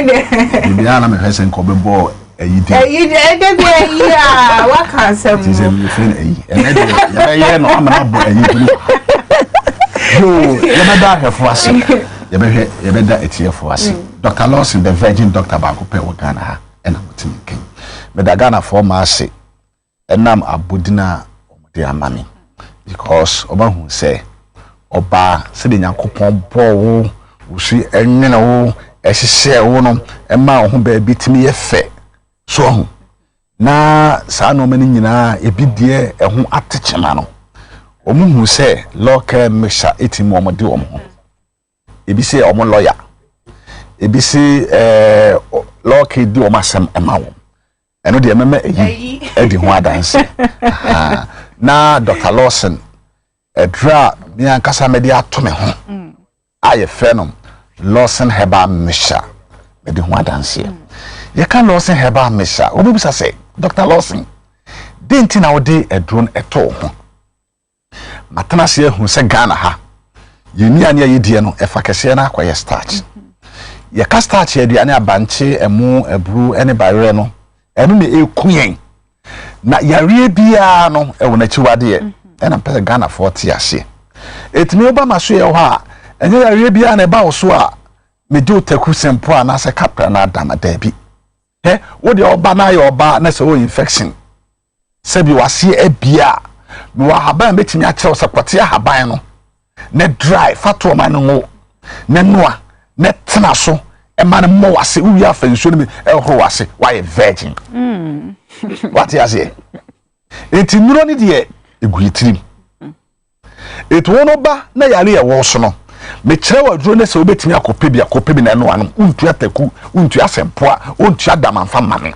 the Anna has a cover ball. What can some? Is a friend, and I'm not boy. You never have for us. You better it's here for us. Dr. Lawson, the Virgin Dr. Bakupe Wakana, and I'm thinking. But the Ghana for Marcy, and I'm a Budina, dear mammy, because Oba who say, Oba, sitting a coupon, poor, who see, and you know, as she say, one, and my own baby to me a fair. So na sa no mani nyina ebidie ehun atechema no omu hu se Law Care Mixture etimu omode omo ebi se omo lawyer ebi se Law Care di omo asem emawo eno de meme eyi edi ho adanse na Dr. Lawson edra mi ankasa mede atome ho aye fenom Lawson Herbal Mixture mede ho adanse you can Lawson Herbal Mixture. Obi bisa say, Dr. Lawson, didn't now day a drone at all. Matana say who say Ghana ha. You near ye no if I can say na kwa starch. You can start here the anya banche a mo a brew any barrier no. And me a queen. Na yari bia no e wona chiwade and I'm pay Ghana 40 ase. It me oba maso ye ha. And yari bia na ba so a me do teku sempo na se captain na dama dabi. What the oba na your ba na so infection. Sebi wase ebia me wa haban betimi a kire osakwate haban no. Ne dry fatu man no. Ne noa ne tena so e man mo wase wi afenso ni e ho wase why virgin. What you say? Enti nuro ni de eguitirim. It won oba na yare e wo so no. Me kire wa duro ne se obetimi akope bi na no anu untu ataku untu asempoa untu adamanfa mame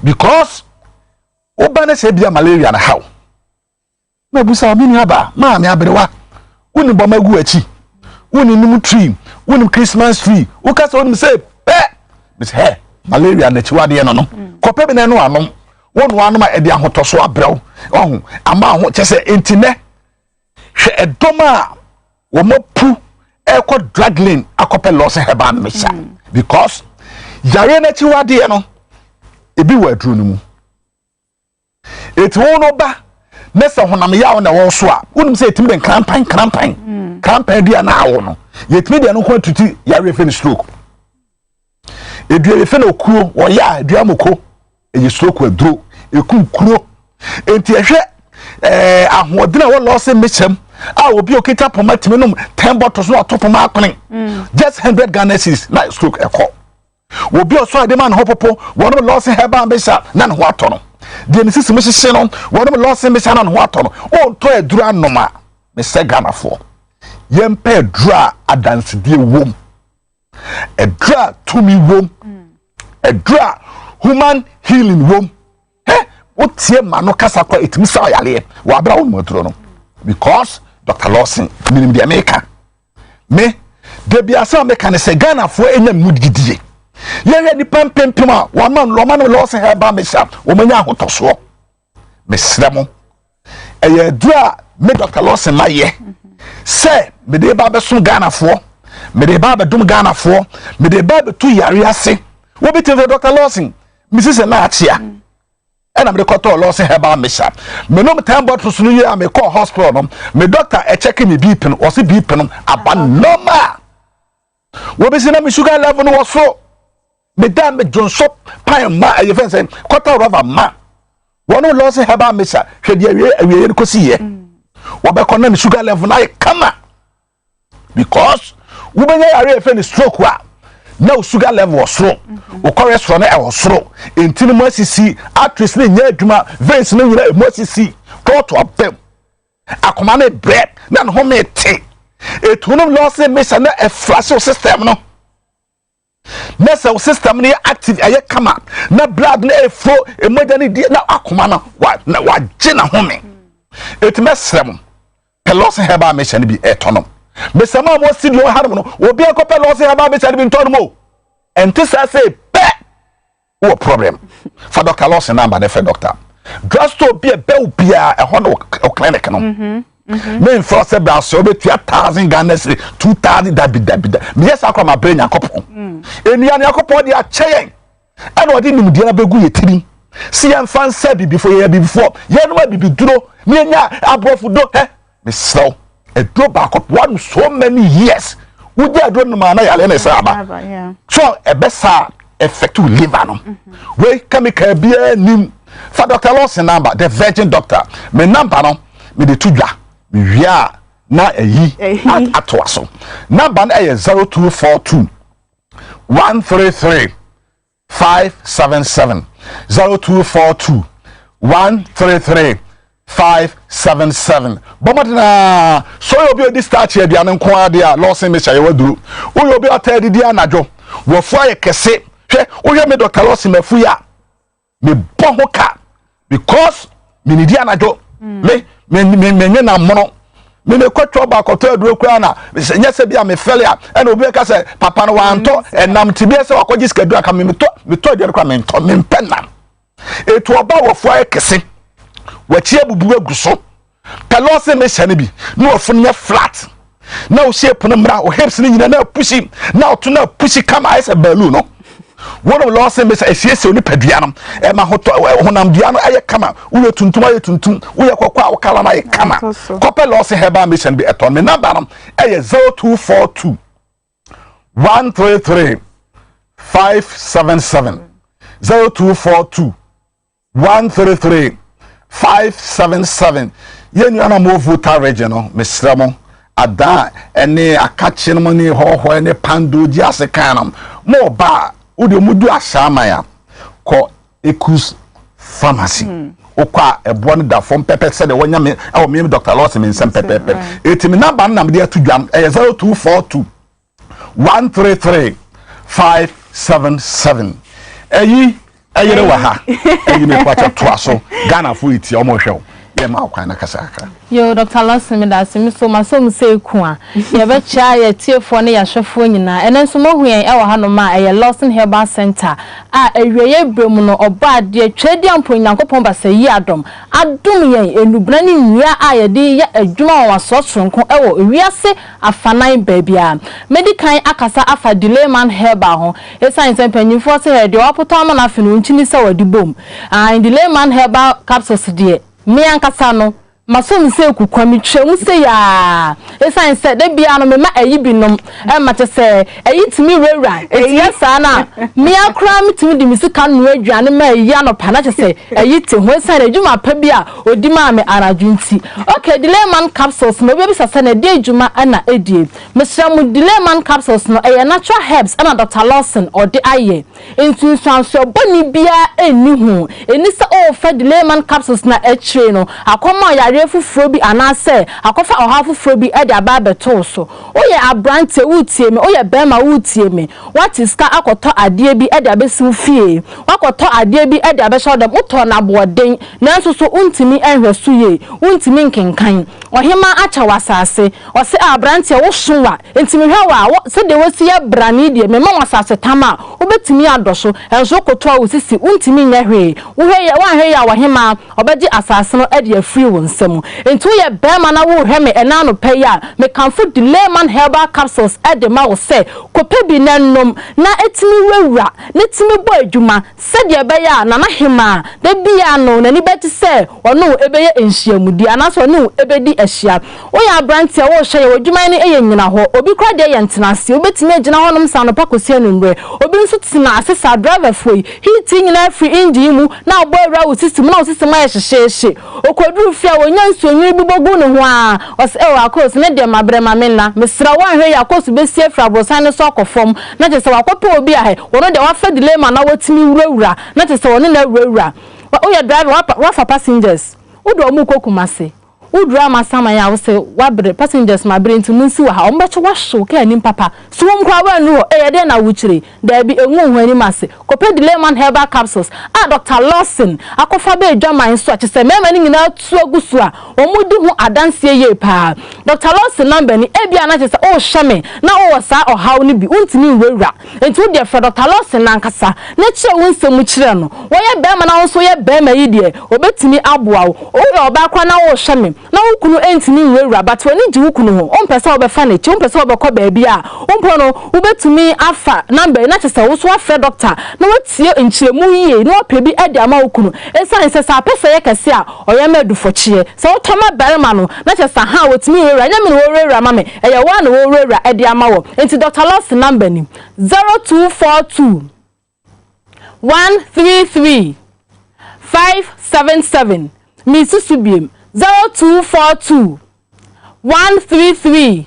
because oba ne se bia malaria na how na busa obi ni aba ma me aberewa uni boma gu achi uni num tree uni Christmas tree o ka so uni say me say malaria na chiwade no no kope bi na no anu wonu anu ma e dia hotoso abrew ohun ama ho chese entine hwe edoma womopu eko drug lane akope Lawson Herbal Mixture because yare na chiwade no ebi wa aduru no mu etwo ba nesa honam ya na wo so a wonim say etimi den krampan dia na awo no yetimi de no ko tuti yare fe ni stroke edua fe na okuo wo ya edua moko eyi stroke aduro eku kuro enti ehwe ahodena wo Lawson Mixture obi okita poma timinum 10 bottles no atop ma akone just 100 Ghana cedis na stroke eko obi oso ade man hopopo wono Lawson Herbal Mixture na no atono de ni sisi mhihye no wono Lawson Mixture na no atono o to aduru anoma me se Ghana fo yempe adura adanse die wom adura tumi wom adura human healing wom wotie ma no kasa kwa etimi sa yale wa bra wo motro no because Dr. Lawson minim de America me de bia sa me kan se Ghana fo enya mudgidie ye ni pampempem a wa man Lawson Herbal Mixture wo manya hotoso me sremo eye dua me Dr. Lawson ma ye se me de ba be so Ghana fo me de ba be dum Ghana fo me de ba be tu yare ase wo betin Dr. Lawson Mrs. na achia and I'm the doctor Lawson Herbal Mixture. Me no 10 bottles no year me call hospital no. Me doctor e check me BP or see BP no abnormal. We be say na me sugar level no was so. Me dan me John shop pine ma e fen say quarter of a ma. One Lawson Herbal Mixture hwe de awie no kosi ye. wabeko na sugar level na kama because wubenya yare efe ni stroke wa na sugar level was slow o cholesterol na was slow enti mo asisi actress na nya adwuma veins na nyina mo asisi to abem akoma na bread na no me te etunum loss measure na a flash system no nessa system ni active aye kama na blood na flow emoja ni na akoma na wa gina home etimesrem pelos heba measure ni bi etono mesama mo studio harum no obi akopɛ loss heba measure ni bi ntono mo enti say pe wo problem for Dr. Loss number na for doctor drugstore be bia e ho no clinic no men for say bra so be 1000 Ghana cedi 2000 dabi me yes akwa ma brain yakopon enua ne yakopon dia cheyen and odi nimdia na begu yetiri si yan fan sabi before ye no bibi duro me nya abrofu do me slow a drop back up one so many years we dey do no ma na yale na saba so e besa effect to liver no we chemical bia nim for Dr. Loss number the virgin doctor me number no me de tudwa wia na eyi atoaso number na 0242 133 577 0242 133 577 bomadina so you be this start here dia nko ade a Loss me chaye waduru wo you be atadi dia anadwo wo fu aye kese hwe wo ye me Dr. Loss mafu ya me bo ka because me ni dia anadwo me na mono me kwatwa ba koto aduro kura na nya se bia me felia e na obi ka se papa no wanto enam tibia se wakoji skadu aka me to de kura me nto me mpena etu oba wofo ayekese wachi abubu aguso Loss me chane bi no ofo nya flat na o shape no mra o hips ni nyina na pushi na o to na pushi kama ese balloon no one of Loss me say esiese oni padua no e ma hoto honam dua no aye kama uye tuntum aye tuntum uye kwakwa akala na aye kama kope Loss heba mission be eton me number no e 0242 133 577 0242 133 577 yenu ana mo voter region no mesramo ada ene akache no ni hoho ene pando ji asekan no mo ba udi mudu asama ya ko Ekus pharmacy okwa ebo ne da form pepe se de wonya me e me Dr. Loss me nsem pepe etimi number na me de atudwam 0242 133 577 eyi ayere wa ha eyi me kwacha toaso Ghana fu iti omo hwew ye ma akwan na kasaka yo Dr. Loss me da se me so masom se ku a ye be chia ye tiefo ne ya hwefo nyina ene so mo huen e wa ha no ma ye Loss Herbal Center a awieye bremu no oba de twedi ampo nyankopon ba se yi adom ye enubra ne nwia a ye de ye adwuma wa so sonko e wo wiase afanan baabia medical akasa afa Delayman Herbal ho esan sempanyimfo se he de wapoto ma na afinu nchini se wadi bom Delayman Herbal capsules de me ankasa no masom se kukwami twem se ya esan se de bia no me ma ayi binom e mate se ayi timi rewra etiya sa na me akra mitimi di misika no adwane ma ayi anopa na se ayi te ho esan adwuma pa bia odi ma me anadwunti okay Delayman capsules no be bisa se na de adwuma ana edie mesramu Delayman capsules no e natural herbs ana Dr. Lawson or de aye entu sanso boni bia eni hu eni se o fa Delayman capsules na echre no akoma ya refufro bi anase akofa ohafufro bi e de aba beto so oye abrante wutie me oye bema wutie me what is ka akoto ade bi e de abesi fie wakoto ade bi e de abesho dem uto na boden nanso so untimi enhweso ye untimi nkenkan ohima acha wasase o se abrante wo sowa entimi hwa se de wosi ya brani de me ma wasase tama obetimi adoso enso koto a wosisi untimi nyahwe wo hwe ya wan hwe ya ohima obeji asase no e de afri wonse into ye bema na wo hwe me enano pe ya me kanfo Delayman Herbal capsules e de ma wo se kope bi nanom na etimi wewura netimi bo adwuma se de be ya na na hema de bia no na ni beti se ono ebeye enhyiamudi anaso ono ebedi ahia wo ya branch wo hwe ye adwuma ni eye nyina ho obi kra de ye ntenase obetimi agina honom sanopa kosi anumre obi nso wotina asesa driver foi heating na free engine mu na boy raw system na system ma yehye okoduru fia wonya nsonyi bibogu ne ho a os akos ne de mabre mamena mesra wan hwe yakos besi afra bosan ne so akofom na je se wakope obi ahe wono de wafa delay ma na watimi wurawura na je se wono na wurawura o ya driver wafa passengers udo mu kokumase udra sama ya wo se wabre passengers ma bre ntimu nsi wa ha ombecho wa show ka anim papa so won kwa wa nu e de na wuchire da bi enwu hu ani mase kope Layman herbal capsules Dr. Lawson akofa be adwaman so ache se mema ni nyina tu agusu a omudi hu adanse ye pa Dr. Lawson number ni e bia na ache se o hweme na o wosa o haw ni bi untimi nwura enti wo de fra Dr. Lawson na nkasa na che wo nsemu chire no wo ye be ma na wo so ye be ma yi de obetimi aboa wo o ye oba kwa na wo hweme na ukunu entini nwura but woni ji ukunu ho ompesa obefa na chi ompesa obekọ baabi a ompo no ubetumi afa number na chese wo so afre doctor na watie nchiremu yie na opebi ade ama ukunu ensan se sa pesa ye kese a oyema adufọchie se wo toma barema no na chese ha wotumi nwura nya me no nwura ma me eye wa na wo nwura ade ama wo enti Dr. Lawson number ni 0242 133 577 mi susubiem 0242 133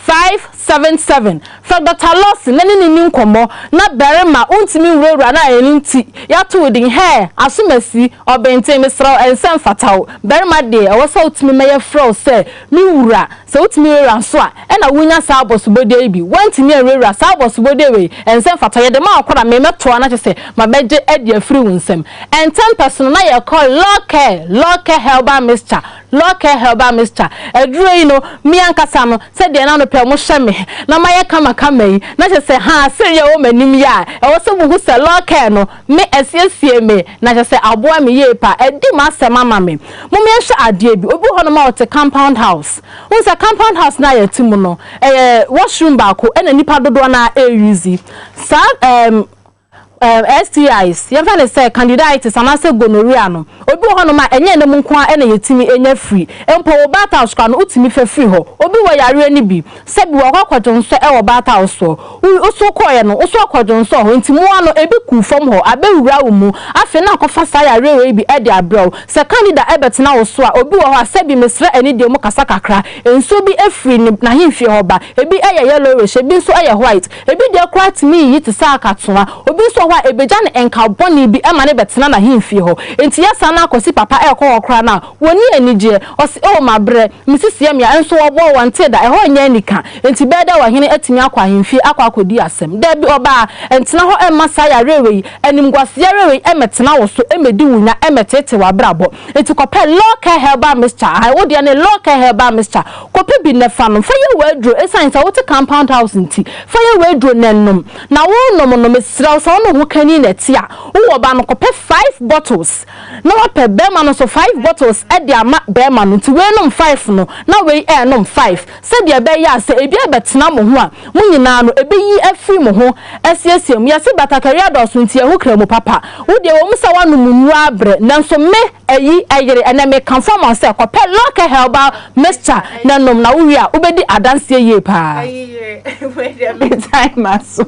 577 for Dr. Lawson nani ni nkomo na berema untimi nwura na eninti ya to within hair asumasi obente mesra ensem fataw berema de awasa utimi meye fro se mi wura se utimi wura so a na wunya sa abosubode bi wantimi wura sa abosubode we ensem fataw ye de ma akwara me meto na chese mabeje edi afiri wunsem and 10% na ye call local herbal mixture local herbal mixture eduro yi no mi ankasa no se de na no pe mo hweme na maye kama yi na se ha seriye wo manim ya e wo se bugu se local no me esiesie me na se aboa me ye pa edi ma se mama me mo me hwe ade bi obi ho no ma wote compound house unsa compound house na ya timu no washroom ba ko na nipa dodo na use sa STIs ye fa le say candidiatis anase gonorrhea no obi ho no ma enye ne mu nko a na yetimi enya free empo wo bata house kwa no utimi fa free ho obi wo yare ani bi se bi wo kwakwadon so e wo bata house so uso koye no uso kwakwadon so ho ntimi wa no ebi ku fom ho abewura wo mu afi na akofa sa yare we bi e de abrew se candida ebetina wo so a obi wo ho ase bi mesra ani de mu kasa kakra enso bi afri ni na himfie ho ba ebi eye yellowish ebi nso eye white ebi de kwat mi yi ti sa akatoa obi so wa ebejan enka boni bi ema ne betena na himfie ho enti yesa na akosi papa ekọ okra na woni anije osi o mabre misisi me enso obo wante da eho nya nika enti beda wa hene atimi akwa himfie akwa akodi asem da bi oba entena ho emma sa ya rewe animguase ya rewe emetena wo so emedi wunya emetete wa brabo enti kope local herbal mixture ai wo de ne local herbal mixture kope bi ne fa no fa ye wadro esan sa wo te compound house nti fa ye wadro nennom na wo nom no mesira so no ho kani na tia wo ba no kope 5 bottles na wa pe be ma no so 5 bottles e de ama be ma no ti we nom 5 no na we nom 5 se de be ya se ebi abetena mo ho a mo nyina no ebe yi afi mo ho asiesie mo ya se batakaria do so nti e ho kra mo papa wo de wo msa wa no mu abre nanso me ayi ayere ena me confirm say kope local herbal mixture na nom na wo wi a obedi adanse ye pa ayi we de me time aso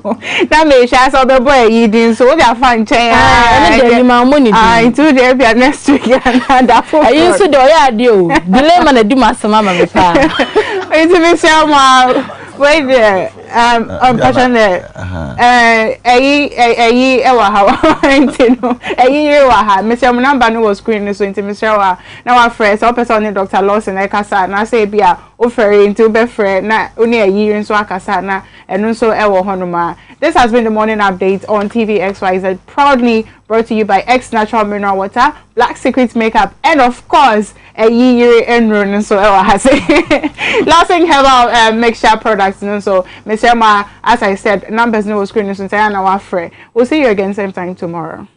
na me sha so be boy yi din so we are fan chen ah ene de ma mo ni into the area next week and that for ayi so de o ya de o delay man edi masama ma me pa into me say ma wait there passionate ewa ha intino wa ha me say my number no was screen so into me say wa na wa friend so person ni Dr. Lawson e kasa na say bia o ferry into be friend na oni ayi nso akasa na eno nso ewo honoma. This has been the morning update on TV XYZ, proudly brought to you by X Natural Mineral Water, Black Secret Makeup, and of course a year and so has Lawson Herbal mixture products. So Miss Emma, as I said, numbers no screen so our friend. We'll see you again same time tomorrow.